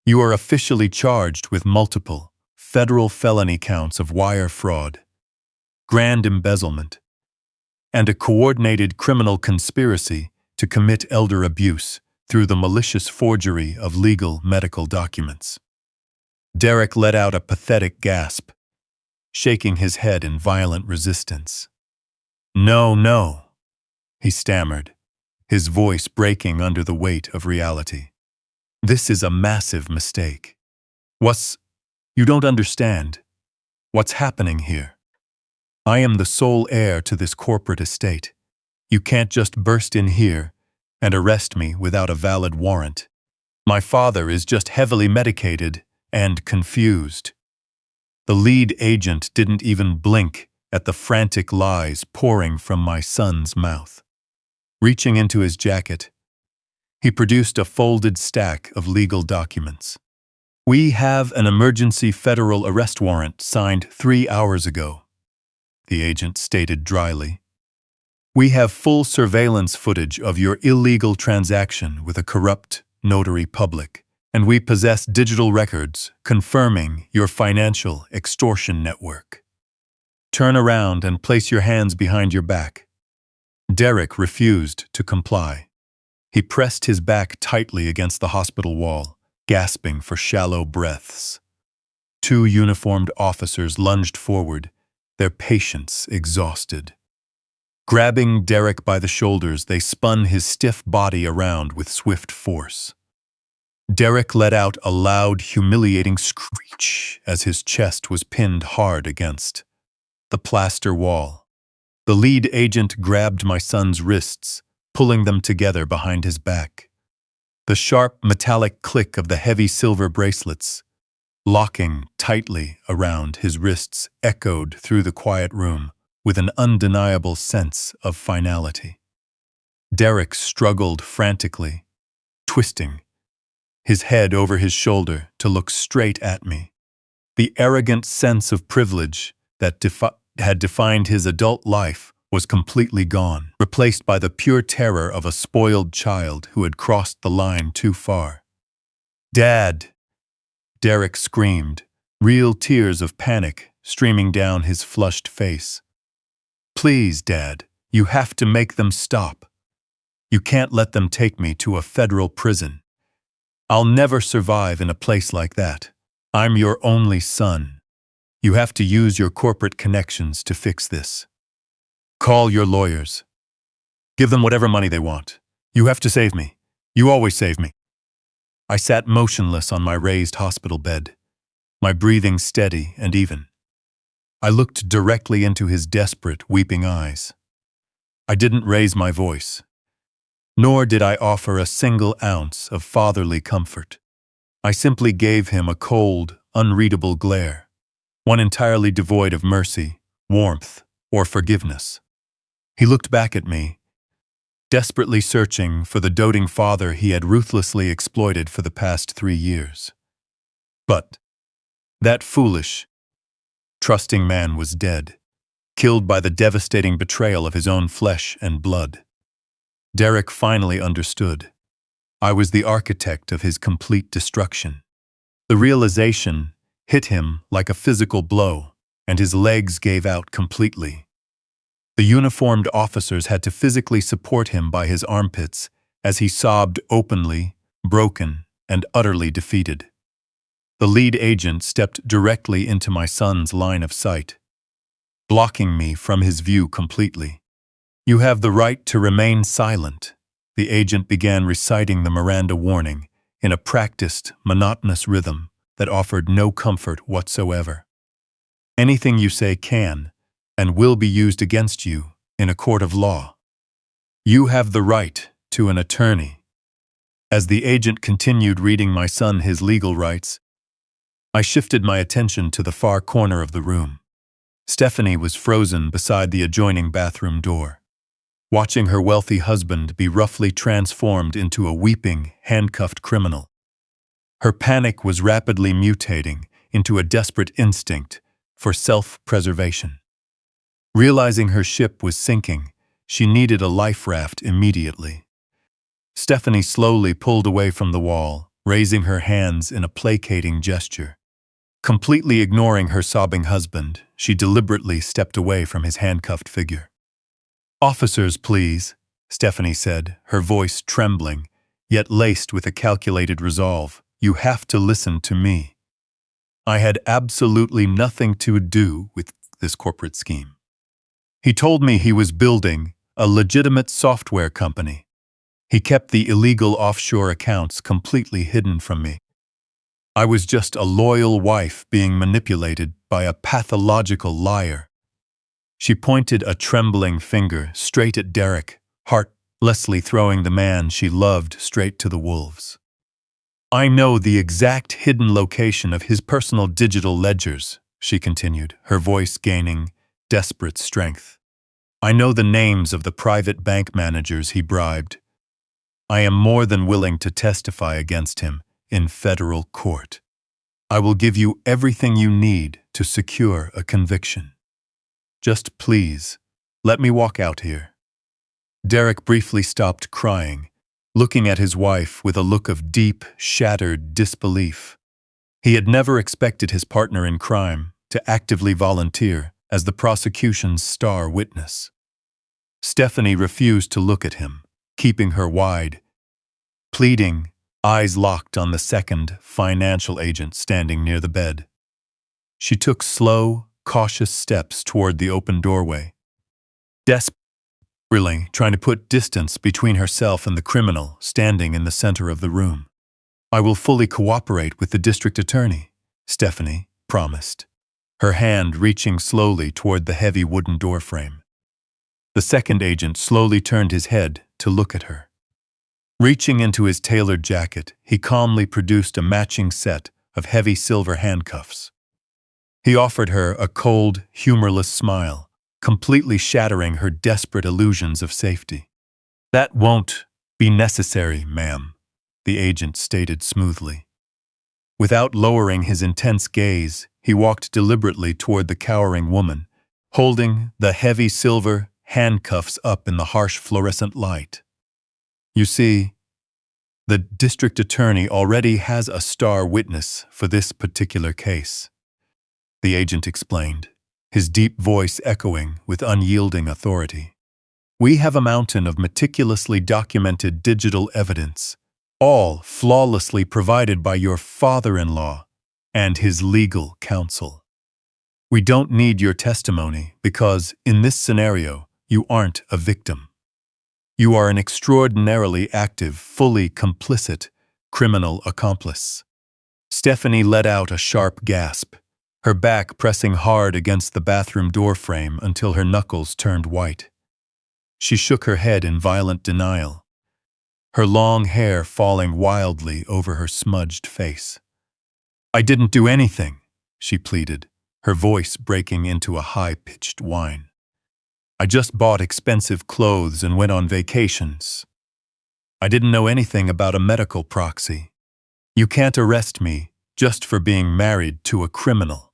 "You are officially charged with multiple federal felony counts of wire fraud, grand embezzlement, and a coordinated criminal conspiracy to commit elder abuse through the malicious forgery of legal medical documents." Derek let out a pathetic gasp, shaking his head in violent resistance. "No, no," he stammered, his voice breaking under the weight of reality. "This is a massive mistake. You don't understand. What's happening here? I am the sole heir to this corporate estate. You can't just burst in here and arrest me without a valid warrant. My father is just heavily medicated and confused." The lead agent didn't even blink at the frantic lies pouring from my son's mouth. Reaching into his jacket, he produced a folded stack of legal documents. "We have an emergency federal arrest warrant signed 3 hours ago," the agent stated dryly. "We have full surveillance footage of your illegal transaction with a corrupt notary public, and we possess digital records confirming your financial extortion network. Turn around and place your hands behind your back." Derek refused to comply. He pressed his back tightly against the hospital wall, gasping for shallow breaths. Two uniformed officers lunged forward, their patience exhausted. Grabbing Derek by the shoulders, they spun his stiff body around with swift force. Derek let out a loud, humiliating screech as his chest was pinned hard against the plaster wall. The lead agent grabbed my son's wrists, pulling them together behind his back. The sharp, metallic click of the heavy silver bracelets, locking tightly around his wrists, echoed through the quiet room with an undeniable sense of finality. Derek struggled frantically, twisting his head over his shoulder to look straight at me. The arrogant sense of privilege that had defined his adult life was completely gone, replaced by the pure terror of a spoiled child who had crossed the line too far. "Dad!" Derek screamed, real tears of panic streaming down his flushed face. "Please, Dad, you have to make them stop. You can't let them take me to a federal prison. I'll never survive in a place like that. I'm your only son. You have to use your corporate connections to fix this. Call your lawyers. Give them whatever money they want. You have to save me. You always save me." I sat motionless on my raised hospital bed, my breathing steady and even. I looked directly into his desperate, weeping eyes. I didn't raise my voice, nor did I offer a single ounce of fatherly comfort. I simply gave him a cold, unreadable glare, one entirely devoid of mercy, warmth, or forgiveness. He looked back at me, desperately searching for the doting father he had ruthlessly exploited for the past 3 years. But that foolish, trusting man was dead, killed by the devastating betrayal of his own flesh and blood. Derek finally understood. I was the architect of his complete destruction. The realization hit him like a physical blow, and his legs gave out completely. The uniformed officers had to physically support him by his armpits as he sobbed openly, broken, and utterly defeated. The lead agent stepped directly into my son's line of sight, blocking me from his view completely. "You have the right to remain silent," the agent began reciting the Miranda warning in a practiced, monotonous rhythm that offered no comfort whatsoever. "Anything you say can and will be used against you in a court of law. You have the right to an attorney." As the agent continued reading my son his legal rights, I shifted my attention to the far corner of the room. Stephanie was frozen beside the adjoining bathroom door, watching her wealthy husband be roughly transformed into a weeping, handcuffed criminal. Her panic was rapidly mutating into a desperate instinct for self-preservation. Realizing her ship was sinking, she needed a life raft immediately. Stephanie slowly pulled away from the wall, raising her hands in a placating gesture. Completely ignoring her sobbing husband, she deliberately stepped away from his handcuffed figure. "Officers, please," Stephanie said, her voice trembling, yet laced with a calculated resolve. "You have to listen to me. I had absolutely nothing to do with this corporate scheme. He told me he was building a legitimate software company. He kept the illegal offshore accounts completely hidden from me. I was just a loyal wife being manipulated by a pathological liar." She pointed a trembling finger straight at Derek, heartlessly throwing the man she loved straight to the wolves. "I know the exact hidden location of his personal digital ledgers," she continued, her voice gaining desperate strength. "I know the names of the private bank managers he bribed. I am more than willing to testify against him in federal court. I will give you everything you need to secure a conviction. Just please, let me walk out here." Derek briefly stopped crying, looking at his wife with a look of deep, shattered disbelief. He had never expected his partner in crime to actively volunteer as the prosecution's star witness. Stephanie refused to look at him, keeping her wide, pleading, eyes locked on the second financial agent standing near the bed. She took slow, cautious steps toward the open doorway, desperately trying to put distance between herself and the criminal standing in the center of the room. "I will fully cooperate with the district attorney," Stephanie promised, her hand reaching slowly toward the heavy wooden doorframe. The second agent slowly turned his head to look at her. Reaching into his tailored jacket, he calmly produced a matching set of heavy silver handcuffs. He offered her a cold, humorless smile, completely shattering her desperate illusions of safety. "That won't be necessary, ma'am," the agent stated smoothly. Without lowering his intense gaze, he walked deliberately toward the cowering woman, holding the heavy silver handcuffs up in the harsh fluorescent light. "You see, the district attorney already has a star witness for this particular case," the agent explained, his deep voice echoing with unyielding authority. "We have a mountain of meticulously documented digital evidence, all flawlessly provided by your father-in-law and his legal counsel. We don't need your testimony because, in this scenario, you aren't a victim. You are an extraordinarily active, fully complicit criminal accomplice." Stephanie let out a sharp gasp, her back pressing hard against the bathroom doorframe until her knuckles turned white. She shook her head in violent denial, her long hair falling wildly over her smudged face. "I didn't do anything," she pleaded, her voice breaking into a high-pitched whine. "I just bought expensive clothes and went on vacations. I didn't know anything about a medical proxy. You can't arrest me just for being married to a criminal."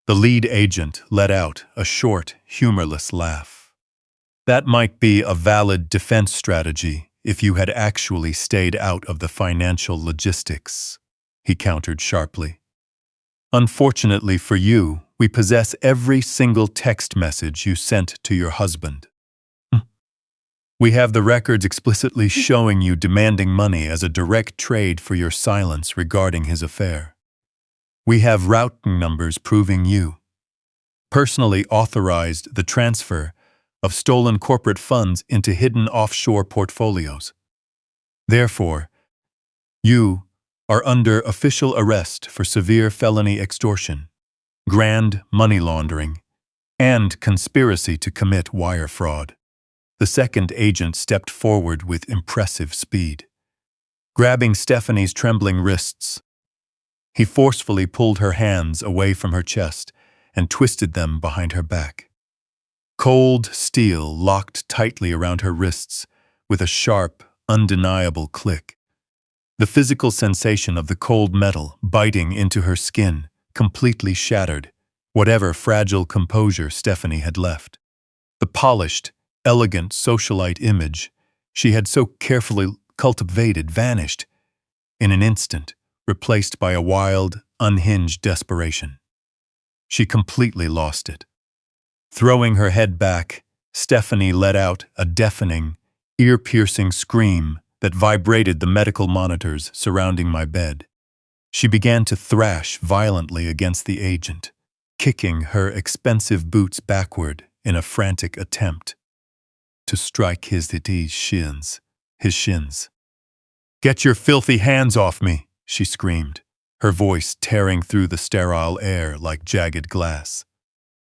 The lead agent let out a short, humorless laugh. "That might be a valid defense strategy if you had actually stayed out of the financial logistics," he countered sharply. "Unfortunately for you, we possess every single text message you sent to your husband. We have the records explicitly showing you demanding money as a direct trade for your silence regarding his affair. We have routing numbers proving you personally authorized the transfer of stolen corporate funds into hidden offshore portfolios. Therefore, you are under official arrest for severe felony extortion, grand money laundering, and conspiracy to commit wire fraud." The second agent stepped forward with impressive speed. Grabbing Stephanie's trembling wrists, he forcefully pulled her hands away from her chest and twisted them behind her back. Cold steel locked tightly around her wrists with a sharp, undeniable click. The physical sensation of the cold metal biting into her skin completely shattered whatever fragile composure Stephanie had left. The polished, elegant socialite image she had so carefully cultivated vanished in an instant, replaced by a wild, unhinged desperation. She completely lost it. Throwing her head back, Stephanie let out a deafening, ear-piercing scream that vibrated the medical monitors surrounding my bed. She began to thrash violently against the agent, kicking her expensive boots backward in a frantic attempt to strike his shins. "Get your filthy hands off me," she screamed, her voice tearing through the sterile air like jagged glass.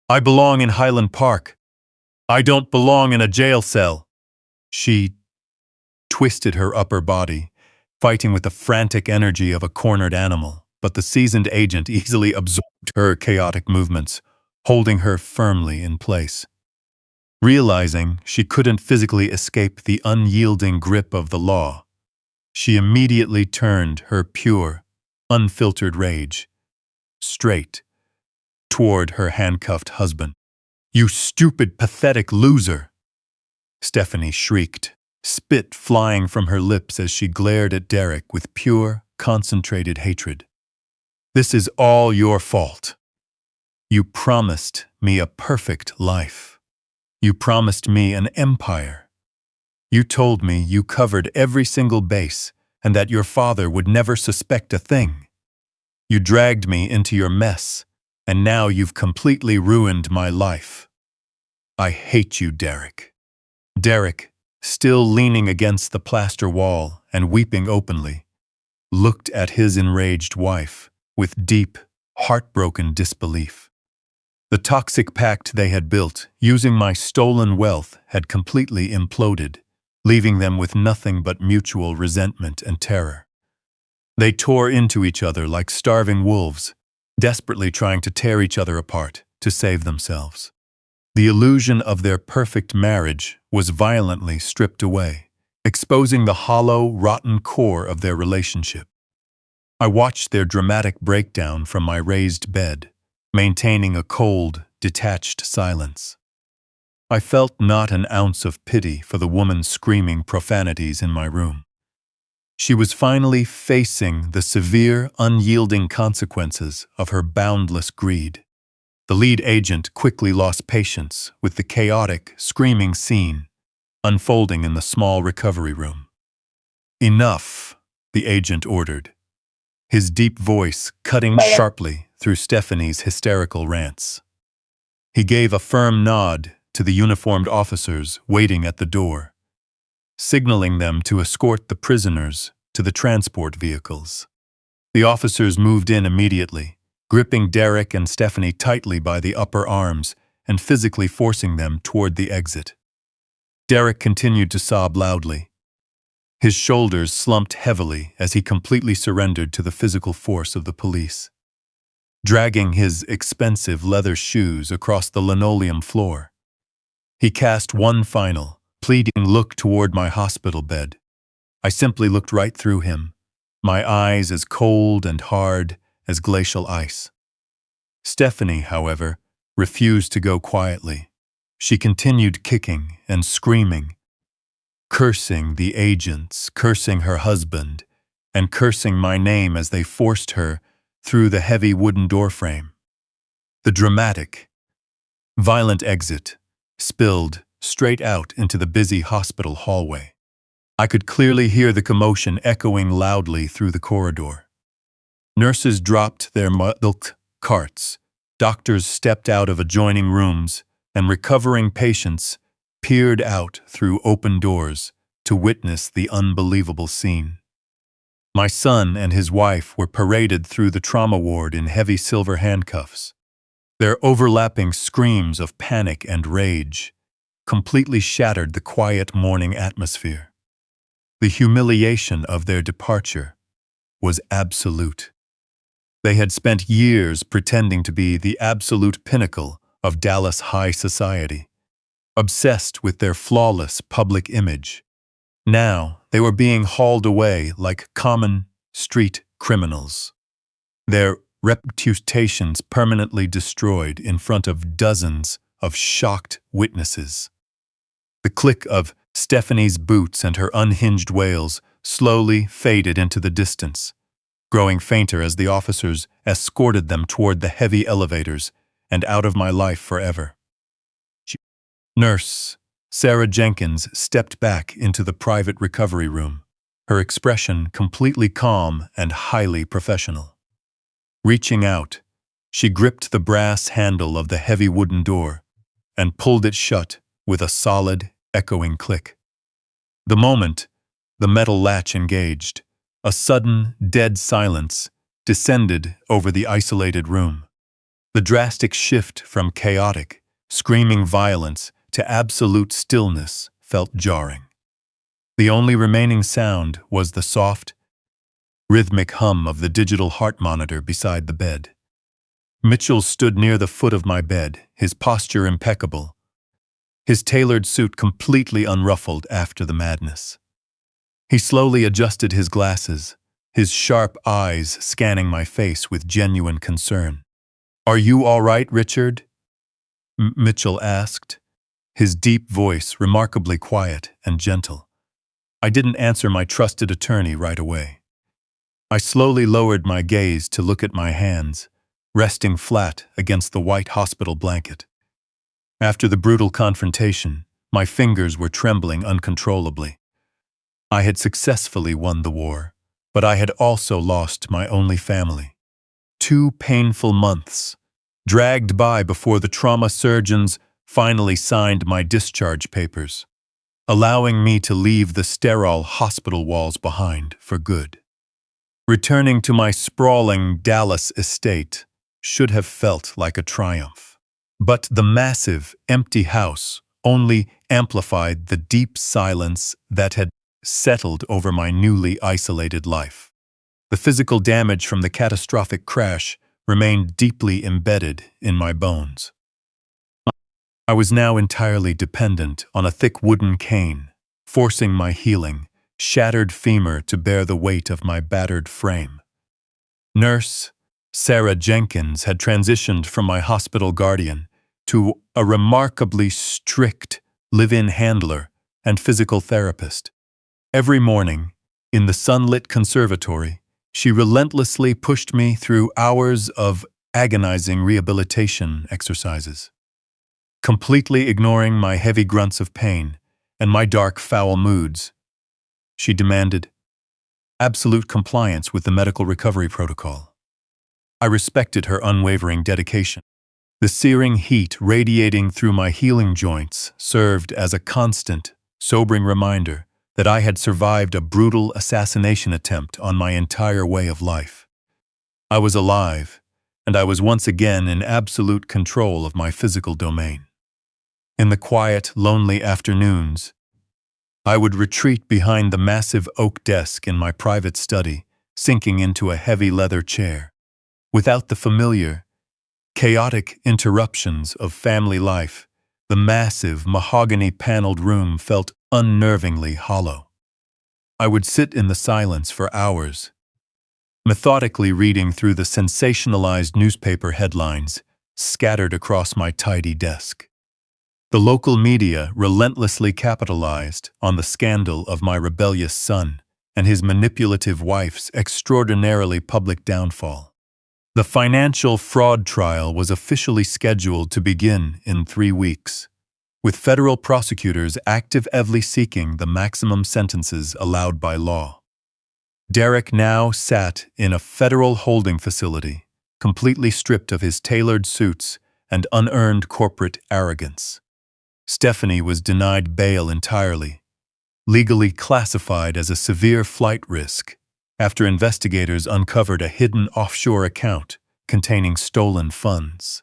"I belong in Highland Park. I don't belong in a jail cell." She twisted her upper body, fighting with the frantic energy of a cornered animal, but the seasoned agent easily absorbed her chaotic movements, holding her firmly in place. Realizing she couldn't physically escape the unyielding grip of the law, she immediately turned her pure, unfiltered rage straight toward her handcuffed husband. "You stupid, pathetic loser!" Stephanie shrieked, spit flying from her lips as she glared at Derek with pure, concentrated hatred. "This is all your fault. You promised me a perfect life. You promised me an empire. You told me you covered every single base and that your father would never suspect a thing. You dragged me into your mess, and now you've completely ruined my life. I hate you, Derek. Derek, still leaning against the plaster wall and weeping openly, looked at his enraged wife with deep, heartbroken disbelief. The toxic pact they had built, using my stolen wealth, had completely imploded, leaving them with nothing but mutual resentment and terror. They tore into each other like starving wolves, desperately trying to tear each other apart to save themselves. The illusion of their perfect marriage was violently stripped away, exposing the hollow, rotten core of their relationship. I watched their dramatic breakdown from my raised bed, maintaining a cold, detached silence. I felt not an ounce of pity for the woman screaming profanities in my room. She was finally facing the severe, unyielding consequences of her boundless greed. The lead agent quickly lost patience with the chaotic, screaming scene unfolding in the small recovery room. "Enough," the agent ordered, his deep voice cutting sharply through Stephanie's hysterical rants. He gave a firm nod to the uniformed officers waiting at the door, signaling them to escort the prisoners to the transport vehicles. The officers moved in immediately, gripping Derek and Stephanie tightly by the upper arms and physically forcing them toward the exit. Derek continued to sob loudly. His shoulders slumped heavily as he completely surrendered to the physical force of the police. Dragging his expensive leather shoes across the linoleum floor, he cast one final, pleading look toward my hospital bed. I simply looked right through him, my eyes as cold and hard as glacial ice. Stephanie, however, refused to go quietly. She continued kicking and screaming, cursing the agents, cursing her husband, and cursing my name as they forced her through the heavy wooden doorframe. The dramatic, violent exit spilled straight out into the busy hospital hallway. I could clearly hear the commotion echoing loudly through the corridor. Nurses dropped their milk carts, doctors stepped out of adjoining rooms, and recovering patients peered out through open doors to witness the unbelievable scene. My son and his wife were paraded through the trauma ward in heavy silver handcuffs. Their overlapping screams of panic and rage completely shattered the quiet morning atmosphere. The humiliation of their departure was absolute. They had spent years pretending to be the absolute pinnacle of Dallas high society, obsessed with their flawless public image. Now they were being hauled away like common street criminals, their reputations permanently destroyed in front of dozens of shocked witnesses. The click of Stephanie's boots and her unhinged wails slowly faded into the distance, growing fainter as the officers escorted them toward the heavy elevators and out of my life forever. Nurse Sarah Jenkins stepped back into the private recovery room, her expression completely calm and highly professional. Reaching out, she gripped the brass handle of the heavy wooden door and pulled it shut with a solid, echoing click. The moment the metal latch engaged, a sudden, dead silence descended over the isolated room. The drastic shift from chaotic, screaming violence to absolute stillness felt jarring. The only remaining sound was the soft, rhythmic hum of the digital heart monitor beside the bed. Mitchell stood near the foot of my bed, his posture impeccable, his tailored suit completely unruffled after the madness. He slowly adjusted his glasses, his sharp eyes scanning my face with genuine concern. "Are you all right, Richard?" Mitchell asked, his deep voice remarkably quiet and gentle. I didn't answer my trusted attorney right away. I slowly lowered my gaze to look at my hands, resting flat against the white hospital blanket. After the brutal confrontation, my fingers were trembling uncontrollably. I had successfully won the war, but I had also lost my only family. 2 painful months, dragged by before the trauma surgeons finally signed my discharge papers, allowing me to leave the sterile hospital walls behind for good. Returning to my sprawling Dallas estate should have felt like a triumph. But the massive, empty house only amplified the deep silence that had settled over my newly isolated life. The physical damage from the catastrophic crash remained deeply embedded in my bones. I was now entirely dependent on a thick wooden cane, forcing my healing, shattered femur to bear the weight of my battered frame. Nurse Sarah Jenkins had transitioned from my hospital guardian to a remarkably strict live-in handler and physical therapist. Every morning, in the sunlit conservatory, she relentlessly pushed me through hours of agonizing rehabilitation exercises. Completely ignoring my heavy grunts of pain and my dark, foul moods, she demanded absolute compliance with the medical recovery protocol. I respected her unwavering dedication. The searing heat radiating through my healing joints served as a constant, sobering reminder that I had survived a brutal assassination attempt on my entire way of life. I was alive, and I was once again in absolute control of my physical domain. In the quiet, lonely afternoons, I would retreat behind the massive oak desk in my private study, sinking into a heavy leather chair. Without the familiar, chaotic interruptions of family life, the massive, mahogany-paneled room felt unnervingly hollow. I would sit in the silence for hours, methodically reading through the sensationalized newspaper headlines scattered across my tidy desk. The local media relentlessly capitalized on the scandal of my rebellious son and his manipulative wife's extraordinarily public downfall. The financial fraud trial was officially scheduled to begin in 3 weeks, with federal prosecutors actively seeking the maximum sentences allowed by law. Derek now sat in a federal holding facility, completely stripped of his tailored suits and unearned corporate arrogance. Stephanie was denied bail entirely, legally classified as a severe flight risk, after investigators uncovered a hidden offshore account containing stolen funds.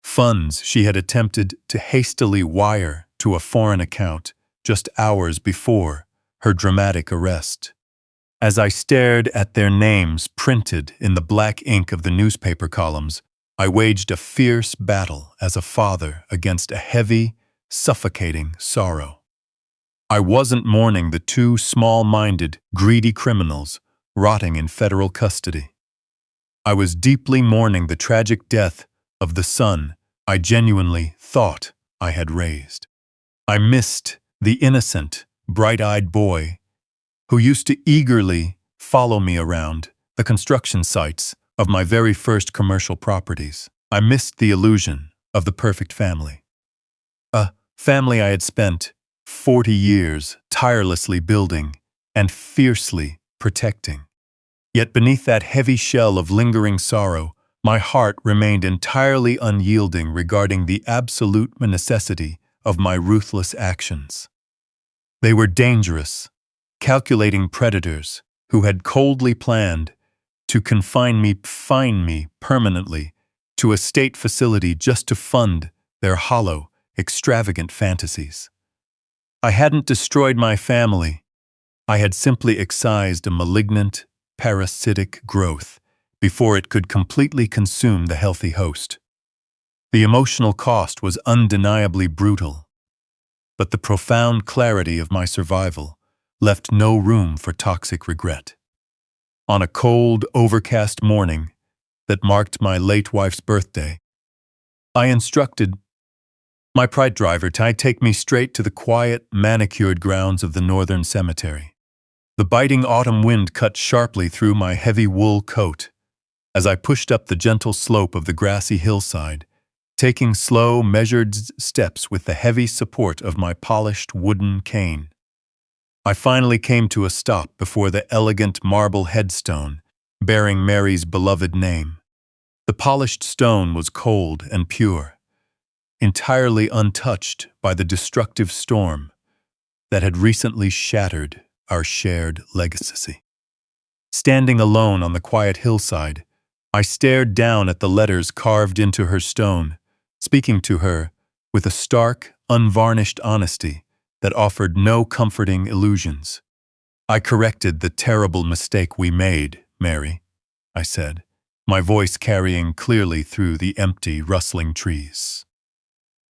Funds she had attempted to hastily wire to a foreign account just hours before her dramatic arrest. As I stared at their names printed in the black ink of the newspaper columns, I waged a fierce battle as a father against a heavy, suffocating sorrow. I wasn't mourning the 2 small-minded, greedy criminals rotting in federal custody. I was deeply mourning the tragic death of the son I genuinely thought I had raised. I missed the innocent, bright-eyed boy who used to eagerly follow me around the construction sites of my very first commercial properties. I missed the illusion of the perfect family. A family I had spent 40 years tirelessly building and fiercely protecting. Yet beneath that heavy shell of lingering sorrow, my heart remained entirely unyielding regarding the absolute necessity of my ruthless actions. They were dangerous, calculating predators who had coldly planned to confine me permanently to a state facility just to fund their hollow, extravagant fantasies. I hadn't destroyed my family. I had simply excised a malignant, parasitic growth before it could completely consume the healthy host. The emotional cost was undeniably brutal, but the profound clarity of my survival left no room for toxic regret. On a cold, overcast morning that marked my late wife's birthday, I instructed my pride driver to take me straight to the quiet, manicured grounds of the northern cemetery. The biting autumn wind cut sharply through my heavy wool coat as I pushed up the gentle slope of the grassy hillside, taking slow, measured steps with the heavy support of my polished wooden cane. I finally came to a stop before the elegant marble headstone bearing Mary's beloved name. The polished stone was cold and pure, entirely untouched by the destructive storm that had recently shattered our shared legacy. Standing alone on the quiet hillside, I stared down at the letters carved into her stone, speaking to her with a stark, unvarnished honesty that offered no comforting illusions. "I corrected the terrible mistake we made, Mary," I said, my voice carrying clearly through the empty, rustling trees.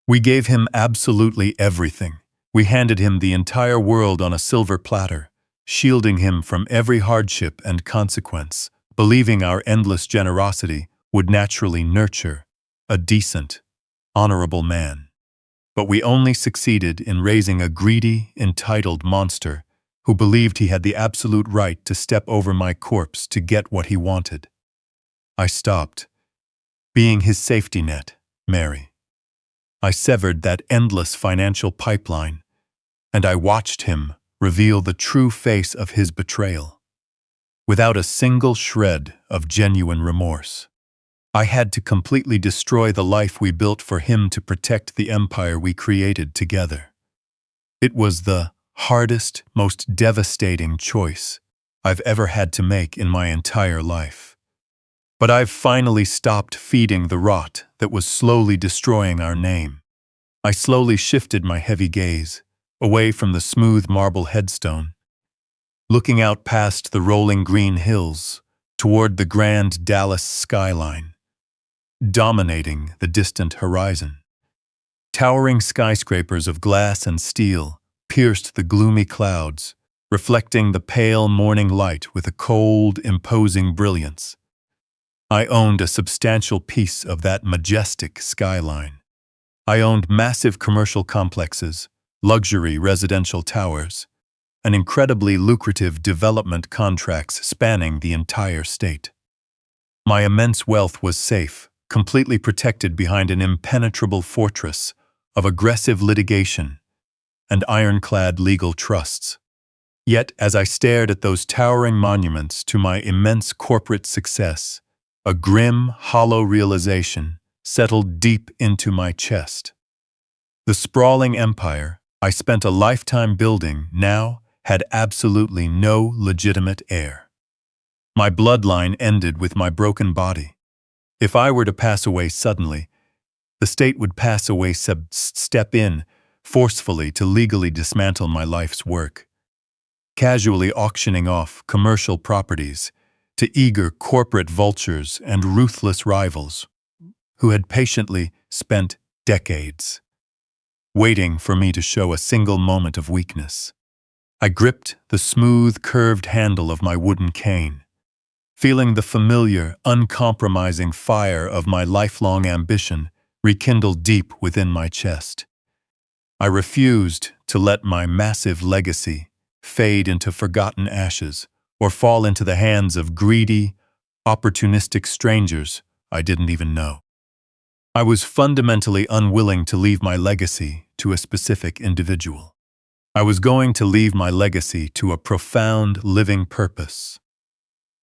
"We gave him absolutely everything. We handed him the entire world on a silver platter, shielding him from every hardship and consequence, believing our endless generosity would naturally nurture a decent, honorable man. But we only succeeded in raising a greedy, entitled monster who believed he had the absolute right to step over my corpse to get what he wanted." I stopped, being his safety net, Mary. I severed that endless financial pipeline, and I watched him reveal the true face of his betrayal. Without a single shred of genuine remorse, I had to completely destroy the life we built for him to protect the empire we created together. It was the hardest, most devastating choice I've ever had to make in my entire life. But I've finally stopped feeding the rot that was slowly destroying our name. I slowly shifted my heavy gaze away from the smooth marble headstone, looking out past the rolling green hills toward the grand Dallas skyline, dominating the distant horizon. Towering skyscrapers of glass and steel pierced the gloomy clouds, reflecting the pale morning light with a cold, imposing brilliance. I owned a substantial piece of that majestic skyline. I owned massive commercial complexes, luxury residential towers, and incredibly lucrative development contracts spanning the entire state. My immense wealth was safe, completely protected behind an impenetrable fortress of aggressive litigation and ironclad legal trusts. Yet, as I stared at those towering monuments to my immense corporate success, a grim, hollow realization settled deep into my chest. The sprawling empire I spent a lifetime building now had absolutely no legitimate heir. My bloodline ended with my broken body. If I were to pass away suddenly, the state would pass away step in forcefully to legally dismantle my life's work, casually auctioning off commercial properties to eager corporate vultures and ruthless rivals who had patiently spent decades waiting for me to show a single moment of weakness. I gripped the smooth, curved handle of my wooden cane, feeling the familiar, uncompromising fire of my lifelong ambition rekindle deep within my chest. I refused to let my massive legacy fade into forgotten ashes or fall into the hands of greedy, opportunistic strangers I didn't even know. I was fundamentally unwilling to leave my legacy to a specific individual. I was going to leave my legacy to a profound, living purpose.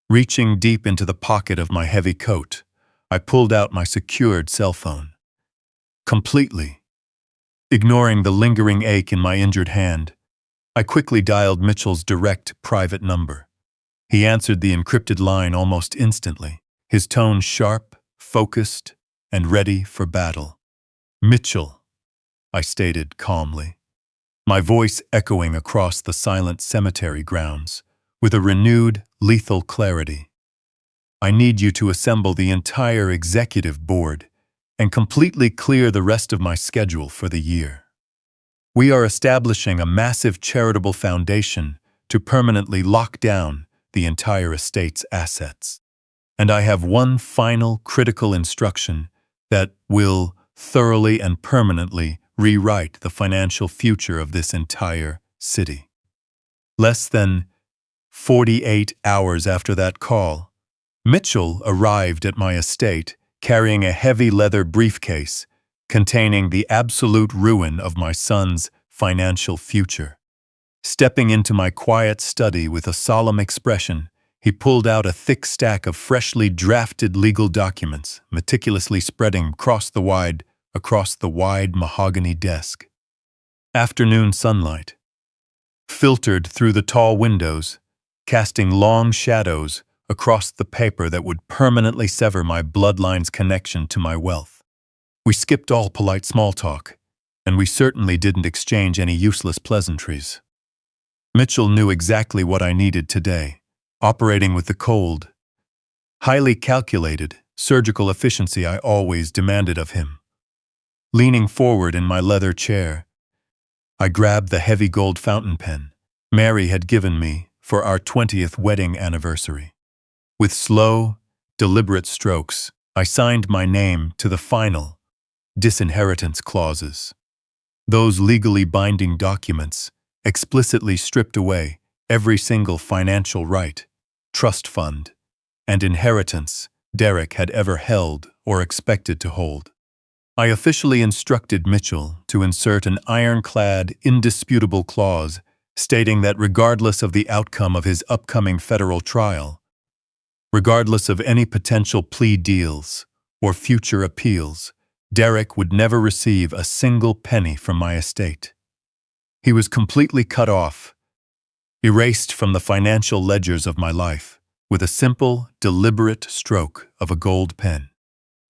Reaching deep into the pocket of my heavy coat, I pulled out my secured cell phone. Completely ignoring the lingering ache in my injured hand, I quickly dialed Mitchell's direct, private number. He answered the encrypted line almost instantly, his tone sharp, focused, and ready for battle. "Mitchell," I stated calmly, my voice echoing across the silent cemetery grounds with a renewed, lethal clarity. "I need you to assemble the entire executive board and completely clear the rest of my schedule for the year. We are establishing a massive charitable foundation to permanently lock down the entire estate's assets. And I have one final critical instruction that will thoroughly and permanently rewrite the financial future of this entire city." Less than 48 hours after that call, Mitchell arrived at my estate carrying a heavy leather briefcase containing the absolute ruin of my son's financial future. Stepping into my quiet study with a solemn expression, He pulled out a thick stack of freshly drafted legal documents, meticulously spreading across the wide mahogany desk. Afternoon sunlight filtered through the tall windows, casting long shadows across the paper that would permanently sever my bloodline's connection to my wealth. We skipped all polite small talk, and we certainly didn't exchange any useless pleasantries. Mitchell knew exactly what I needed today, operating with the cold, highly calculated, surgical efficiency I always demanded of him. Leaning forward in my leather chair, I grabbed the heavy gold fountain pen Mary had given me for our 20th wedding anniversary. With slow, deliberate strokes, I signed my name to the final disinheritance clauses. Those legally binding documents explicitly stripped away every single financial right, trust fund, and inheritance Derek had ever held or expected to hold. I officially instructed Mitchell to insert an ironclad, indisputable clause stating that regardless of the outcome of his upcoming federal trial, regardless of any potential plea deals or future appeals, Derek would never receive a single penny from my estate. He was completely cut off, erased from the financial ledgers of my life, with a simple, deliberate stroke of a gold pen.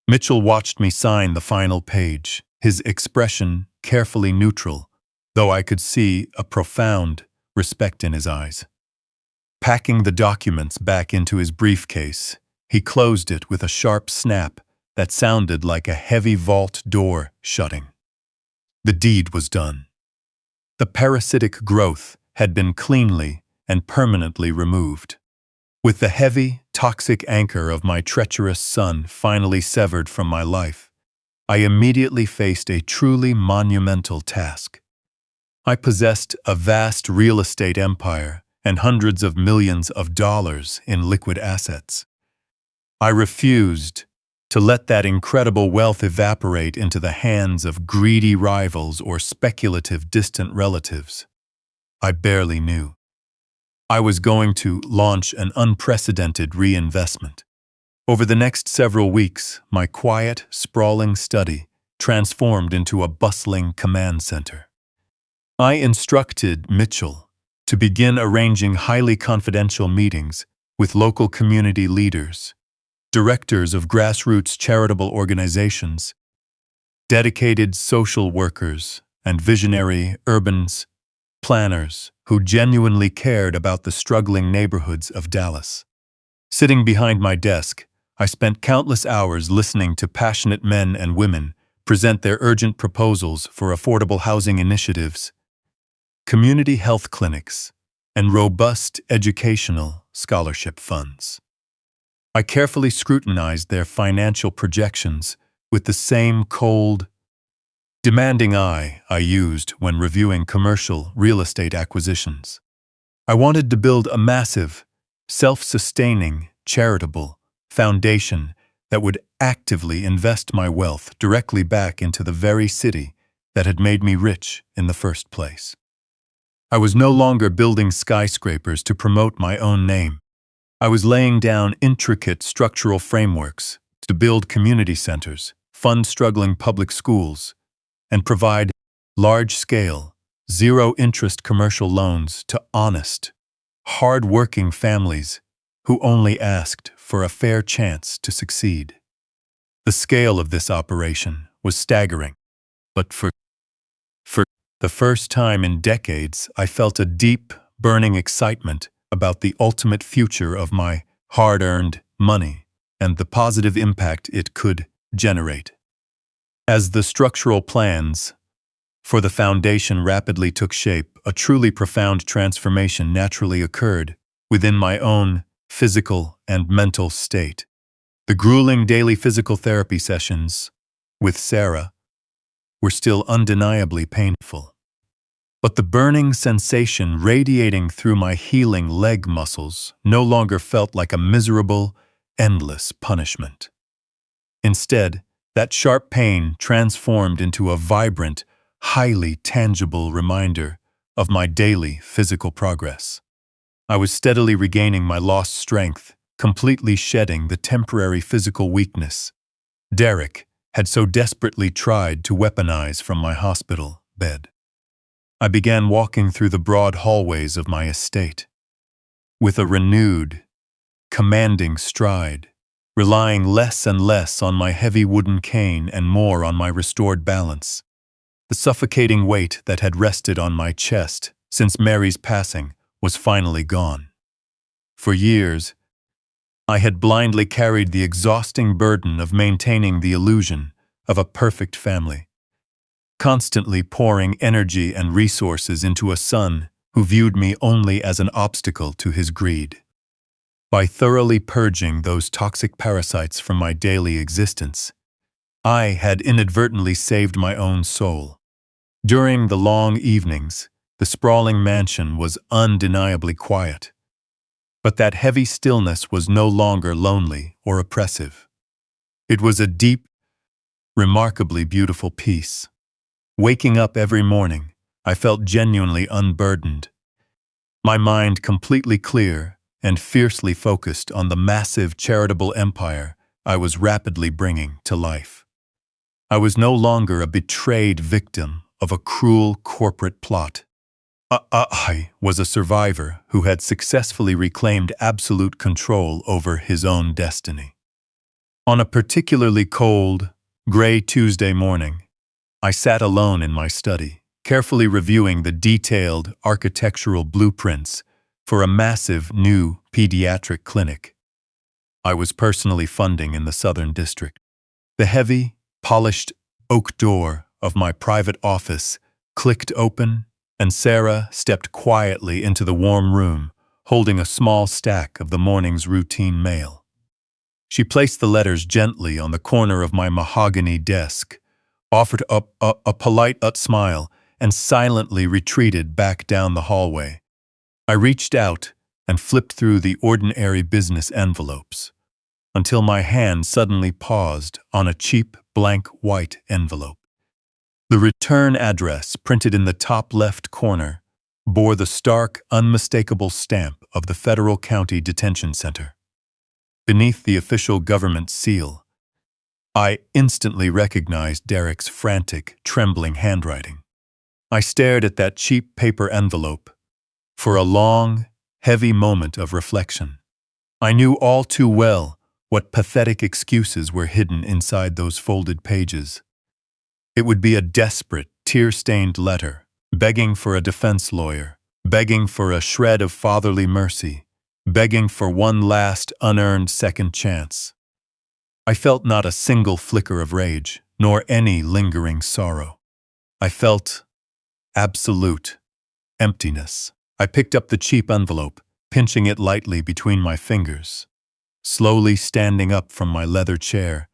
Mitchell watched me sign the final page, his expression carefully neutral, though I could see a profound respect in his eyes. Packing the documents back into his briefcase, he closed it with a sharp snap that sounded like a heavy vault door shutting. The deed was done. The parasitic growth had been cleanly and permanently removed. With the heavy, toxic anchor of my treacherous son finally severed from my life, I immediately faced a truly monumental task. I possessed a vast real estate empire and hundreds of millions of dollars in liquid assets. I refused to let that incredible wealth evaporate into the hands of greedy rivals or speculative distant relatives I barely knew. I was going to launch an unprecedented reinvestment. Over the next several weeks, my quiet, sprawling study transformed into a bustling command center. I instructed Mitchell to begin arranging highly confidential meetings with local community leaders, directors of grassroots charitable organizations, dedicated social workers, and visionary urban planners who genuinely cared about the struggling neighborhoods of Dallas. Sitting behind my desk, I spent countless hours listening to passionate men and women present their urgent proposals for affordable housing initiatives, community health clinics, and robust educational scholarship funds. I carefully scrutinized their financial projections with the same cold, demanding eye I used when reviewing commercial real estate acquisitions. I wanted to build a massive, self-sustaining, charitable foundation that would actively invest my wealth directly back into the very city that had made me rich in the first place. I was no longer building skyscrapers to promote my own name. I was laying down intricate structural frameworks to build community centers, fund struggling public schools, and provide large-scale, zero-interest commercial loans to honest, hard-working families who only asked for a fair chance to succeed. The scale of this operation was staggering, but for the first time in decades, I felt a deep, burning excitement about the ultimate future of my hard-earned money and the positive impact it could generate. As the structural plans for the foundation rapidly took shape, a truly profound transformation naturally occurred within my own physical and mental state. The grueling daily physical therapy sessions with Sarah were still undeniably painful. But the burning sensation radiating through my healing leg muscles no longer felt like a miserable, endless punishment. Instead, that sharp pain transformed into a vibrant, highly tangible reminder of my daily physical progress. I was steadily regaining my lost strength, completely shedding the temporary physical weakness Derek had so desperately tried to weaponize from my hospital bed. I began walking through the broad hallways of my estate, with a renewed, commanding stride, relying less and less on my heavy wooden cane and more on my restored balance. The suffocating weight that had rested on my chest since Mary's passing was finally gone. For years, I had blindly carried the exhausting burden of maintaining the illusion of a perfect family, constantly pouring energy and resources into a son who viewed me only as an obstacle to his greed. By thoroughly purging those toxic parasites from my daily existence, I had inadvertently saved my own soul. During the long evenings, the sprawling mansion was undeniably quiet. But that heavy stillness was no longer lonely or oppressive. It was a deep, remarkably beautiful peace. Waking up every morning, I felt genuinely unburdened, my mind completely clear and fiercely focused on the massive charitable empire I was rapidly bringing to life. I was no longer a betrayed victim of a cruel corporate plot. I was a survivor who had successfully reclaimed absolute control over his own destiny. On a particularly cold, gray Tuesday morning, I sat alone in my study, carefully reviewing the detailed architectural blueprints for a massive new pediatric clinic I was personally funding in the Southern District. The heavy, polished oak door of my private office clicked open, and Sarah stepped quietly into the warm room, holding a small stack of the morning's routine mail. She placed the letters gently on the corner of my mahogany desk, offered up a polite smile, and silently retreated back down the hallway. I reached out and flipped through the ordinary business envelopes, until my hand suddenly paused on a cheap, blank white envelope. The return address, printed in the top left corner, bore the stark, unmistakable stamp of the Federal County Detention Center. Beneath the official government seal, I instantly recognized Derek's frantic, trembling handwriting. I stared at that cheap paper envelope for a long, heavy moment of reflection. I knew all too well what pathetic excuses were hidden inside those folded pages. It would be a desperate, tear-stained letter, begging for a defense lawyer, begging for a shred of fatherly mercy, begging for one last unearned second chance. I felt not a single flicker of rage, nor any lingering sorrow. I felt absolute emptiness. I picked up the cheap envelope, pinching it lightly between my fingers. Slowly standing up from my leather chair,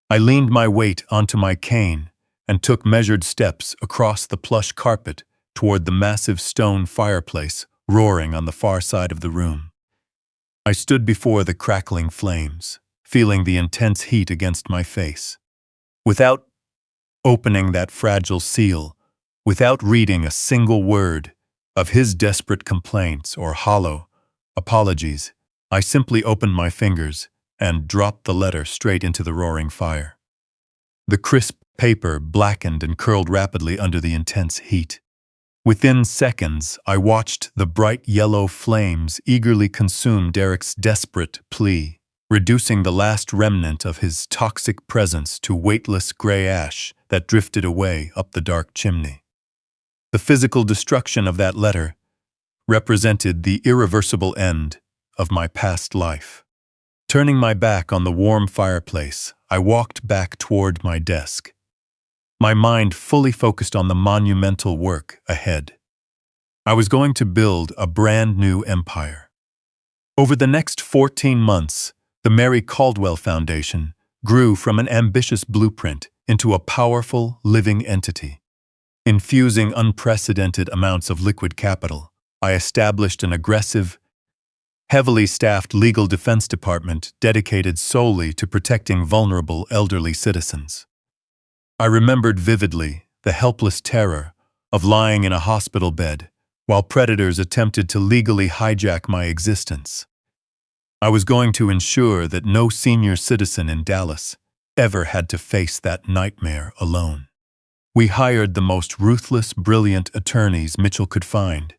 I leaned my weight onto my cane and took measured steps across the plush carpet toward the massive stone fireplace roaring on the far side of the room. I stood before the crackling flames, feeling the intense heat against my face. Without opening that fragile seal, without reading a single word of his desperate complaints or hollow apologies, I simply opened my fingers and dropped the letter straight into the roaring fire. The crisp paper blackened and curled rapidly under the intense heat. Within seconds, I watched the bright yellow flames eagerly consume Derek's desperate plea, reducing the last remnant of his toxic presence to weightless gray ash that drifted away up the dark chimney. The physical destruction of that letter represented the irreversible end of my past life. Turning my back on the warm fireplace, I walked back toward my desk, my mind fully focused on the monumental work ahead. I was going to build a brand new empire. Over the next 14 months, the Mary Caldwell Foundation grew from an ambitious blueprint into a powerful, living entity. Infusing unprecedented amounts of liquid capital, I established an aggressive, heavily staffed legal defense department dedicated solely to protecting vulnerable elderly citizens. I remembered vividly the helpless terror of lying in a hospital bed while predators attempted to legally hijack my existence. I was going to ensure that no senior citizen in Dallas ever had to face that nightmare alone. We hired the most ruthless, brilliant attorneys Mitchell could find,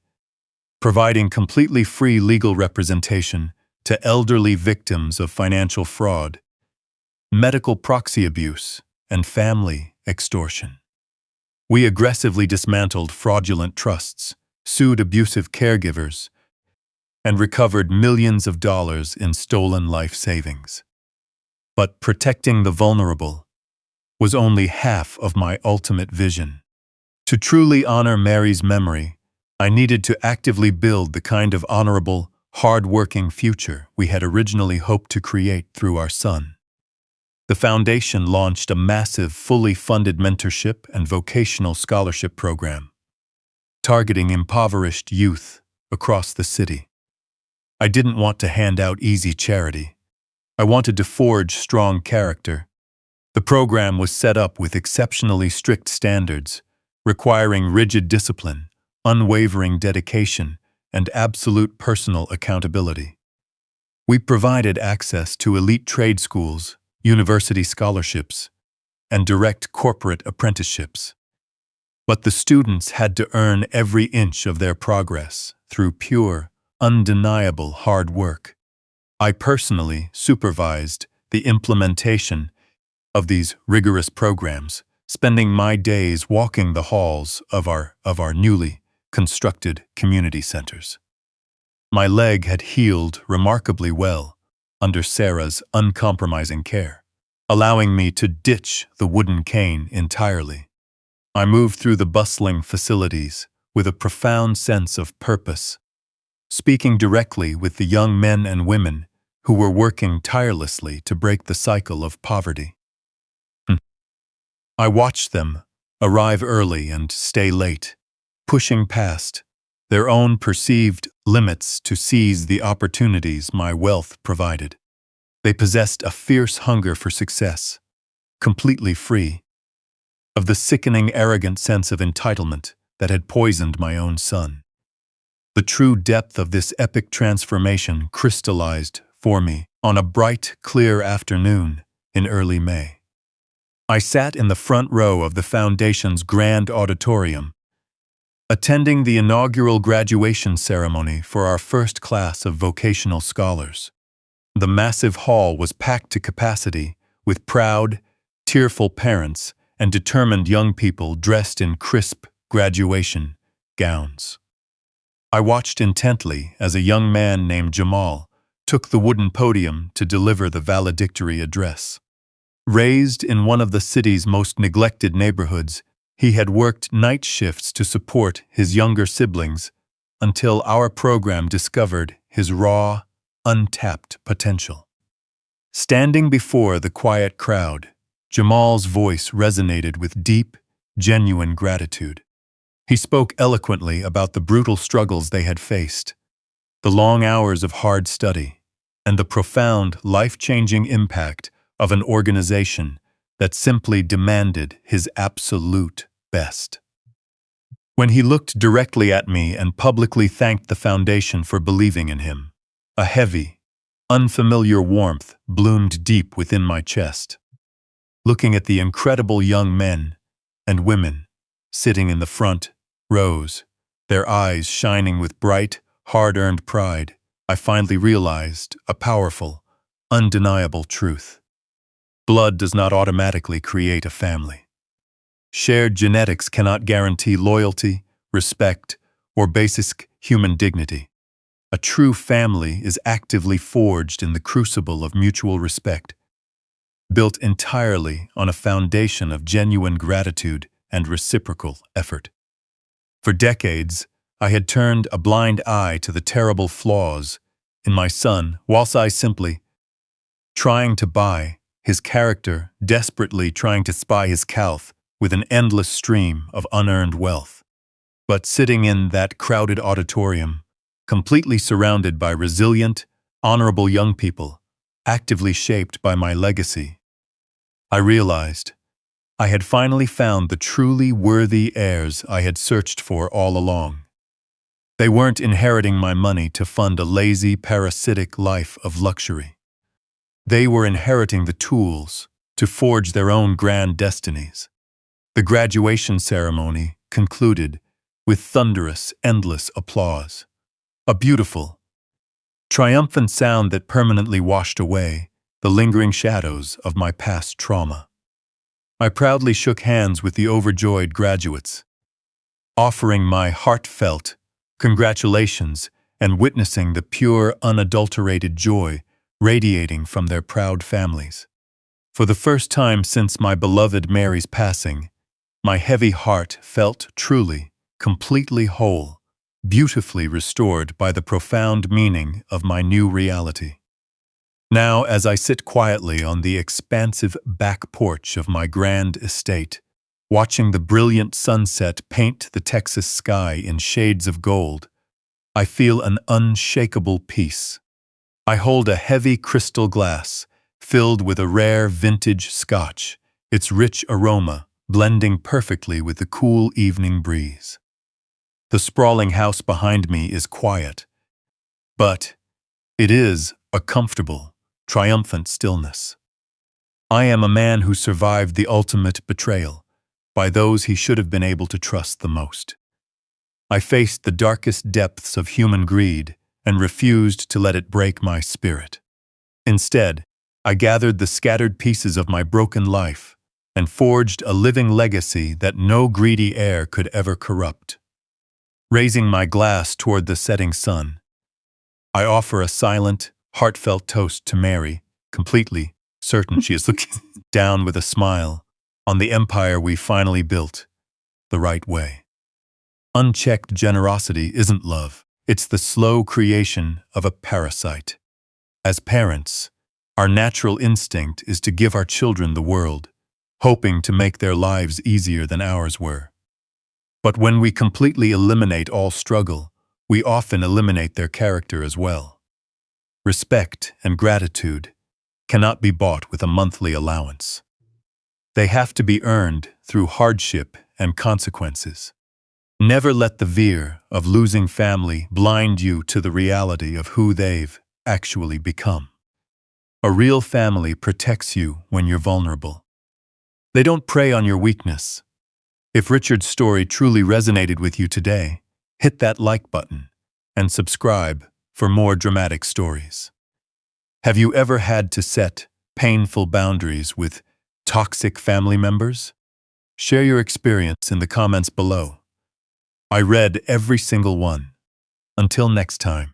providing completely free legal representation to elderly victims of financial fraud, medical proxy abuse, and family extortion. We aggressively dismantled fraudulent trusts, sued abusive caregivers, and recovered millions of dollars in stolen life savings. But protecting the vulnerable was only half of my ultimate vision. To truly honor Mary's memory, I needed to actively build the kind of honorable, hard-working future we had originally hoped to create through our son. The foundation launched a massive, fully funded mentorship and vocational scholarship program, targeting impoverished youth across the city. I didn't want to hand out easy charity. I wanted to forge strong character. The program was set up with exceptionally strict standards, requiring rigid discipline, unwavering dedication, and absolute personal accountability. We provided access to elite trade schools, university scholarships, and direct corporate apprenticeships. But the students had to earn every inch of their progress through pure, undeniable hard work. I personally supervised the implementation of these rigorous programs, spending my days walking the halls of our newly constructed community centers. My leg had healed remarkably well under Sarah's uncompromising care, allowing me to ditch the wooden cane entirely. I moved through the bustling facilities with a profound sense of purpose, speaking directly with the young men and women who were working tirelessly to break the cycle of poverty. I watched them arrive early and stay late, pushing past their own perceived limits to seize the opportunities my wealth provided. They possessed a fierce hunger for success, completely free of the sickening, arrogant sense of entitlement that had poisoned my own son. The true depth of this epic transformation crystallized for me on a bright, clear afternoon in early May. I sat in the front row of the Foundation's grand auditorium, attending the inaugural graduation ceremony for our first class of vocational scholars. The massive hall was packed to capacity with proud, tearful parents and determined young people dressed in crisp graduation gowns. I watched intently as a young man named Jamal took the wooden podium to deliver the valedictory address. Raised in one of the city's most neglected neighborhoods, he had worked night shifts to support his younger siblings until our program discovered his raw, untapped potential. Standing before the quiet crowd, Jamal's voice resonated with deep, genuine gratitude. He spoke eloquently about the brutal struggles they had faced, the long hours of hard study, and the profound, life-changing impact of an organization that simply demanded his absolute best. When he looked directly at me and publicly thanked the Foundation for believing in him, a heavy, unfamiliar warmth bloomed deep within my chest. Looking at the incredible young men and women sitting in the front rows, their eyes shining with bright, hard-earned pride, I finally realized a powerful, undeniable truth. Blood does not automatically create a family. Shared genetics cannot guarantee loyalty, respect, or basic human dignity. A true family is actively forged in the crucible of mutual respect, built entirely on a foundation of genuine gratitude and reciprocal effort. For decades, I had turned a blind eye to the terrible flaws in my son, whilst I simply trying to buy his character, desperately trying to spy his calf with an endless stream of unearned wealth. But sitting in that crowded auditorium, completely surrounded by resilient, honorable young people, actively shaped by my legacy, I realized I had finally found the truly worthy heirs I had searched for all along. They weren't inheriting my money to fund a lazy, parasitic life of luxury. They were inheriting the tools to forge their own grand destinies. The graduation ceremony concluded with thunderous, endless applause. A beautiful, triumphant sound that permanently washed away the lingering shadows of my past trauma. I proudly shook hands with the overjoyed graduates, offering my heartfelt congratulations and witnessing the pure, unadulterated joy radiating from their proud families. For the first time since my beloved Mary's passing, my heavy heart felt truly, completely whole, beautifully restored by the profound meaning of my new reality. Now, as I sit quietly on the expansive back porch of my grand estate, watching the brilliant sunset paint the Texas sky in shades of gold, I feel an unshakable peace. I hold a heavy crystal glass filled with a rare vintage scotch, its rich aroma blending perfectly with the cool evening breeze. The sprawling house behind me is quiet, but it is a comfortable, triumphant stillness. I am a man who survived the ultimate betrayal by those he should have been able to trust the most. I faced the darkest depths of human greed and refused to let it break my spirit. Instead, I gathered the scattered pieces of my broken life and forged a living legacy that no greedy air could ever corrupt. Raising my glass toward the setting sun, I offer a silent, heartfelt toast to Mary, completely certain she is looking down with a smile on the empire we finally built the right way. Unchecked generosity isn't love. It's the slow creation of a parasite. As parents, our natural instinct is to give our children the world, hoping to make their lives easier than ours were. But when we completely eliminate all struggle, we often eliminate their character as well. Respect and gratitude cannot be bought with a monthly allowance. They have to be earned through hardship and consequences. Never let the fear of losing family blind you to the reality of who they've actually become. A real family protects you when you're vulnerable. They don't prey on your weakness. If Richard's story truly resonated with you today, hit that like button and subscribe for more dramatic stories. Have you ever had to set painful boundaries with toxic family members? Share your experience in the comments below. I read every single one. Until next time.